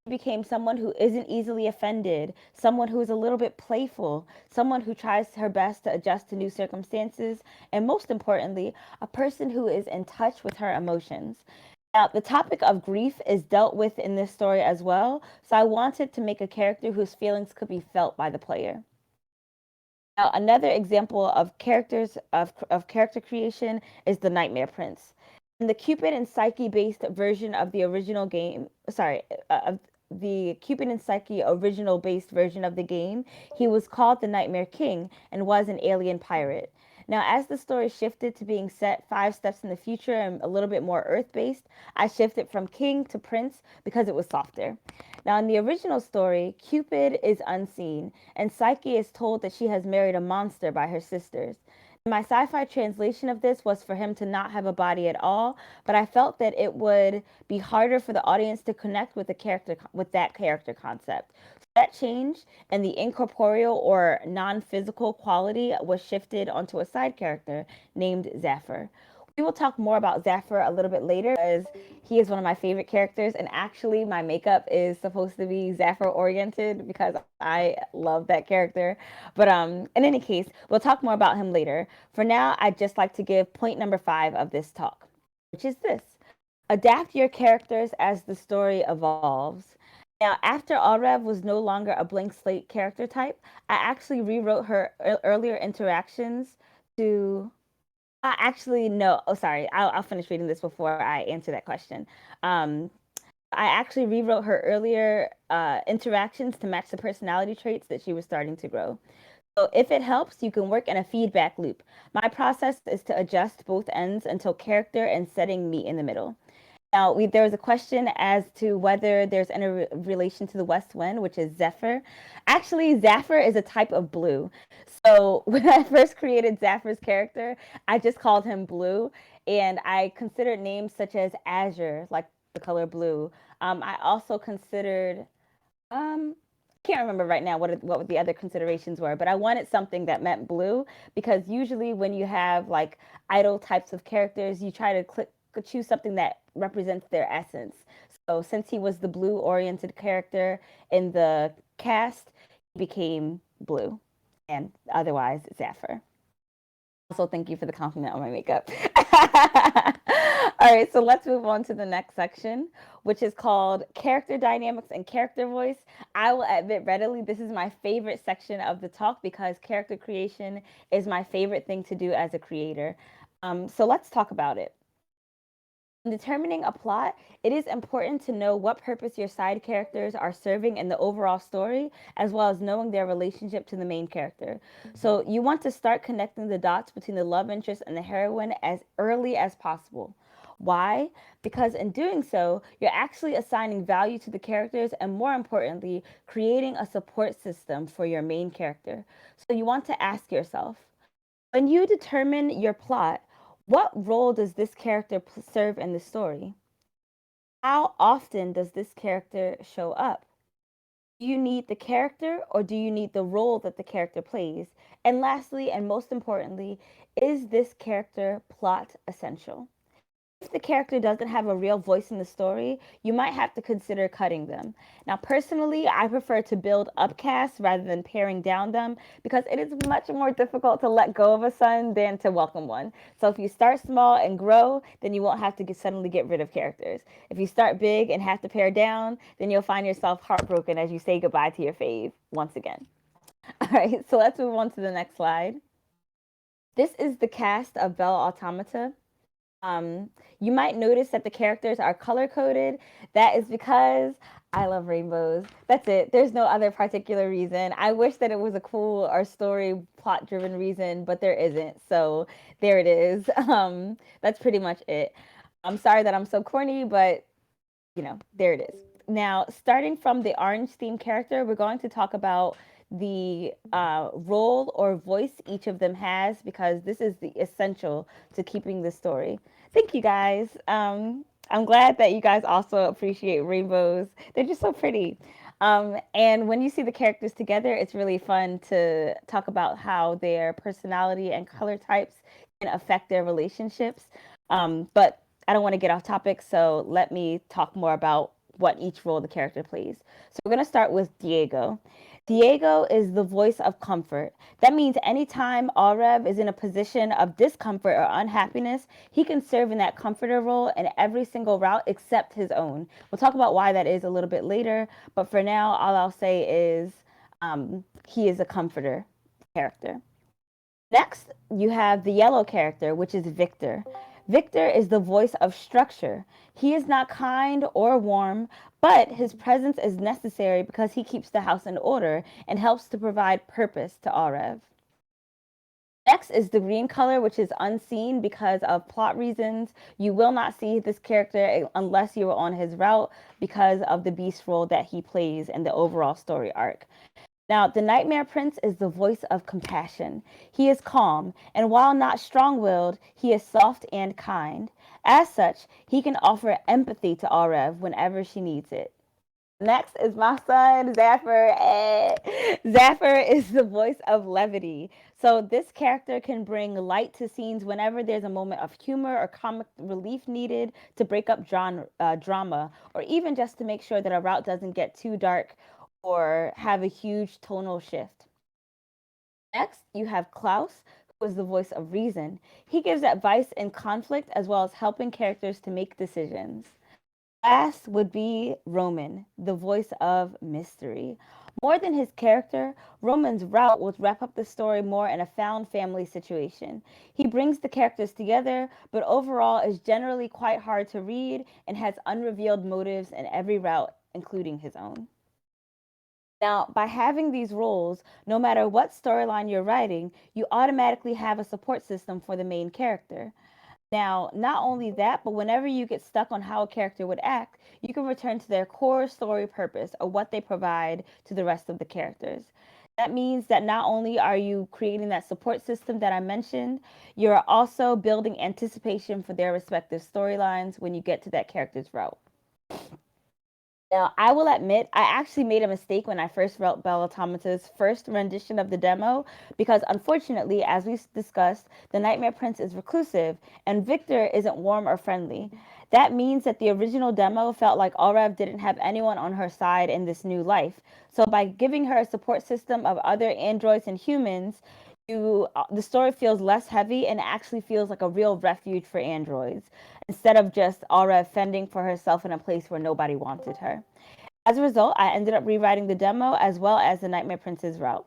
She became someone who isn't easily offended, someone who is a little bit playful, someone who tries her best to adjust to new circumstances, and most importantly, a person who is in touch with her emotions. Now, the topic of grief is dealt with in this story as well, so I wanted to make a character whose feelings could be felt by the player. Now, another example of character creation is the Nightmare Prince. In the Cupid and Psyche based version of the original game, of the Cupid and Psyche original based version of the game, he was called the Nightmare King and was an alien pirate. Now, as the story shifted to being set 5 steps in the future and a little bit more Earth based, I shifted from king to prince because it was softer. Now, in the original story, Cupid is unseen, and Psyche is told that she has married a monster by her sisters. My sci fi translation of this was for him to not have a body at all, but I felt that it would be harder for the audience to connect with that character concept. So that changed, and the incorporeal or non physical quality was shifted onto a side character named Zephyr. We will talk more about Zephyr a little bit later because he is one of my favorite characters, and actually, my makeup is supposed to be Zephyr oriented because I love that character. But in any case, we'll talk more about him later. For now, I'd just like to give point number 5 of this talk, which is this: adapt your characters as the story evolves. Now, after Aurev was no longer a blank slate character type, I actually rewrote her earlier interactions to actually, no. Oh, sorry. I'll finish reading this before I answer that question. Um, I actually rewrote her earlier interactions to match the personality traits that she was starting to grow. So if it helps, you can work in a feedback loop. My process is to adjust both ends until character and setting meet in the middle. Now, there was a question as to whether there's any relation to the West Wind, which is Zephyr. Actually, Zephyr is a type of blue. So when I first created Zephyr's character, I just called him Blue, and I considered names such as Azure, like the color blue. I also considered can't remember right now what the other considerations were, but I wanted something that meant blue because usually when you have like idol types of characters, you try to choose something that represents their essence. So since he was the blue oriented character in the cast, he became blue, and otherwise Zephyr. Also, thank you for the compliment on my makeup. All right, so let's move on to the next section, which is called Character Dynamics and Character Voice. I will admit readily, this is my favorite section of the talk because character creation is my favorite thing to do as a creator. So let's talk about it. In determining a plot, it is important to know what purpose your side characters are serving in the overall story, as well as knowing their relationship to the main character. So you want to start connecting the dots between the love interest and the heroine as early as possible. Why? Because in doing so, you're actually assigning value to the characters and, more importantly, creating a support system for your main character. So you want to ask yourself, when you determine your plot, what role does this character serve in the story? How often does this character show up? Do you need the character or do you need the role that the character plays? And lastly, and most importantly, is this character plot essential? If the character doesn't have a real voice in the story, you might have to consider cutting them. Now, personally, I prefer to build up casts rather than paring down them because it is much more difficult to let go of a son than to welcome one. So if you start small and grow, then you won't have to suddenly get rid of characters. If you start big and have to pare down, then you'll find yourself heartbroken as you say goodbye to your fave once again. All right, so let's move on to the next slide. This is the cast of Belle Automata. You might notice that the characters are color coded. That is because I love rainbows. That's it. There's no other particular reason. I wish that it was a cool or story plot driven reason, but there isn't. So there it is. That's pretty much it. I'm sorry that I'm so corny, but there it is. Now, starting from the orange theme character, we're going to talk about the role or voice each of them has because this is the essential to keeping the story. Thank you guys. I'm glad that you guys also appreciate rainbows. They're just so pretty. And when you see the characters together, it's really fun to talk about how their personality and color types can affect their relationships. But I don't want to get off topic, so let me talk more about what each role the character plays. So we're going to start with Diego. Diego is the voice of comfort. That means anytime Arev is in a position of discomfort or unhappiness, he can serve in that comforter role in every single route except his own. We'll talk about why that is a little bit later, but for now, all I'll say is he is a comforter character. Next, you have the yellow character, which is Victor. Victor is the voice of structure. He is not kind or warm, but his presence is necessary because he keeps the house in order and helps to provide purpose to Arev. Next is the green color, which is unseen because of plot reasons. You will not see this character unless you are on his route because of the beast role that he plays in the overall story arc. Now, the Nightmare Prince is the voice of compassion. He is calm, and while not strong-willed, he is soft and kind. As such, he can offer empathy to Arev whenever she needs it. Next is my son, Zafir. Zafir is the voice of levity. So this character can bring light to scenes whenever there's a moment of humor or comic relief needed to break up drama, or even just to make sure that a route doesn't get too dark or have a huge tonal shift. Next, you have Klaus, who is the voice of reason. He gives advice in conflict as well as helping characters to make decisions. Last would be Roman, the voice of mystery. More than his character, Roman's route will wrap up the story more in a found family situation. He brings the characters together, but overall is generally quite hard to read and has unrevealed motives in every route, including his own. Now, by having these roles, no matter what storyline you're writing, you automatically have a support system for the main character. Now, not only that, but whenever you get stuck on how a character would act, you can return to their core story purpose or what they provide to the rest of the characters. That means that not only are you creating that support system that I mentioned, you're also building anticipation for their respective storylines when you get to that character's route. Now, I will admit, I actually made a mistake when I first wrote Belle Automata's first rendition of the demo because, unfortunately, as we discussed, the Nightmare Prince is reclusive and Victor isn't warm or friendly. That means that the original demo felt like Arev didn't have anyone on her side in this new life. So by giving her a support system of other androids and humans, the story feels less heavy and actually feels like a real refuge for androids instead of just Aura fending for herself in a place where nobody wanted her. As a result, I ended up rewriting the demo as well as the Nightmare Prince's route.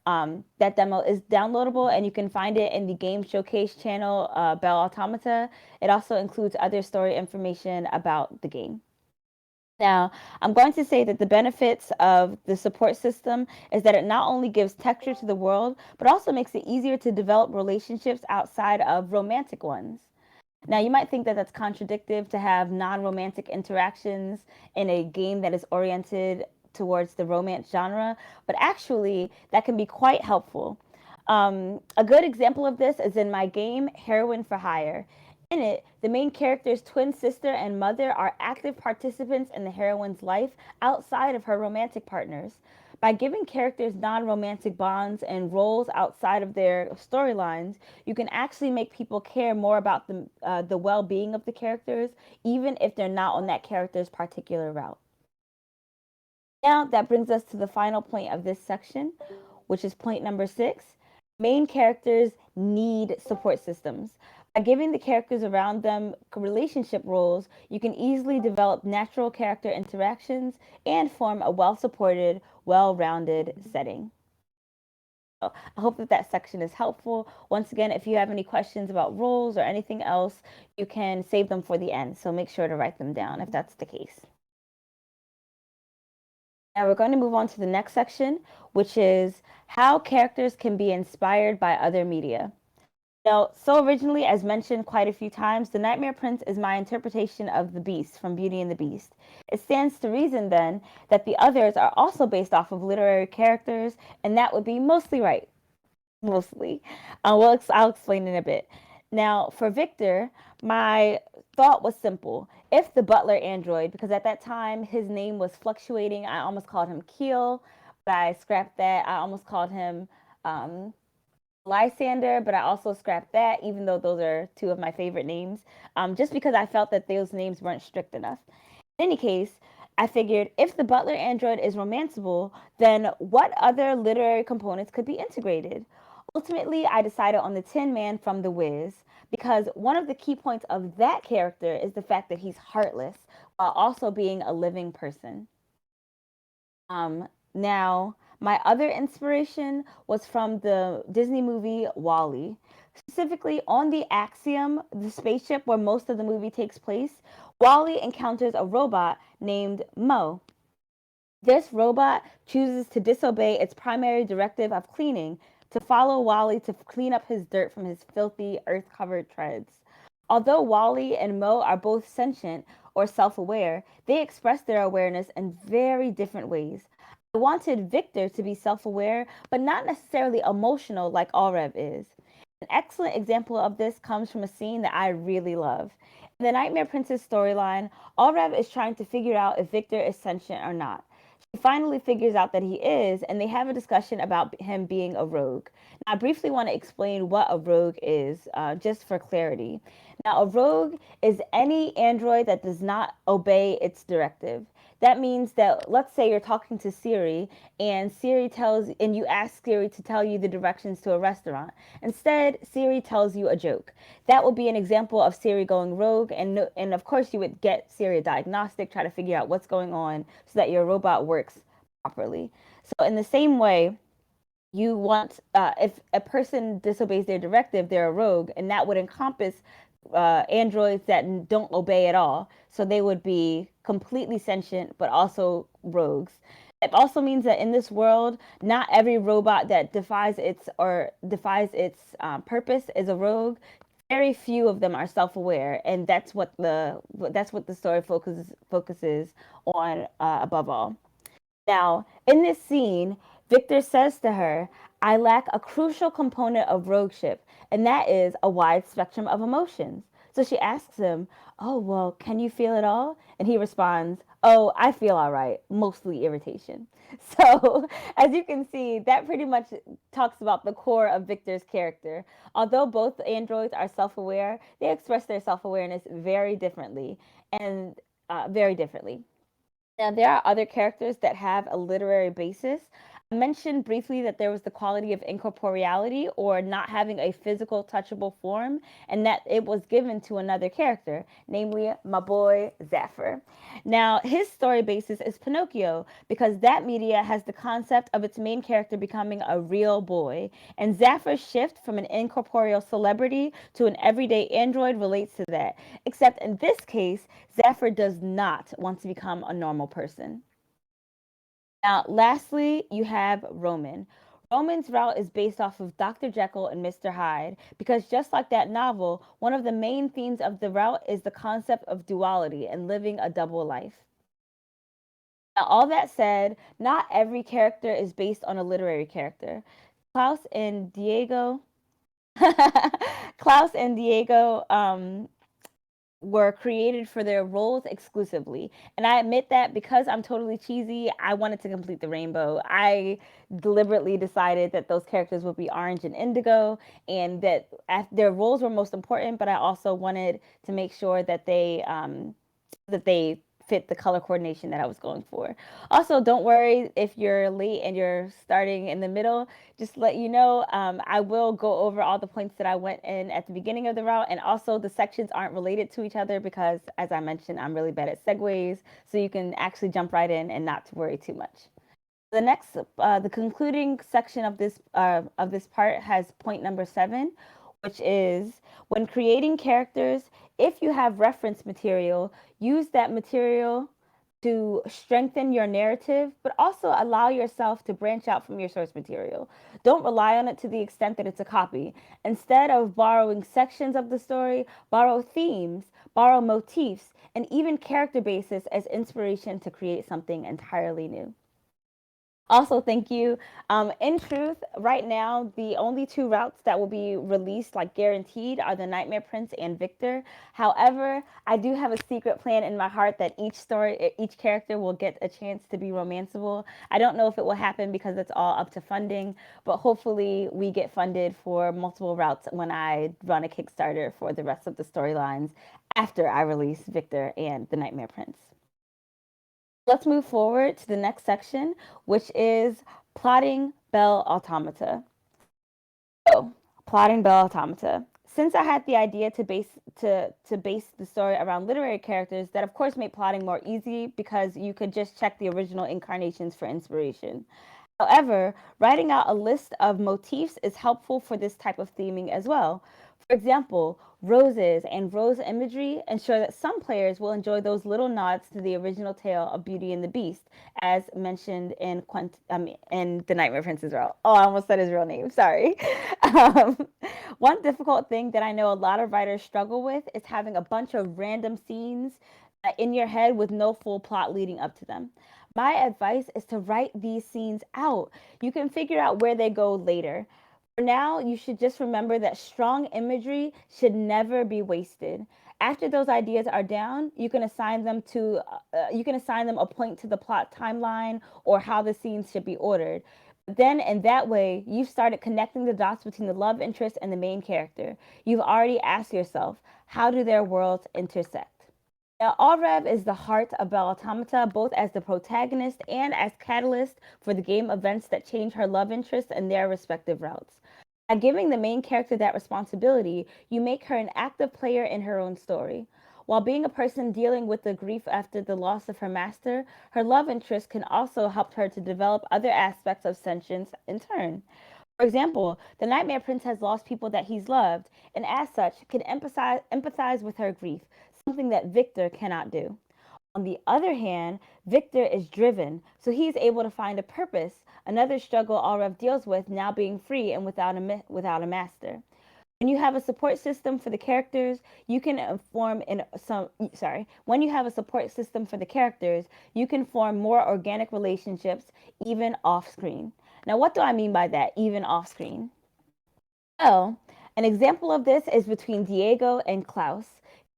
That demo is downloadable and you can find it in the Game Showcase channel, Belle Automata. It also includes other story information about the game. Now, I'm going to say that the benefits of the support system is that it not only gives texture to the world, but also makes it easier to develop relationships outside of romantic ones. Now, you might think that that's contradictory to have non-romantic interactions in a game that is oriented towards the romance genre, but actually, that can be quite helpful. A good example of this is in my game, Heroine for Hire. In it, the main character's twin sister and mother are active participants in the heroine's life outside of her romantic partners. By giving characters non-romantic bonds and roles outside of their storylines, you can actually make people care more about the well-being of the characters, even if they're not on that character's particular route. Now, that brings us to the final point of this section, which is point number 6. Main characters need support systems. By giving the characters around them relationship roles, you can easily develop natural character interactions and form a well-supported, well-rounded setting. So I hope that that section is helpful. Once again, if you have any questions about roles or anything else, you can save them for the end. So make sure to write them down if that's the case. Now we're going to move on to the next section, which is how characters can be inspired by other media. Now, so originally, as mentioned quite a few times, The Nightmare Prince is my interpretation of the Beast from Beauty and the Beast. It stands to reason, then, that the others are also based off of literary characters, and that would be mostly right. Mostly. I'll explain in a bit. Now, for Victor, my thought was simple. If the butler android, because at that time his name was fluctuating, I almost called him Keel, but I scrapped that. I almost called him um, Lysander, but I also scrapped that, even though those are two of my favorite names, just because I felt that those names weren't strict enough. In any case, I figured if the butler android is romanceable, then what other literary components could be integrated? Ultimately, I decided on the Tin Man from The Wiz because one of the key points of that character is the fact that he's heartless while also being a living person. Now, my other inspiration was from the Disney movie WALL-E. Specifically, on the Axiom, the spaceship where most of the movie takes place, WALL-E encounters a robot named Mo. This robot chooses to disobey its primary directive of cleaning, to follow Wally to clean up his dirt from his filthy, earth covered treads. Although Wally and Mo are both sentient or self aware, they express their awareness in very different ways. I wanted Victor to be self aware, but not necessarily emotional like Alrev is. An excellent example of this comes from a scene that I really love. In the Nightmare Princess storyline, Alrev is trying to figure out if Victor is sentient or not. She finally figures out that he is, and they have a discussion about him being a rogue. Now, I briefly want to explain what a rogue is, just for clarity. Now, a rogue is any android that does not obey its directive. That means that, let's say you're talking to Siri, and you ask Siri to tell you the directions to a restaurant. Instead, Siri tells you a joke. That would be an example of Siri going rogue, and of course you would get Siri a diagnostic, try to figure out what's going on so that your robot works properly. So in the same way, you want if a person disobeys their directive, they're a rogue, and that would encompass androids that don't obey at all. So they would be completely sentient, but also rogues. It also means that in this world, not every robot that defies its purpose is a rogue. Very few of them are self-aware, and that's what the story focuses on above all. Now, in this scene, Victor says to her, I lack a crucial component of rogueship, and that is a wide spectrum of emotions. So she asks him, oh, well, can you feel it all? And he responds, oh, I feel all right, mostly irritation. So, as you can see, that pretty much talks about the core of Victor's character. Although both androids are self aware, they express their self awareness very differently and very differently. Now, there are other characters that have a literary basis. I mentioned briefly that there was the quality of incorporeality or not having a physical, touchable form, and that it was given to another character, namely my boy Zafir. Now, his story basis is Pinocchio because that media has the concept of its main character becoming a real boy, and Zafir's shift from an incorporeal celebrity to an everyday android relates to that. Except in this case, Zafir does not want to become a normal person. Now, lastly, you have Roman. Roman's route is based off of Dr. Jekyll and Mr. Hyde because, just like that novel, one of the main themes of the route is the concept of duality and living a double life. Now, all that said, not every character is based on a literary character. Klaus and Diego. Klaus and Diego were created for their roles exclusively. And I admit that because I'm totally cheesy, I wanted to complete the rainbow. I deliberately decided that those characters would be orange and indigo and that their roles were most important, but I also wanted to make sure that they fit the color coordination that I was going for. Also, don't worry if you're late and you're starting in the middle. Just let you know, I will go over all the points that I went in at the beginning of the route, and also the sections aren't related to each other because, as I mentioned, I'm really bad at segues, so you can actually jump right in and not to worry too much. The concluding section of this part has point number 7, which is when creating characters, if you have reference material, use that material to strengthen your narrative, but also allow yourself to branch out from your source material. Don't rely on it to the extent that it's a copy. Instead of borrowing sections of the story, borrow themes, borrow motifs, and even character basis as inspiration to create something entirely new. Also, thank you. In truth, right now, the only two routes that will be released, like guaranteed, are the Nightmare Prince and Victor. However, I do have a secret plan in my heart that each character will get a chance to be romanceable. I don't know if it will happen because it's all up to funding, but hopefully we get funded for multiple routes when I run a Kickstarter for the rest of the storylines after I release Victor and the Nightmare Prince. Let's move forward to the next section, which is plotting Belle Automata. So, plotting Belle Automata. Since I had the idea to base the story around literary characters, that of course made plotting more easy because you could just check the original incarnations for inspiration. However, writing out a list of motifs is helpful for this type of theming as well. For example, roses and rose imagery ensure that some players will enjoy those little nods to the original tale of Beauty and the Beast, as mentioned in The Nightmare Prince Israel. Oh, I almost said his real name. Sorry. Um, One difficult thing that I know a lot of writers struggle with is having a bunch of random scenes in your head with no full plot leading up to them. My advice is to write these scenes out. You can figure out where they go later. For now, you should just remember that strong imagery should never be wasted. After those ideas are down, you can assign them a point to the plot timeline or how the scenes should be ordered. Then, in that way, you've started connecting the dots between the love interest and the main character. You've already asked yourself, how do their worlds intersect? Now, Allrev is the heart of Belle Automata, both as the protagonist and as catalyst for the game events that change her love interests and their respective routes. By giving the main character that responsibility, you make her an active player in her own story. While being a person dealing with the grief after the loss of her master, her love interest can also help her to develop other aspects of sentience in turn. For example, the Nightmare Prince has lost people that he's loved, and as such, can empathize with her grief, something that Victor cannot do. On the other hand, Victor is driven, so he's able to find a purpose, another struggle Alrev deals with now being free and without a master. When you have a support system for the characters, you can form in some sorry, when you have a support system for the characters, you can form more organic relationships even off screen. Now, what do I mean by that, even off screen? Well, an example of this is between Diego and Klaus.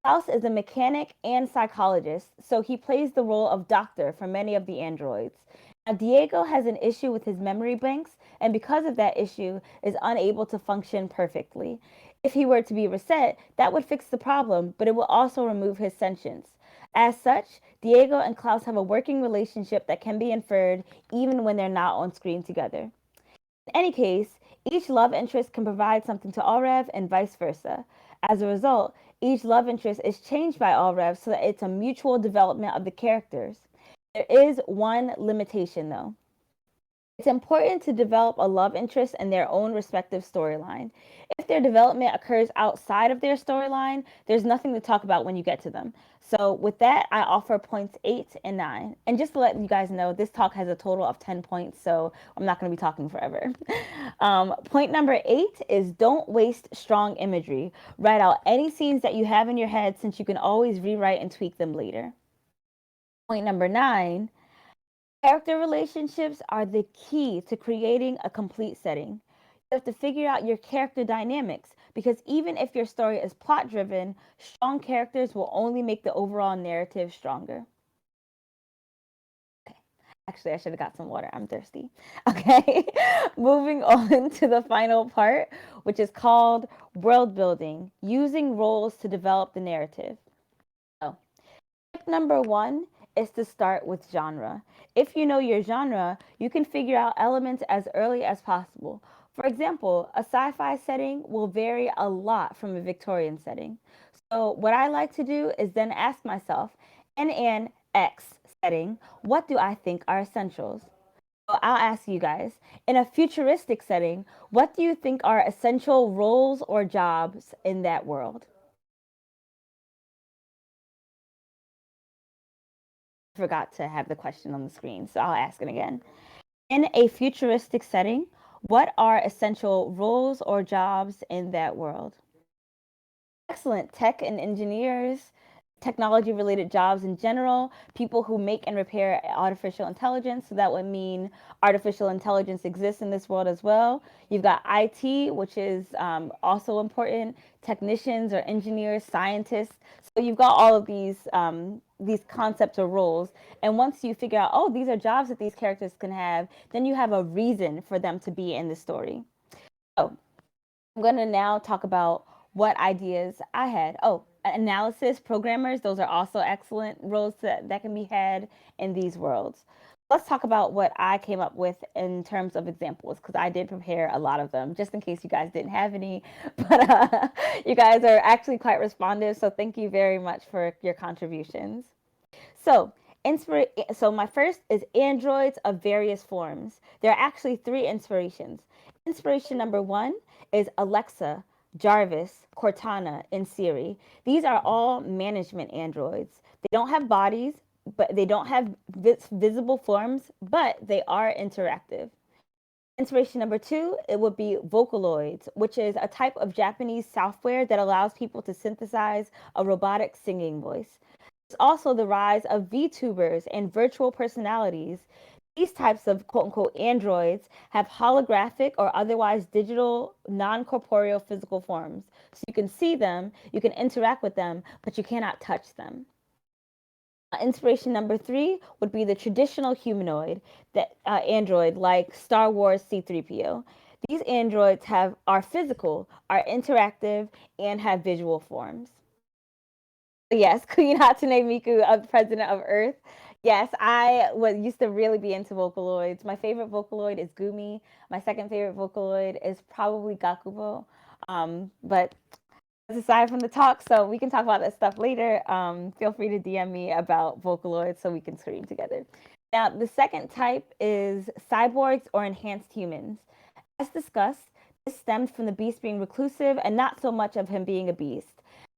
Klaus is a mechanic and psychologist, so he plays the role of doctor for many of the androids. Now, Diego has an issue with his memory banks, and because of that issue, is unable to function perfectly. If he were to be reset, that would fix the problem, but it will also remove his sentience. As such, Diego and Klaus have a working relationship that can be inferred even when they're not on screen together. In any case, each love interest can provide something to Allrev and vice versa. As a result, each love interest is changed by Allrev so that it's a mutual development of the characters. There is one limitation though. It's important to develop a love interest in their own respective storyline. If their development occurs outside of their storyline, there's nothing to talk about when you get to them. So with that, I offer points 8 and 9. And just to let you guys know, this talk has a total of 10 points, so I'm not going to be talking forever. Point number 8 is don't waste strong imagery. Write out any scenes that you have in your head since you can always rewrite and tweak them later. Point number 9, character relationships are the key to creating a complete setting. You have to figure out your character dynamics because even if your story is plot driven, strong characters will only make the overall narrative stronger. Okay. Actually, I should have got some water. I'm thirsty. Okay. Moving on to the final part, which is called world building, using roles to develop the narrative. So, tip number 1 is to start with genre. If you know your genre, you can figure out elements as early as possible. For example, a sci-fi setting will vary a lot from a Victorian setting. So what I like to do is then ask myself, in an X setting, what do I think are essentials? So I'll ask you guys, in a futuristic setting, what do you think are essential roles or jobs in that world? Forgot to have the question on the screen, so I'll ask it again. In a futuristic setting, what are essential roles or jobs in that world? Excellent. Tech and engineers, technology related jobs in general, people who make and repair artificial intelligence. So that would mean artificial intelligence exists in this world as well. You've got IT, which is also important, technicians or engineers, scientists. So you've got all of these concepts or roles. And once you figure out, oh, these are jobs that these characters can have, then you have a reason for them to be in the story. So I'm going to now talk about what ideas I had. Oh, analysis, programmers, those are also excellent roles that can be had in these worlds. Let's talk about what I came up with in terms of examples, because I did prepare a lot of them, just in case you guys didn't have any. But you guys are actually quite responsive, so thank you very much for your contributions. So, so my first is androids of various forms. There are actually three inspirations. Inspiration number one is Alexa, Jarvis, Cortana, and Siri. These are all management androids. They don't have bodies, but they don't have visible forms, but they are interactive. Inspiration number two, it would be Vocaloids, which is a type of Japanese software that allows people to synthesize a robotic singing voice. There's also the rise of VTubers and virtual personalities. These types of quote unquote androids have holographic or otherwise digital, non corporeal physical forms. So you can see them, you can interact with them, but you cannot touch them. Inspiration number three would be the traditional humanoid that android like Star Wars C-3PO. These androids are physical, are interactive, and have visual forms. Yes, Queen Hatsune Miku, president of Earth. Yes, I used to really be into Vocaloids. My favorite Vocaloid is Gumi. My second favorite Vocaloid is probably Gakubo. But aside from the talk, so we can talk about that stuff later. Feel free to DM me about Vocaloids so we can scream together. Now, the second type is cyborgs or enhanced humans. As discussed, this stems from the beast being reclusive and not so much of him being a beast.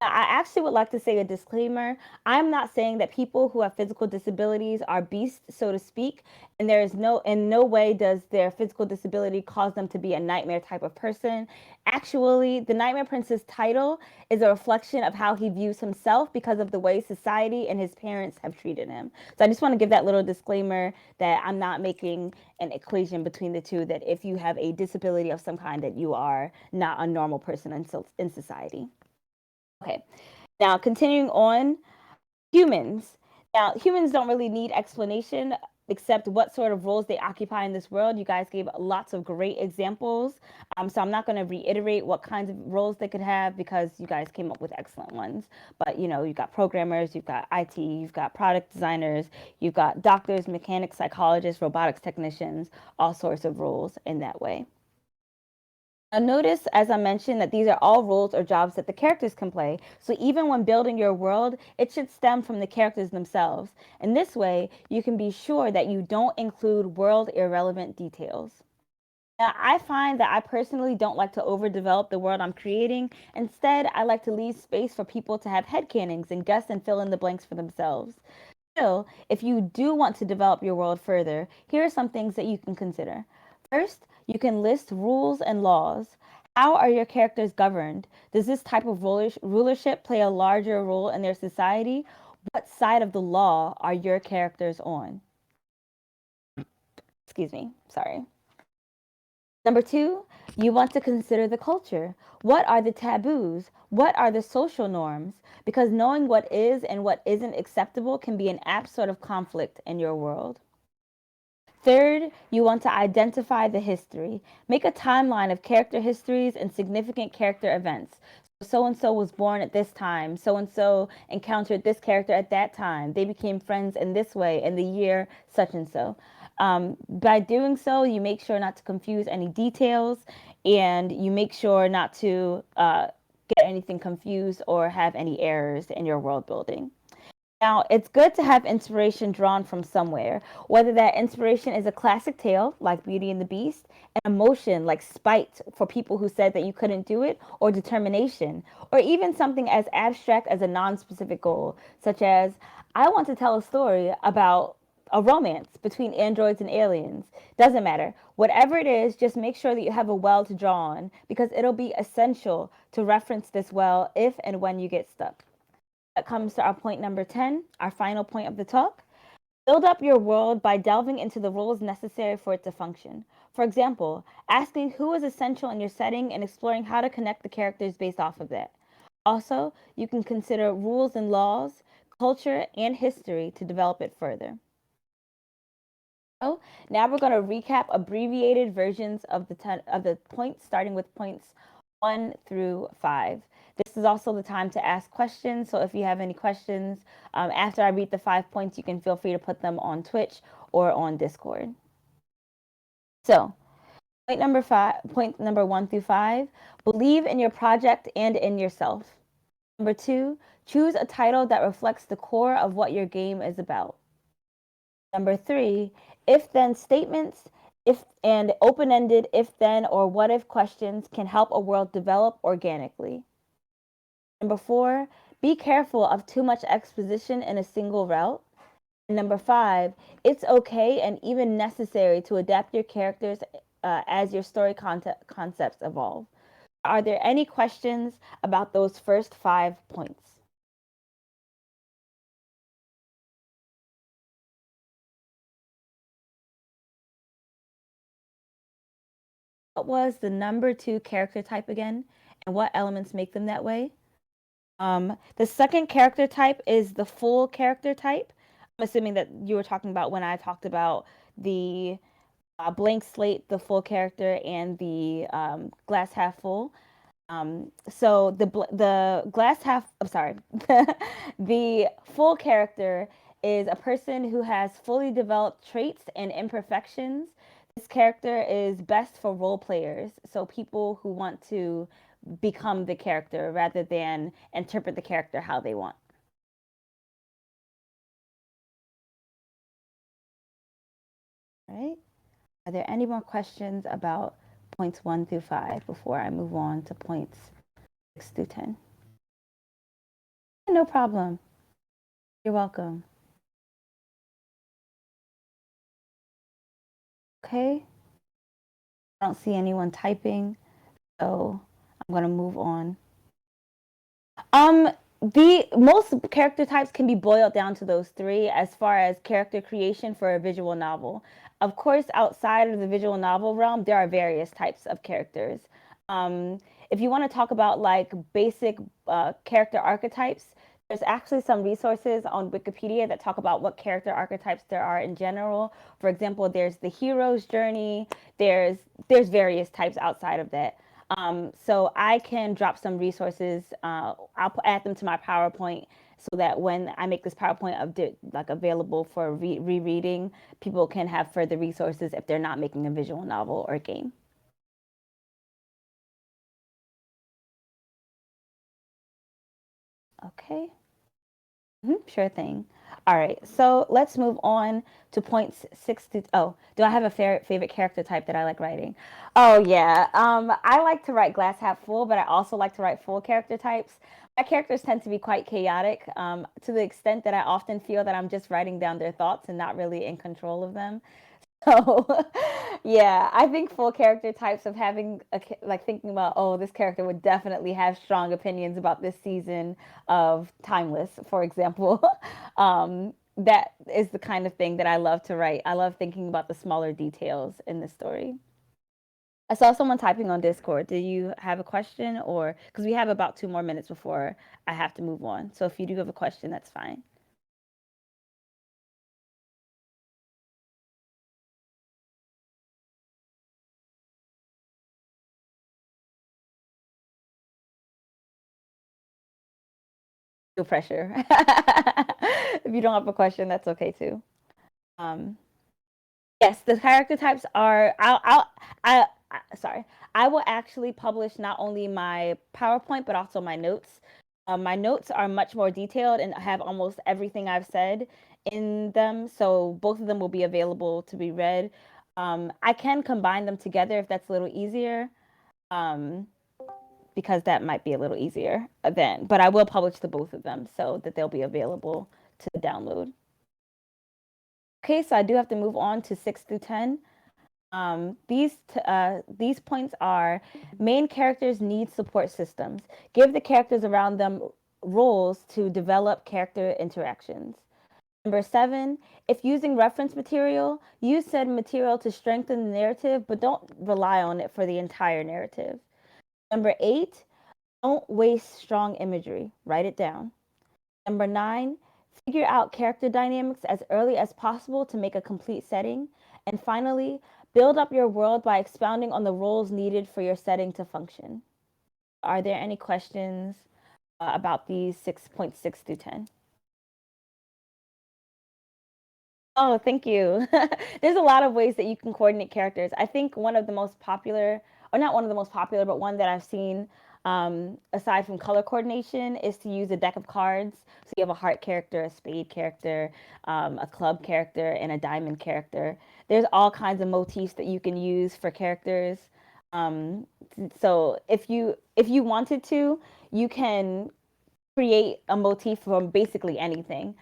Now, I actually would like to say a disclaimer. I'm not saying that people who have physical disabilities are beasts, so to speak, and there is in no way does their physical disability cause them to be a nightmare type of person. Actually, the Nightmare Prince's title is a reflection of how he views himself because of the way society and his parents have treated him. So I just want to give that little disclaimer that I'm not making an equation between the two, that if you have a disability of some kind that you are not a normal person in society. Okay, now continuing on, humans. Now, humans don't really need explanation except what sort of roles they occupy in this world. You guys gave lots of great examples. So I'm not going to reiterate what kinds of roles they could have because you guys came up with excellent ones. But, you've got programmers, you've got IT, you've got product designers, you've got doctors, mechanics, psychologists, robotics technicians, all sorts of roles in that way. Now notice, as I mentioned, that these are all roles or jobs that the characters can play. So even when building your world, it should stem from the characters themselves. In this way, you can be sure that you don't include world irrelevant details. Now, I find that I personally don't like to overdevelop the world I'm creating. Instead, I like to leave space for people to have headcanons and guess and fill in the blanks for themselves. Still, if you do want to develop your world further, here are some things that you can consider. First, you can list rules and laws. How are your characters governed? Does this type of rulership play a larger role in their society? What side of the law are your characters on? Excuse me, sorry. Number two, you want to consider the culture. What are the taboos? What are the social norms? Because knowing what is and what isn't acceptable can be an apt sort of conflict in your world. Third, you want to identify the history. Make a timeline of character histories and significant character events. So and so was born at this time. So and so encountered this character at that time. They became friends in this way in the year such and so. By doing so, you make sure not to confuse any details, and you make sure not to get anything confused or have any errors in your world building. Now, it's good to have inspiration drawn from somewhere, whether that inspiration is a classic tale like Beauty and the Beast, an emotion like spite for people who said that you couldn't do it, or determination, or even something as abstract as a non-specific goal, such as, I want to tell a story about a romance between androids and aliens. Doesn't matter. Whatever it is, just make sure that you have a well to draw on, because it'll be essential to reference this well if and when you get stuck. That comes to our point number 10, our final point of the talk. Build up your world by delving into the rules necessary for it to function. For example, asking who is essential in your setting and exploring how to connect the characters based off of that. Also, you can consider rules and laws, culture, and history to develop it further. So now we're going to recap abbreviated versions of the points, starting with points 1 through 5. This is also the time to ask questions. So if you have any questions after I read the 5 points, you can feel free to put them on Twitch or on Discord. So point number 1 through 5, believe in your project and in yourself. Number 2, choose a title that reflects the core of what your game is about. Number 3, if-then statements and open-ended if-then or what-if questions can help a world develop organically. Number 4, be careful of too much exposition in a single route. And number 5, it's okay and even necessary to adapt your characters as your story concepts evolve. Are there any questions about those first 5 points? What was the number 2 character type again, and what elements make them that way? The second character type is the full character type. I'm assuming that you were talking about when I talked about the blank slate, the full character, and the glass half full. So the glass half, I'm sorry, the full character is a person who has fully developed traits and imperfections. This character is best for role players, so people who want to become the character rather than interpret the character how they want. All right. Are there any more questions about points 1 through 5 before I move on to points 6 through 10? No problem. You're welcome. Okay. I don't see anyone typing, so I'm going to move on. The most character types can be boiled down to those 3 as far as character creation for a visual novel. Of course, outside of the visual novel realm, there are various types of characters. If you want to talk about like basic character archetypes, there's actually some resources on Wikipedia that talk about what character archetypes there are in general. For example, there's the hero's journey. There's various types outside of that. So I can drop some resources. I'll add them to my PowerPoint so that when I make this PowerPoint like available for rereading, people can have further resources if they're not making a visual novel or game. Okay. Sure thing. All right, so let's move on to points 6 to, oh, do I have a favorite character type that I like writing? Oh yeah, I like to write glass half full, but I also like to write full character types. My characters tend to be quite chaotic, to the extent that I often feel that I'm just writing down their thoughts and not really in control of them. So, yeah, I think full character types of having like thinking about, oh, this character would definitely have strong opinions about this season of Timeless, for example. That is the kind of thing that I love to write. I love thinking about the smaller details in the story. I saw someone typing on Discord. Do you have a question, or because we have about 2 more minutes before I have to move on. So if you do have a question, that's fine. No pressure. If you don't have a question, that's okay too. Yes, the character types are. Sorry. I will actually publish not only my PowerPoint but also my notes. My notes are much more detailed and have almost everything I've said in them, so both of them will be available to be read. I can combine them together if that's a little easier. Because that might be a little easier then. But I will publish the both of them so that they'll be available to download. Okay, so I do have to move on to 6 through 10. These points are: main characters need support systems. Give the characters around them roles to develop character interactions. Number 7, if using reference material, use said material to strengthen the narrative, but don't rely on it for the entire narrative. Number 8, don't waste strong imagery. Write it down. Number 9, figure out character dynamics as early as possible to make a complete setting. And finally, build up your world by expounding on the roles needed for your setting to function. Are there any questions about these 6.6 through 10? Oh, thank you. There's a lot of ways that you can coordinate characters. I think one of the most popular, or not one of the most popular, but one that I've seen aside from color coordination is to use a deck of cards. So you have a heart character, a spade character, a club character, and a diamond character. There's all kinds of motifs that you can use for characters. So if you wanted to, you can create a motif from basically anything.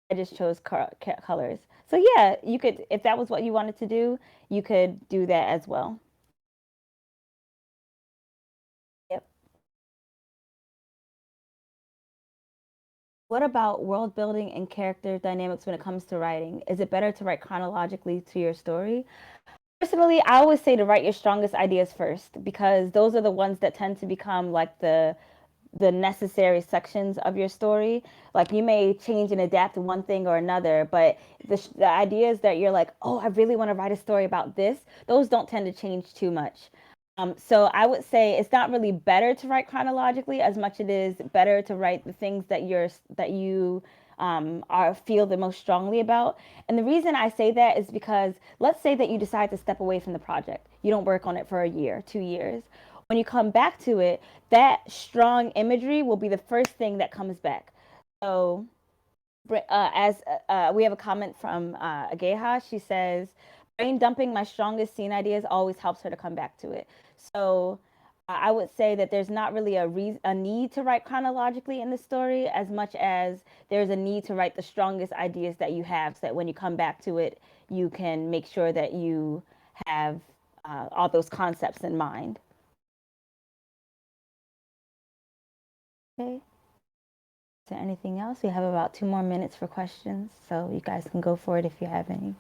I just chose colors. So yeah, you could, if that was what you wanted to do, you could do that as well. Yep. What about world building and character dynamics when it comes to writing? Is it better to write chronologically to your story? Personally, I always say to write your strongest ideas first because those are the ones that tend to become like the necessary sections of your story. Like you may change and adapt one thing or another, but the ideas that you're like, oh, I really want to write a story about this, those don't tend to change too much. So I would say it's not really better to write chronologically as much it is better to write the things that you are feel the most strongly about. And the reason I say that is because let's say that you decide to step away from the project. You don't work on it for a year, 2 years. When you come back to it, that strong imagery will be the first thing that comes back. So as we have a comment from Ageha, she says, brain dumping my strongest scene ideas always helps her to come back to it. So I would say that there's not really a need to write chronologically in the story as much as there's a need to write the strongest ideas that you have so that when you come back to it, you can make sure that you have all those concepts in mind. Okay. Is there anything else? We have about 2 more minutes for questions, so you guys can go for it if you have any.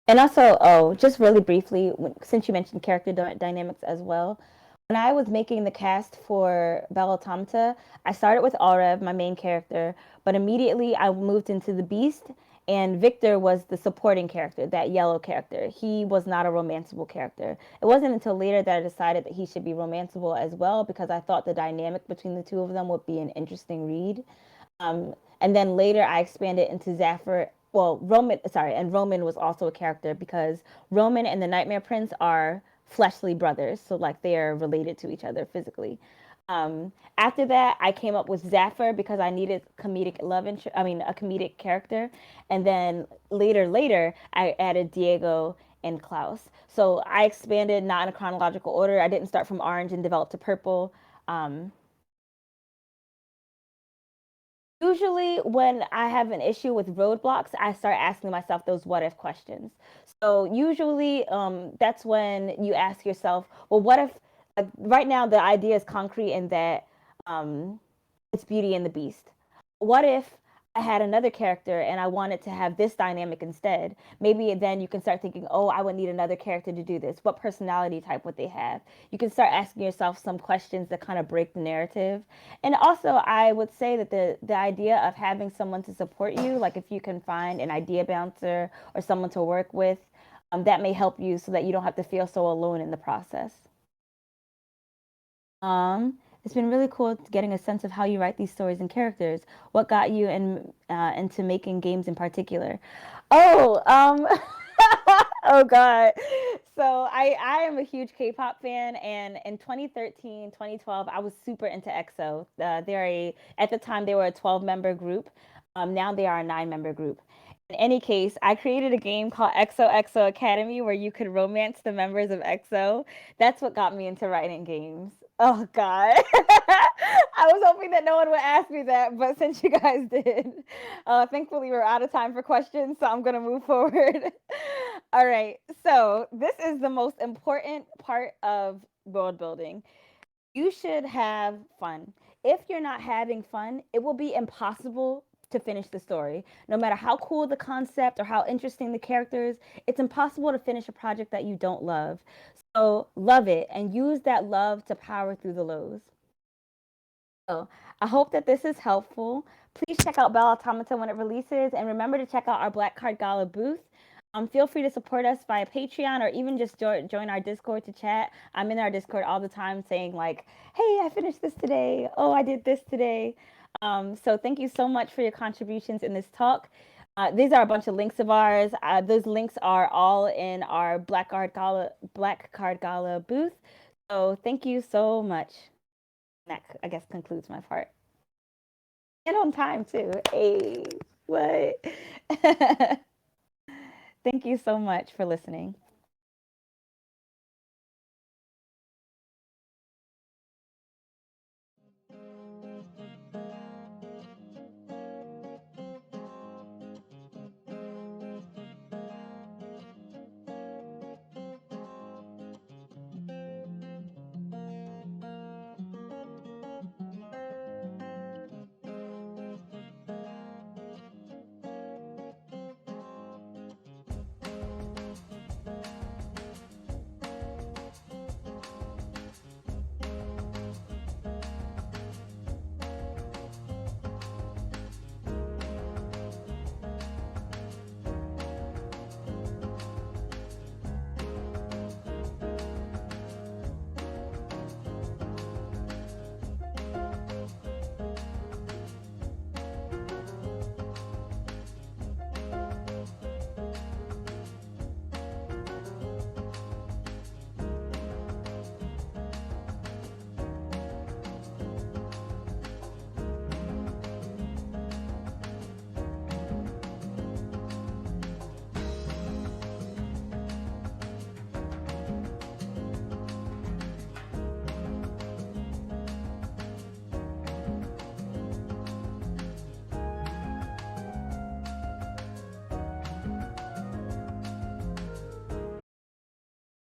And also, oh, just really briefly, since you mentioned character dynamics as well, when I was making the cast for Belle Automata, I started with Arev, my main character, but immediately I moved into the Beast, and Victor was the supporting character, that yellow character. He was not a romanceable character. It wasn't until later that I decided that he should be romanceable as well because I thought the dynamic between the two of them would be an interesting read. And then later I expanded into Zephyr. Well, Roman, sorry, and Roman was also a character because Roman and the Nightmare Prince are fleshly brothers, so like they are related to each other physically. After that, I came up with Zephyr because I needed comedic a comedic character, and then later, I added Diego and Klaus. So I expanded not in a chronological order. I didn't start from orange and develop to purple. Usually, when I have an issue with roadblocks, I start asking myself those what if questions. So, usually, that's when you ask yourself, well, what if, like, right now, the idea is concrete in that it's Beauty and the Beast. What if I had another character and I wanted to have this dynamic instead? Maybe then you can start thinking, oh, I would need another character to do this. What personality type would they have? You can start asking yourself some questions that kind of break the narrative. And also, I would say that the idea of having someone to support you, like if you can find an idea bouncer or someone to work with, that may help you so that you don't have to feel so alone in the process. It's been really cool getting a sense of how you write these stories and characters. What got you into making games in particular? Oh, oh God. So I am a huge K-pop fan, and in 2013, 2012, I was super into EXO. At the time they were a 12-member group. Now they are a 9-member group. In any case, I created a game called XOXO Academy where you could romance the members of EXO. That's what got me into writing games. Oh God. I was hoping that no one would ask me that, but since you guys did, thankfully we're out of time for questions, so I'm gonna move forward. All right. So this is the most important part of world building. You should have fun. If you're not having fun, it will be impossible to finish the story. No matter how cool the concept or how interesting the characters, it's impossible to finish a project that you don't love. So love it and use that love to power through the lows. So I hope that this is helpful. Please check out Belle Automata when it releases, and remember to check out our Black Card Gala booth. Feel free to support us via Patreon or even just join our Discord to chat. I'm in our Discord all the time saying like, "Hey, I finished this today. Oh, I did this today." So thank you so much for your contributions in this talk. These are a bunch of links of ours. Those links are all in our Black Card Gala booth. So thank you so much. That I guess concludes my part. And on time too. Hey, what? Thank you so much for listening.